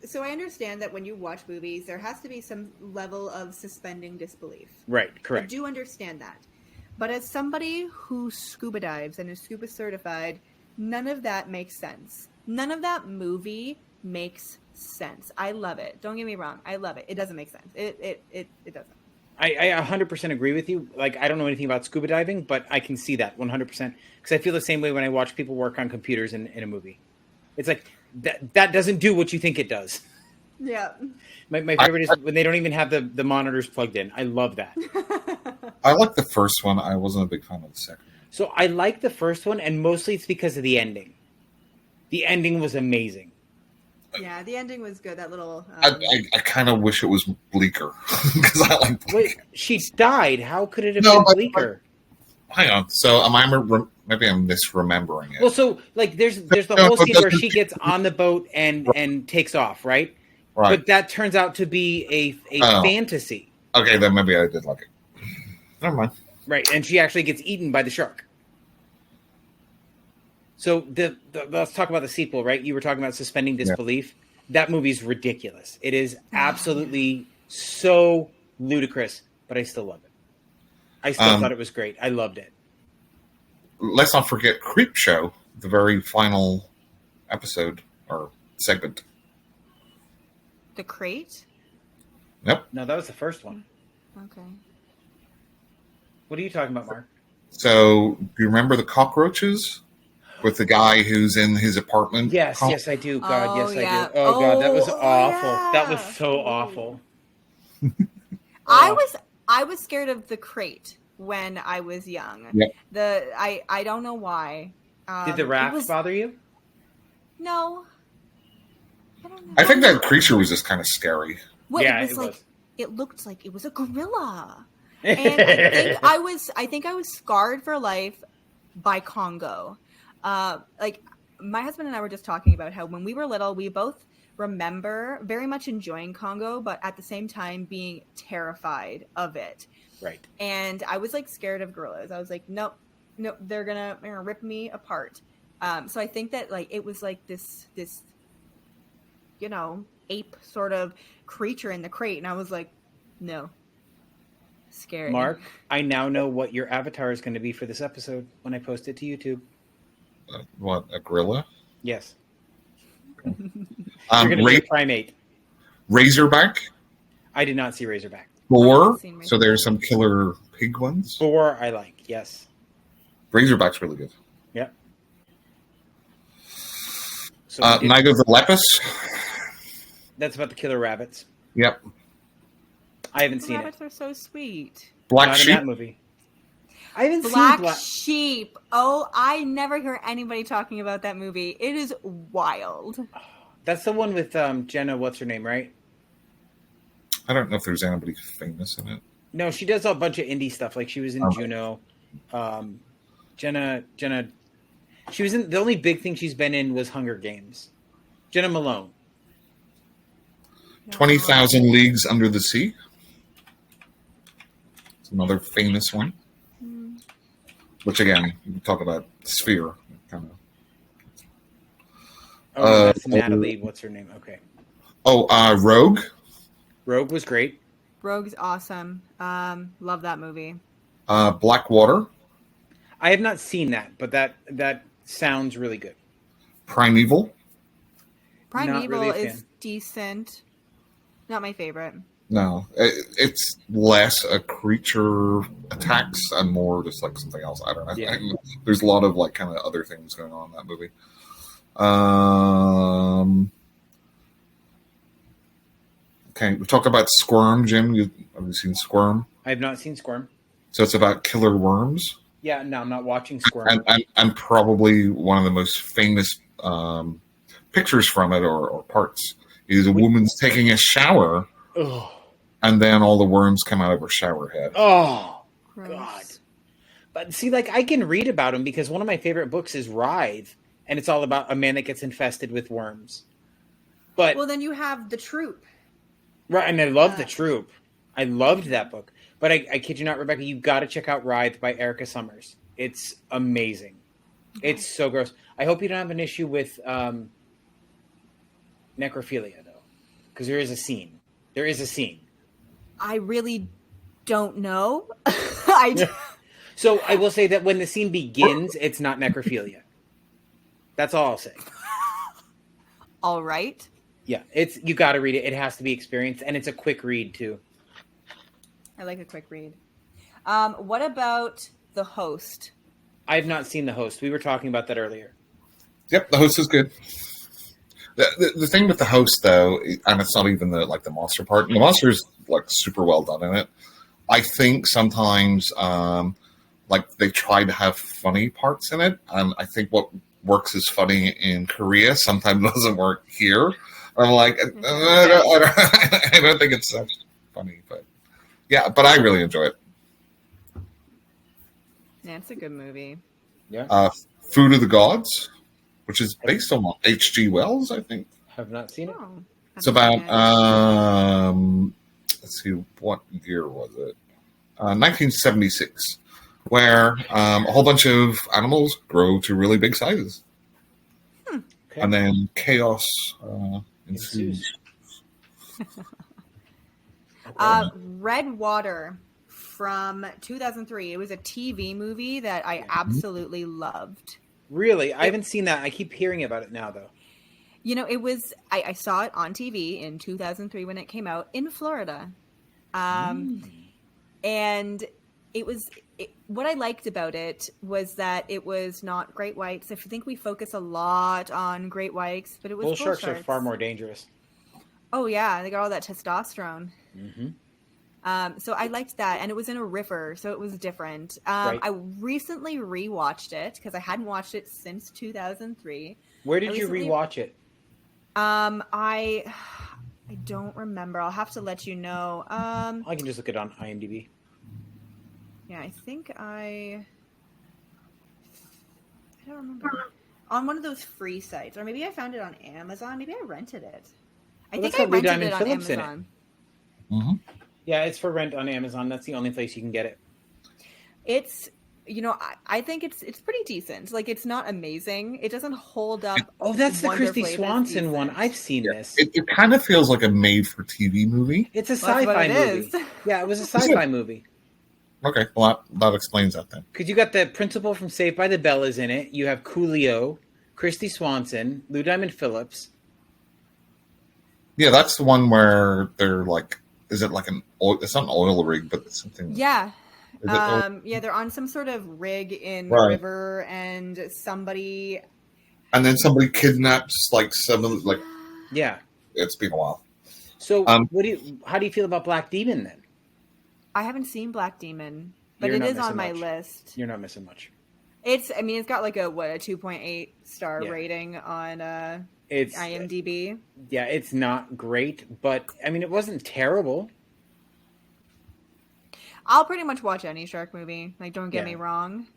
So I understand that when you watch movies, there has to be some level of suspending disbelief.
Right, correct.
I do understand that. But as somebody who scuba dives and is scuba certified, none of that makes sense. None of that movie makes sense. I love it. Don't get me wrong. I love it. It doesn't make sense. It doesn't.
I 100% agree with you. Like, I don't know anything about scuba diving, but I can see that 100%. Because I feel the same way when I watch people work on computers in a movie. It's like, that doesn't do what you think it does.
Yeah.
My favorite is when they don't even have the monitors plugged in. I love that.
I like the first one. I wasn't a big fan of the second.
So I like the first one, and mostly it's because of the ending. The ending was amazing.
Yeah, the ending was good. That little...
I kind of wish it was bleaker. Because I like bleaker.
Wait, she died. How could it have been bleaker?
Hang on. So maybe I'm misremembering it.
Well, so like there's the whole scene where she gets on the boat and takes off, right?
Right.
But that turns out to be a fantasy.
Okay, then maybe I did like it. Never mind.
Right, and she actually gets eaten by the shark. So let's talk about the sequel, right? You were talking about suspending disbelief. Yeah. That movie's ridiculous. It is absolutely so ludicrous, but I still love it. I still thought it was great. I loved it.
Let's not forget Creepshow, the very final episode or segment.
The Crate?
Yep.
No, that was the first one.
Okay.
What are you talking about, Mark?
So, do you remember the cockroaches with the guy who's in his apartment?
Yes, yes, I do. God, yes,
yeah.
I do. Oh, God, that was awful.
Yeah.
That was so awful.
I was scared of the Crate when I was young.
Yep.
I don't know why.
Did the raft bother you?
No. I don't know.
I think that creature was just kind of scary.
Well,
Yeah,
it was
it
like
was.
it looked like it was a gorilla. And I think I was scarred for life by Congo. Like my husband and I were just talking about how when we were little, we both remember very much enjoying Congo, but at the same time being terrified of it.
Right.
And I was like scared of gorillas. I was like, nope, they're gonna rip me apart. So I think that like it was like this ape sort of creature in the crate, and I was like, no, scary.
Mark, I now know what your avatar is going to be for this episode when I post it to YouTube.
What, a gorilla?
Yes. You're going to be a primate.
Razorback,
I did not see Razorback.
boar.
haven't seen
So there's some killer pig ones.
Boar, I like. Yes.
Razorback's really good.
Yep. So
Night of the Lepus.
that's about the killer rabbits.
Yep.
I haven't
The
seen
rabbits are so sweet.
Black
Not
Sheep.
in that movie. I haven't
Black
seen Black.
Sheep. Oh, I never hear anybody talking about that movie. It is wild.
That's the one with Jenna. What's her name? Right?
I don't know if there's anybody famous in it.
No, she does a bunch of indie stuff. Like she was in
Oh.
Juno. Jenna. She was in. The only big thing she's been in was Hunger Games. Jenna Malone.
20,000 Leagues Under the Sea. It's another famous one. Which again, you talk about Sphere. Kind of.
Oh, that's Natalie. What's her name? Okay.
Rogue.
Rogue was great.
Rogue's awesome. Love that movie.
Blackwater.
I have not seen that, but that sounds really good.
Primeval.
Primeval
really a
is
fan.
decent. Not my favorite.
No, it's less a creature attacks and more just like something else. I don't know.
Yeah.
There's a lot of like kind of other things going on in that movie. Okay, we talked about Squirm, Jim. Have you seen Squirm?
I have not seen Squirm.
So it's about killer worms,
Yeah, no, I'm not watching Squirm.
and probably one of the most famous pictures from it or parts is a woman's taking a shower,
Oh,
and then all the worms come out of her shower head.
oh,
Gross.
God. But see, like I can read about him because one of my favorite books is Writhe, and it's all about a man that gets infested with worms. But
Well, then you have The Troop.
right, and I love The Troop. I loved that book. But I kid you not, Rebecca, you got to check out Writhe by Erica Summers. It's amazing. It's so gross. I hope you don't have an issue with necrophilia, though, because there is a scene. There is a scene.
I really don't know.
So I will say that when the scene begins, it's not necrophilia. That's all I'll say.
All right.
Yeah, it's you got to read it. It has to be experienced, and it's a quick read too.
I like a quick read. What about The Host?
I have not seen The Host. We were talking about that earlier.
Yep, the host is good. The thing with the host, though, and it's not even the monster part. The monster is like super well done in it. I think sometimes they try to have funny parts in it, and I think what works as funny in Korea sometimes doesn't work here. I'm like, I don't think it's that funny, but yeah, but I really enjoy it.
Yeah, it's a good movie.
Yeah,
Food of the Gods, which is based on H.G. Wells, I think.
have not seen it.
Oh,
It's about, let's see, what year was it? 1976, where a whole bunch of animals grow to really big sizes.
Okay.
And then chaos ensues.
Red Water from 2003. It was a TV movie that I absolutely loved.
Really, I haven't seen that. I keep hearing about it now, though.
You know, it was, I saw it on TV in 2003 when it came out in Florida. And it was, what I liked about it was that it was not great whites. I think we focus a lot on great whites, but it was
Bull
bull
sharks are
sharks.
far more dangerous.
Oh yeah, they got all that testosterone.
Mm-hmm.
So I liked that, and it was in a river, so it was different.
Right.
I recently rewatched it because I hadn't watched it since 2003.
Where did
I
you
recently-
rewatch it?
I don't remember. I'll have to let you know.
I can just look it on IMDb.
Yeah, I think I don't remember. On one of those free sites, or maybe I found it on Amazon. Maybe I rented it. I think I
got Lou
rented
Diamond
it on
Phillips in it.
Amazon.
Mm-hmm.
Yeah, it's for rent on Amazon. That's the only place you can get it.
It's I think it's pretty decent. Like, it's not amazing. It doesn't hold up.
Oh, that's the Christy
wonderfully, but it's
Swanson one.
decent.
I've seen this.
It kind of feels like a made-for-TV movie.
It's a
Well, that's what
sci-fi
it
movie.
is.
Yeah, it was a sci-fi movie.
Okay, well, that explains that then.
Because you got the principal from Saved by the Bell is in it. You have Coolio, Christy Swanson, Lou Diamond Phillips.
Yeah, that's the one where they're like, is it like it's not an oil rig, but it's something.
Yeah.
Is it oil?
Yeah, they're on some sort of rig in the
Right.
river, and somebody.
And then somebody kidnaps like seven. Like,
Yeah.
it's been a while.
So,
Um,
how do you feel about Black Demon then?
I haven't seen Black Demon, but
You're
it
not
is on
missing
my
much.
list.
You're not missing much.
It's got like a 2.8 star
Yeah.
rating on
It's
IMDb.
yeah, it's not great, but I mean, it wasn't terrible.
I'll pretty much watch any shark movie. Like, don't get
Yeah.
me wrong.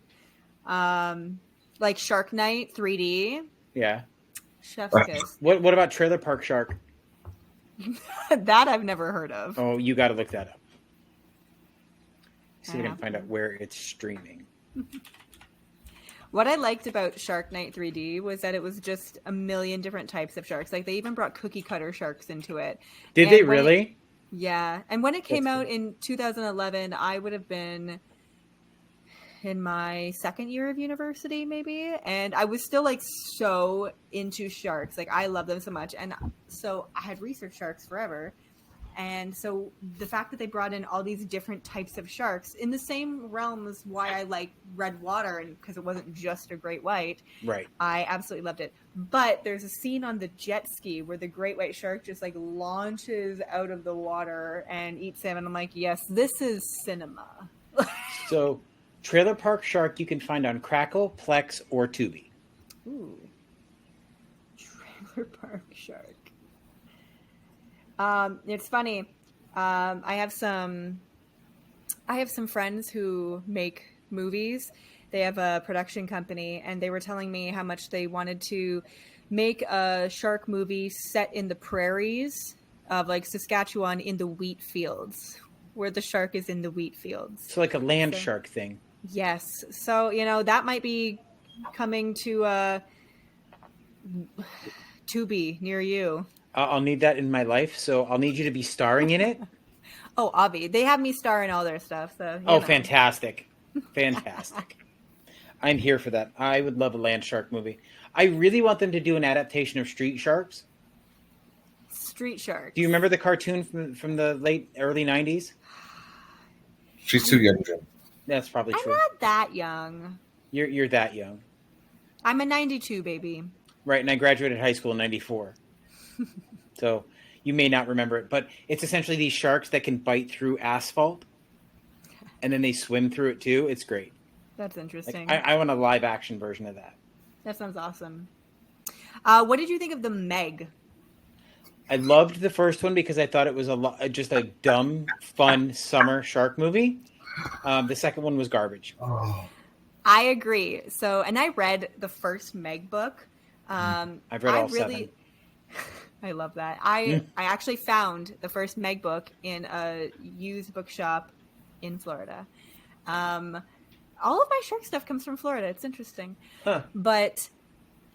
Like Shark Night 3D,
Yeah.
Chef's Kiss.
What about Trailer Park Shark?
That I've never heard of.
Oh, you got to look that up. See if I
Yeah.
can find out where it's streaming.
What I liked about Shark Night 3D was that it was just a million different types of sharks. Like, they even brought cookie cutter sharks into it.
Did
And
they
when it-
really?
Yeah. And when it came
That's
out
cool.
in 2011, I would have been in my second year of university, maybe. And I was still like so into sharks. Like, I love them so much. And so I had researched sharks forever. And so the fact that they brought in all these different types of sharks in the same realm as why I like red water, and because it wasn't just a great white,
Right.
I absolutely loved it. But there's a scene on the jet ski where the great white shark just like launches out of the water and eats him. And I'm like, yes, this is cinema.
So, Trailer Park Shark you can find on Crackle, Plex, or Tubi.
Ooh. Trailer Park Shark. It's funny. I have some friends who make movies. They have a production company, and they were telling me how much they wanted to make a shark movie set in the prairies of like Saskatchewan, in the wheat fields, where the shark is in the wheat fields.
So, like a land
So-
shark thing.
Yes. So, that might be coming to Tubi near you.
I'll need that in my life, so I'll need you to be starring in it.
Oh, Avi. They have me star in all their stuff. So,
Oh, fantastic. Fantastic. I'm here for that. I would love a land shark movie. I really want them to do an adaptation of Street Sharks.
Street Sharks.
Do you remember the cartoon from the early 90s?
She's too young, Jim.
That's probably
I'm
true.
not that young.
You're that young.
I'm a 92 baby.
Right, and I graduated high school in 94. So you may not remember it, but it's essentially these sharks that can bite through asphalt, and then they swim through it too. It's great.
That's
Like,
interesting.
I want a live action version of that.
That sounds awesome. What did you think of the Meg?
I loved the first one because I thought it was just a dumb, fun summer shark movie. The second one was garbage.
Oh.
I agree. So, and I read the first Meg book.
I've read all seven.
I love that. I actually found the first Meg book in a used bookshop in Florida. All of my shark stuff comes from Florida. It's interesting.
Huh.
But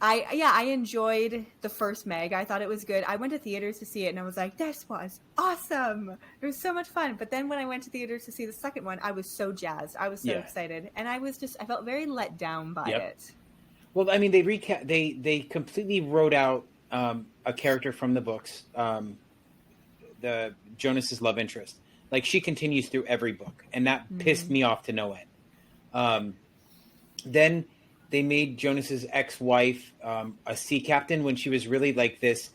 I enjoyed the first Meg. I thought it was good. I went to theaters to see it, and I was like, this was awesome. It was so much fun. But then when I went to theaters to see the second one, I was so jazzed. I was so excited. And I felt very let down by it.
Well, I mean, they completely wrote out a character from the books, the Jonas's love interest. Like, she continues through every book, and that pissed me off to no end. Then they made Jonas's ex-wife a sea captain when she was really like this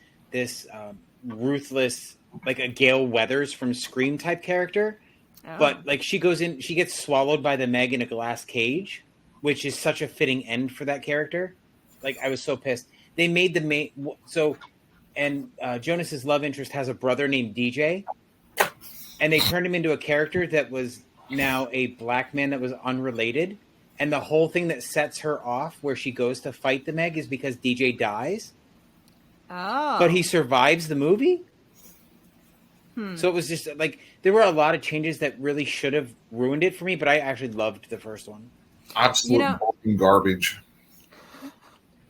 ruthless, like a Gale Weathers from Scream type character.
Oh.
But like she gets swallowed by the Meg in a glass cage, which is such a fitting end for that character. Like, I was so pissed. They made the main and Jonas's love interest has a brother named DJ, and they turned him into a character that was now a black man that was unrelated. And the whole thing that sets her off where she goes to fight the Meg is because DJ dies.
Oh.
But he survives the movie. So it was just like, there were a lot of changes that really should have ruined it for me, but I actually loved the first one.
Absolute boring garbage.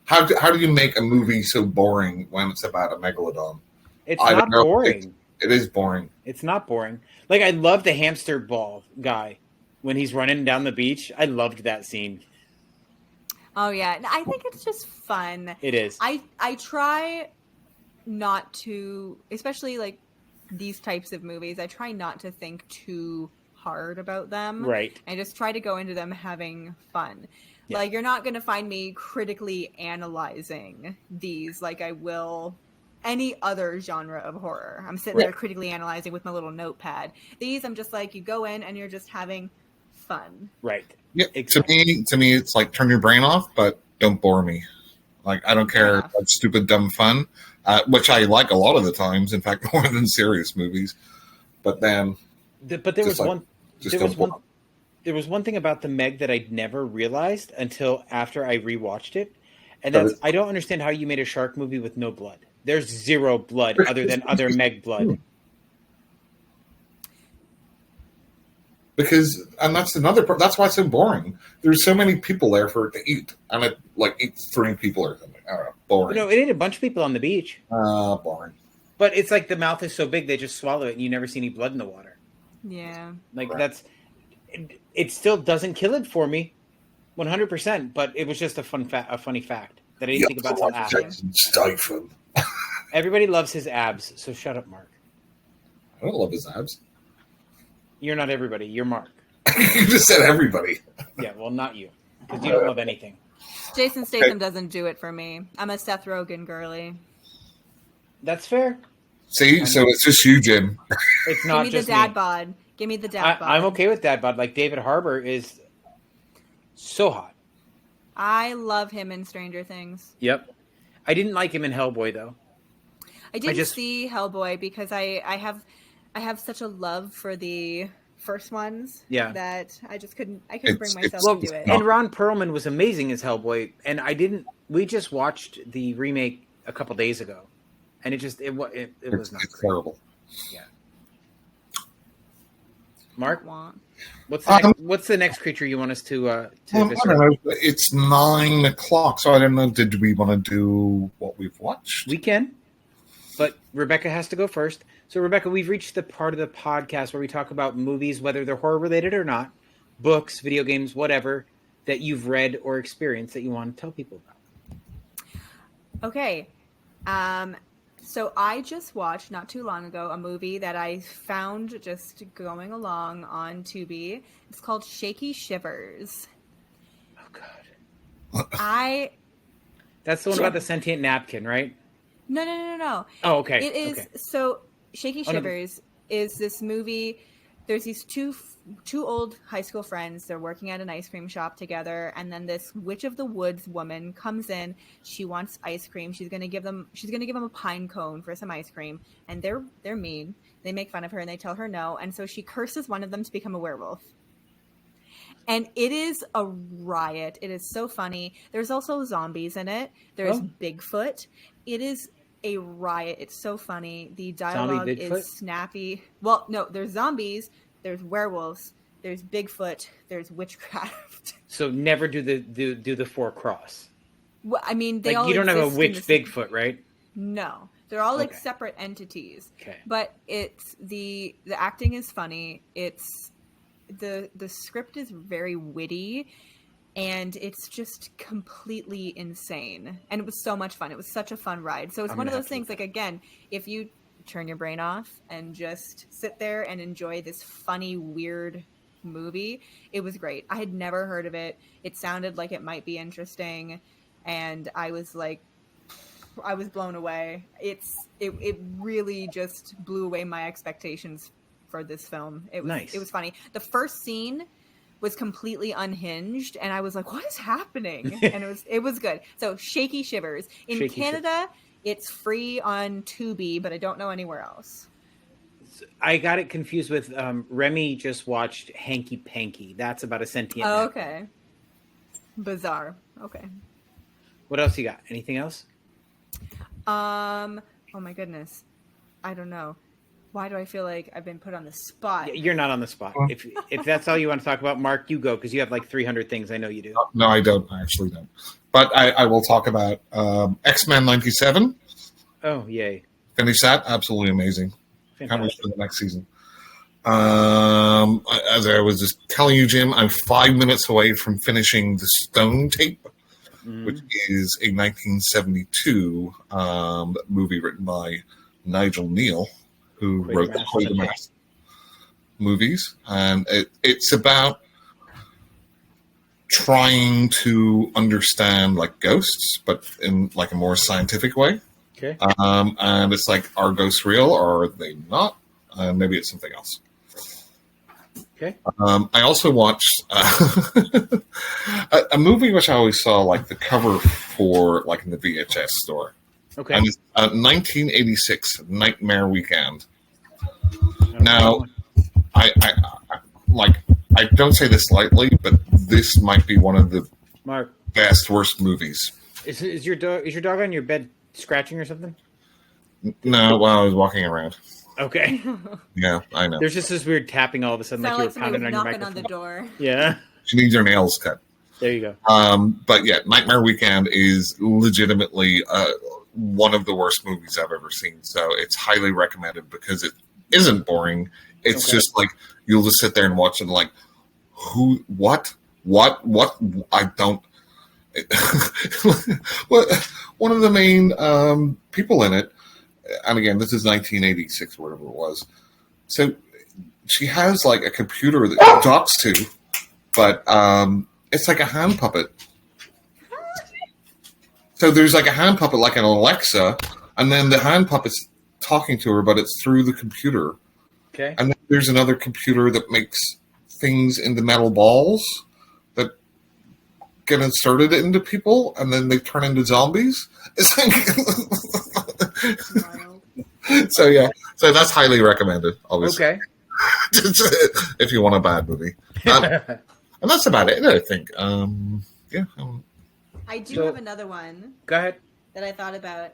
How do you make a movie so boring when it's about a megalodon?
It's not boring.
It is boring.
It's not boring. Like, I love the hamster ball guy when he's running down the beach. I loved that scene.
Oh yeah, I think it's just fun.
It is.
I try not to, especially like these types of movies, I try not to think too hard about them.
Right.
I just try to go into them having fun.
Yeah.
Like, you're not going to find me critically analyzing these like I will any other genre of horror. I'm sitting there critically analyzing with my little notepad. These, I'm just like, you go in and you're just having fun.
Right.
Yeah.
Exactly.
To me, it's like, turn your brain off, but don't bore me. Like, I don't care about stupid, dumb fun, which I like a lot of the times. In fact, more than serious movies. But then,
But there was one thing about the Meg that I'd never realized until after I rewatched it, and that's, I don't understand how you made a shark movie with no blood. There's zero blood other than other Meg blood.
Because, and that's another part. That's why it's so boring. There's so many people there for it to eat, and it like eats 3 people or something. I don't know, boring.
No, it ain't a bunch of people on the beach.
Boring.
But it's like the mouth is so big they just swallow it, and you never see any blood in the water.
Yeah.
Like that's, it still doesn't kill it for me, 100%. But it was just a funny fact that I didn't think about until after.
Stifle.
Everybody loves his abs, so shut up, Mark.
I don't love his abs.
You're not everybody. You're Mark.
You just said everybody.
Yeah, well, not you, because you don't love anything.
Jason Statham doesn't do it for me. I'm a Seth Rogen girly.
That's fair.
See, so it's just you, Jim.
It's not
Give me
just
the dad
me.
bod. Give me the dad bod.
I'm okay with that, but like David Harbour is so hot.
I love him in Stranger Things.
Yep. I didn't like him in Hellboy though.
I didn't see Hellboy because I have such a love for the first ones that I just couldn't bring myself to do it.
And Ron Perlman was amazing as Hellboy, and we just watched the remake a couple days ago, and it was not great.
Terrible.
Yeah. Mark, what's the next creature you want us to
I don't know. It's 9:00, so I don't know. Did we want to do what we've watched?
We can, but Rebecca has to go first. So, Rebecca, we've reached the part of the podcast where we talk about movies, whether they're horror-related or not, books, video games, whatever, that you've read or experienced that you want to tell people about.
Okay. So I just watched, not too long ago, a movie that I found just going along on Tubi. It's called Shaky Shivers.
Oh, God. That's the one about the sentient napkin, right?
No.
Oh, okay.
It is.
Okay.
So Shaky Shivers is this movie. There's these two old high school friends. They're working at an ice cream shop together, and then this witch of the woods woman comes in. She wants ice cream. She's gonna give them a pine cone for some ice cream, and they're mean. They make fun of her and they tell her no, and so she curses one of them to become a werewolf. And it is a riot. It is so funny. There's also zombies in it. There's Bigfoot. It is a riot. It's so funny. The dialogue is snappy. Well, no, there's zombies, there's werewolves, there's Bigfoot, there's witchcraft.
So never do the 4 cross.
Well, I mean,
you don't have a witch Bigfoot, right?
No, they're all like separate entities.
Okay.
But it's the acting is funny. It's the script is very witty. And it's just completely insane. And it was so much fun. It was such a fun ride. So it's one of those things, like, again, if you turn your brain off and just sit there and enjoy this funny, weird movie, it was great. I had never heard of it. It sounded like it might be interesting. And I was blown away. It really just blew away my expectations for this film. It was funny. The first scene was completely unhinged, and I was like, what is happening? And it was good. So Shaky Shivers. In Canada, It's free on Tubi, but I don't know anywhere else.
I got it confused with Remy just watched Hanky Panky. That's about a sentient.
Oh,
animal.
okay. Bizarre. Okay.
What else you got? Anything else?
Oh my goodness. I don't know. Why do I feel like I've been put on the spot?
You're not on the spot. If that's all you want to talk about, Mark, you go, because you have like 300 things. I know you do.
No, I don't. I actually don't. But I will talk about X-Men 97.
Oh, yay.
Finish that. Absolutely amazing. Can't wait
Fantastic.
for the next season. As I was just telling you, Jim, I'm 5 minutes away from finishing the Stone Tape, which is a 1972 movie written by Nigel Neal, who wrote the Quatermass movies. And it's about trying to understand like ghosts, but in like a more scientific way.
Okay.
And it's like, are ghosts real or are they not? Maybe it's something else.
Okay.
I also watched a movie which I always saw like the cover for, like in the VHS store.
Okay.
And it's 1986 Nightmare Weekend. Now, I don't say this lightly, but this might be one of the
Mark,
best worst movies.
is your dog on your bed scratching or something?
No, while I was walking around.
Okay.
Yeah, I know.
There's just this weird tapping all of a sudden,
Sound
like you
like
were
somebody
pounding
was
on your
knocking
microphone.
on the door.
Yeah.
She needs her nails cut.
There you go.
But yeah, Nightmare Weekend is legitimately one of the worst movies I've ever seen. So it's highly recommended because it isn't boring. It's
Okay.
just like you'll just sit there and watch it and like, who, what, I don't. One of the main people in it, and again, this is 1986 or whatever it was. So she has like a computer that she talks to, but it's like a hand puppet. So there's like a hand puppet, like an Alexa, and then the hand puppet's talking to her, but it's through the computer.
Okay.
And then there's another computer that makes things into metal balls that get inserted into people, and then they turn into zombies. It's like
Wild.
so yeah. So that's highly recommended, obviously,
Okay.
if you want a bad movie. And that's about it, I think. Yeah.
I do
So-
have another one
Go ahead.
that I thought about.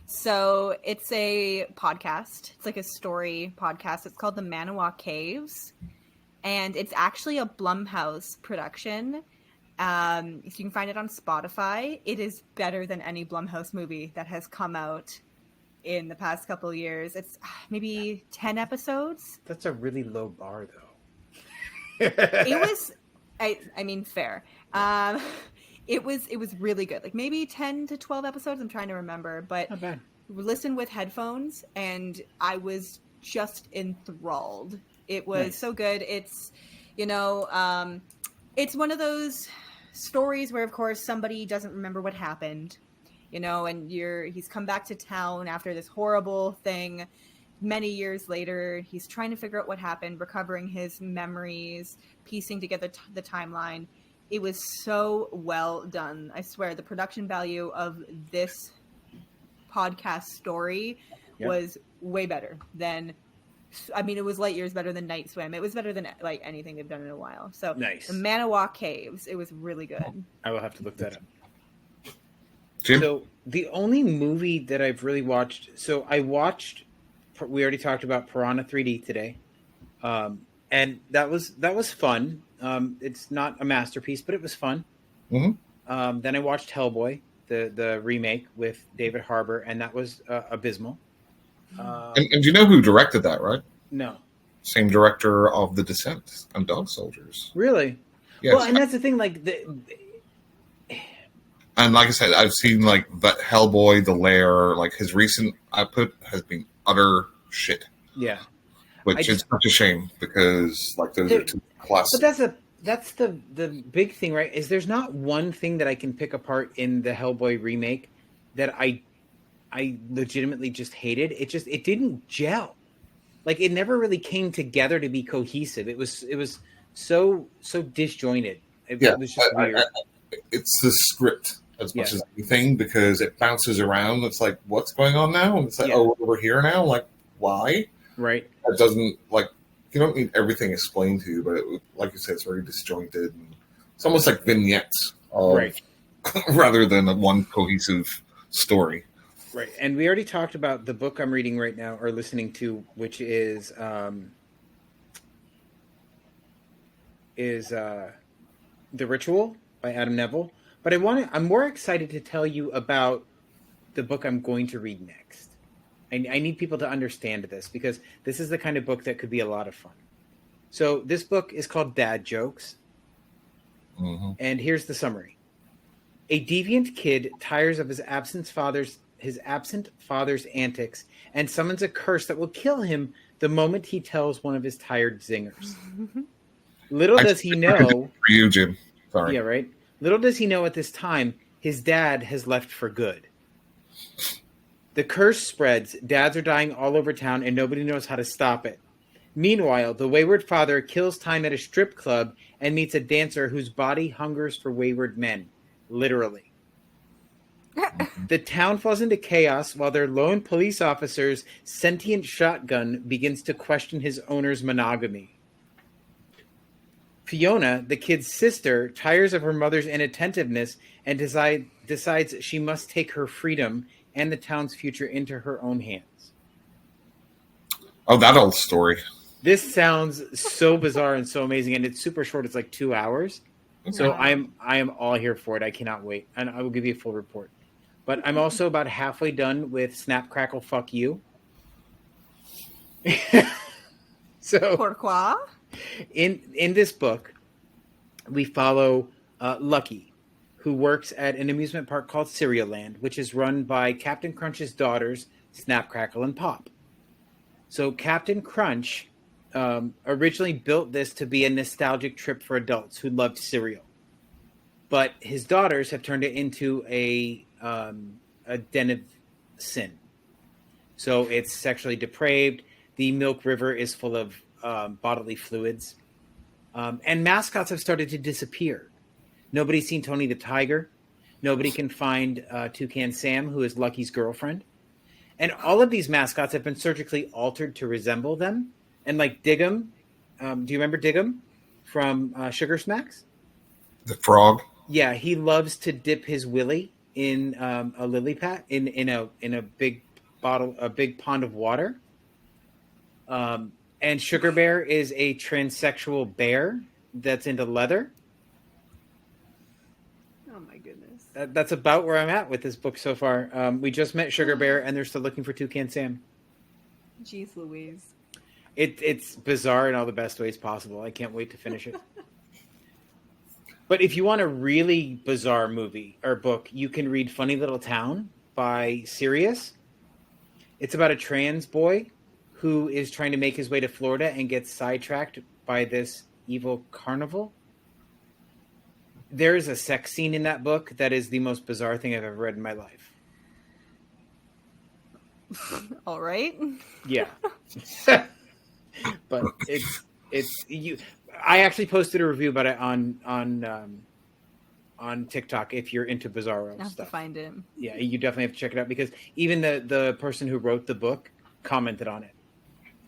So it's a podcast. It's like a story podcast. It's called The Manawa Caves, and it's actually a Blumhouse production. If you can find it on Spotify, it is better than any Blumhouse movie that has come out in the past couple of years. It's maybe 10 episodes.
That's a really low bar, though.
It was, I mean, fair. It was really good. Like maybe 10 to 12 episodes. I'm trying to remember, but
Not bad.
listen with headphones, and I was just enthralled. It was
Nice.
so good. It's, it's one of those stories where, of course, somebody doesn't remember what happened, and he's come back to town after this horrible thing. Many years later, he's trying to figure out what happened, recovering his memories, piecing together the timeline. It was so well done. I swear, the production value of this podcast story
Yeah.
was way better than, I mean, it was light years better than Night Swim. It was better than like anything they've done in a while. So
Nice.
The Manawa Caves, it was really good.
I will have to look that up.
Jim?
So the only movie that I've really watched, we already talked about Piranha 3D today, and that was fun. It's not a masterpiece, but it was fun.
Mm-hmm.
Then I watched Hellboy, the remake with David Harbour, and that was abysmal.
And you know who directed that, right?
No,
Same director of The Descent and Dog Soldiers.
really.
Yes.
Well, and that's the thing. Like
And like I said, I've seen like that Hellboy, The Lair, like his recent output has been utter shit,
yeah.
which is such a shame because like those
There-
are two classics.
But that's the big thing, right? Is there's not one thing that I can pick apart in the Hellboy remake that I legitimately just hated. It didn't gel. Like it never really came together to be cohesive. It was so disjointed. It was just weird.
It's the script as much as anything, because it bounces around. It's like, what's going on now? And it's like, oh, we're here now. Like, why?
Right.
It doesn't, like, you don't need everything explained to you, but like you said, it's very disjointed. And it's almost like vignettes, rather than one cohesive story.
Right. And we already talked about the book I'm reading right now, or listening to, which is The Ritual by Adam Neville. But I'm more excited to tell you about the book I'm going to read next. I need people to understand this, because this is the kind of book that could be a lot of fun. So this book is called Dad Jokes. Mm-hmm. And here's the summary. A deviant kid tires of his absent father's antics and summons a curse that will kill him the moment he tells one of his tired zingers. Little does he know...
For you, Jim. Sorry.
Yeah, right? Little does he know at this time, his dad has left for good. The curse spreads, dads are dying all over town, and nobody knows how to stop it. Meanwhile, the wayward father kills time at a strip club and meets a dancer whose body hungers for wayward men. Literally. The town falls into chaos while their lone police officer's sentient shotgun begins to question his owner's monogamy. Fiona, the kid's sister, tires of her mother's inattentiveness and decides she must take her freedom and the town's future into her own hands.
Oh, that old story.
This sounds so bizarre and so amazing, and it's super short. It's like 2 hours. So I am all here for it. I cannot wait. And I will give you a full report. But I'm also about halfway done with Snap, Crackle, Fuck You. So
Pourquoi?
In this book, we follow Lucky, who works at an amusement park called Cereal Land, which is run by Captain Crunch's daughters, Snap, Crackle, and Pop. So Captain Crunch originally built this to be a nostalgic trip for adults who loved cereal. But his daughters have turned it into a den of sin. So it's sexually depraved. The Milk River is full of bodily fluids. And mascots have started to disappear. Nobody's seen Tony the Tiger. Nobody can find Toucan Sam, who is Lucky's girlfriend. And all of these mascots have been surgically altered to resemble them. And like Diggum, do you remember Diggum from Sugar Smacks?
The frog?
Yeah, he loves to dip his willy in a lily pad in a big bottle, a big pond of water. And Sugar Bear is a transsexual bear that's into leather.
Oh my goodness.
That's about where I'm at with this book so far. We just met Sugar Bear, and they're still looking for Toucan Sam.
Jeez Louise.
It's bizarre in all the best ways possible. I can't wait to finish it. But if you want a really bizarre movie or book, you can read Funny Little Town by Sirius. It's about a trans boy who is trying to make his way to Florida and gets sidetracked by this evil carnival. There is a sex scene in that book that is the most bizarre thing I've ever read in my life.
All right.
Yeah. But it's you. I actually posted a review about it on TikTok. If you're into bizarro
I have
stuff,
to find it.
Yeah, you definitely have to check it out, because even the person who wrote the book commented on it.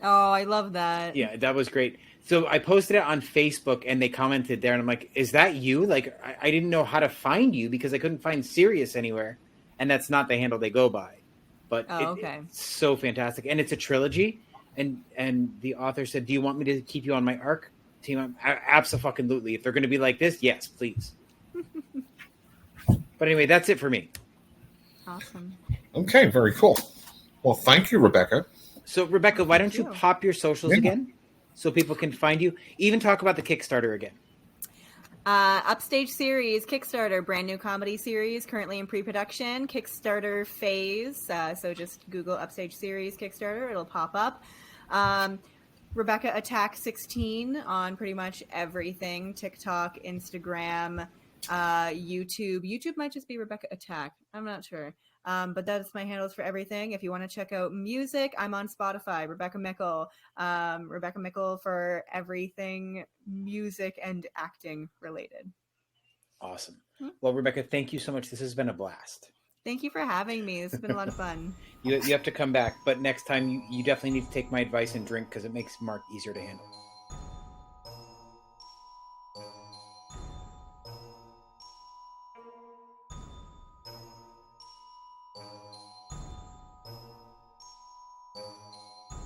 Oh, I love that.
Yeah, that was great. So I posted it on Facebook, and they commented there, and I'm like, "Is that you?" Like, I didn't know how to find you because I couldn't find Sirius anywhere, and that's not the handle they go by. But it's so fantastic, and it's a trilogy. And the author said, "Do you want me to keep you on my arc team?" Abso-fucking-lutely. If they're going to be like this, yes, please. But anyway, that's it for me.
Awesome.
Okay, very cool. Well, thank you, Rebecca.
So, Rebecca, why don't you pop your socials again so people can find you? Even talk about the Kickstarter again.
Upstage Series Kickstarter, brand new comedy series, currently in pre-production, Kickstarter phase. So just Google Upstage Series Kickstarter, it'll pop up. Rebecca Attack 16 on pretty much everything: TikTok, Instagram, YouTube. YouTube might just be Rebecca Attack. I'm not sure. But that's my handles for everything. If you want to check out music, I'm on Spotify, Rebecca Mickle. Rebecca Mickle for everything music and acting related.
Awesome. Well, Rebecca, thank you so much. This has been a blast.
Thank you for having me. This has been a lot of fun.
You have to come back, but next time you definitely need to take my advice and drink because it makes Mark easier to handle.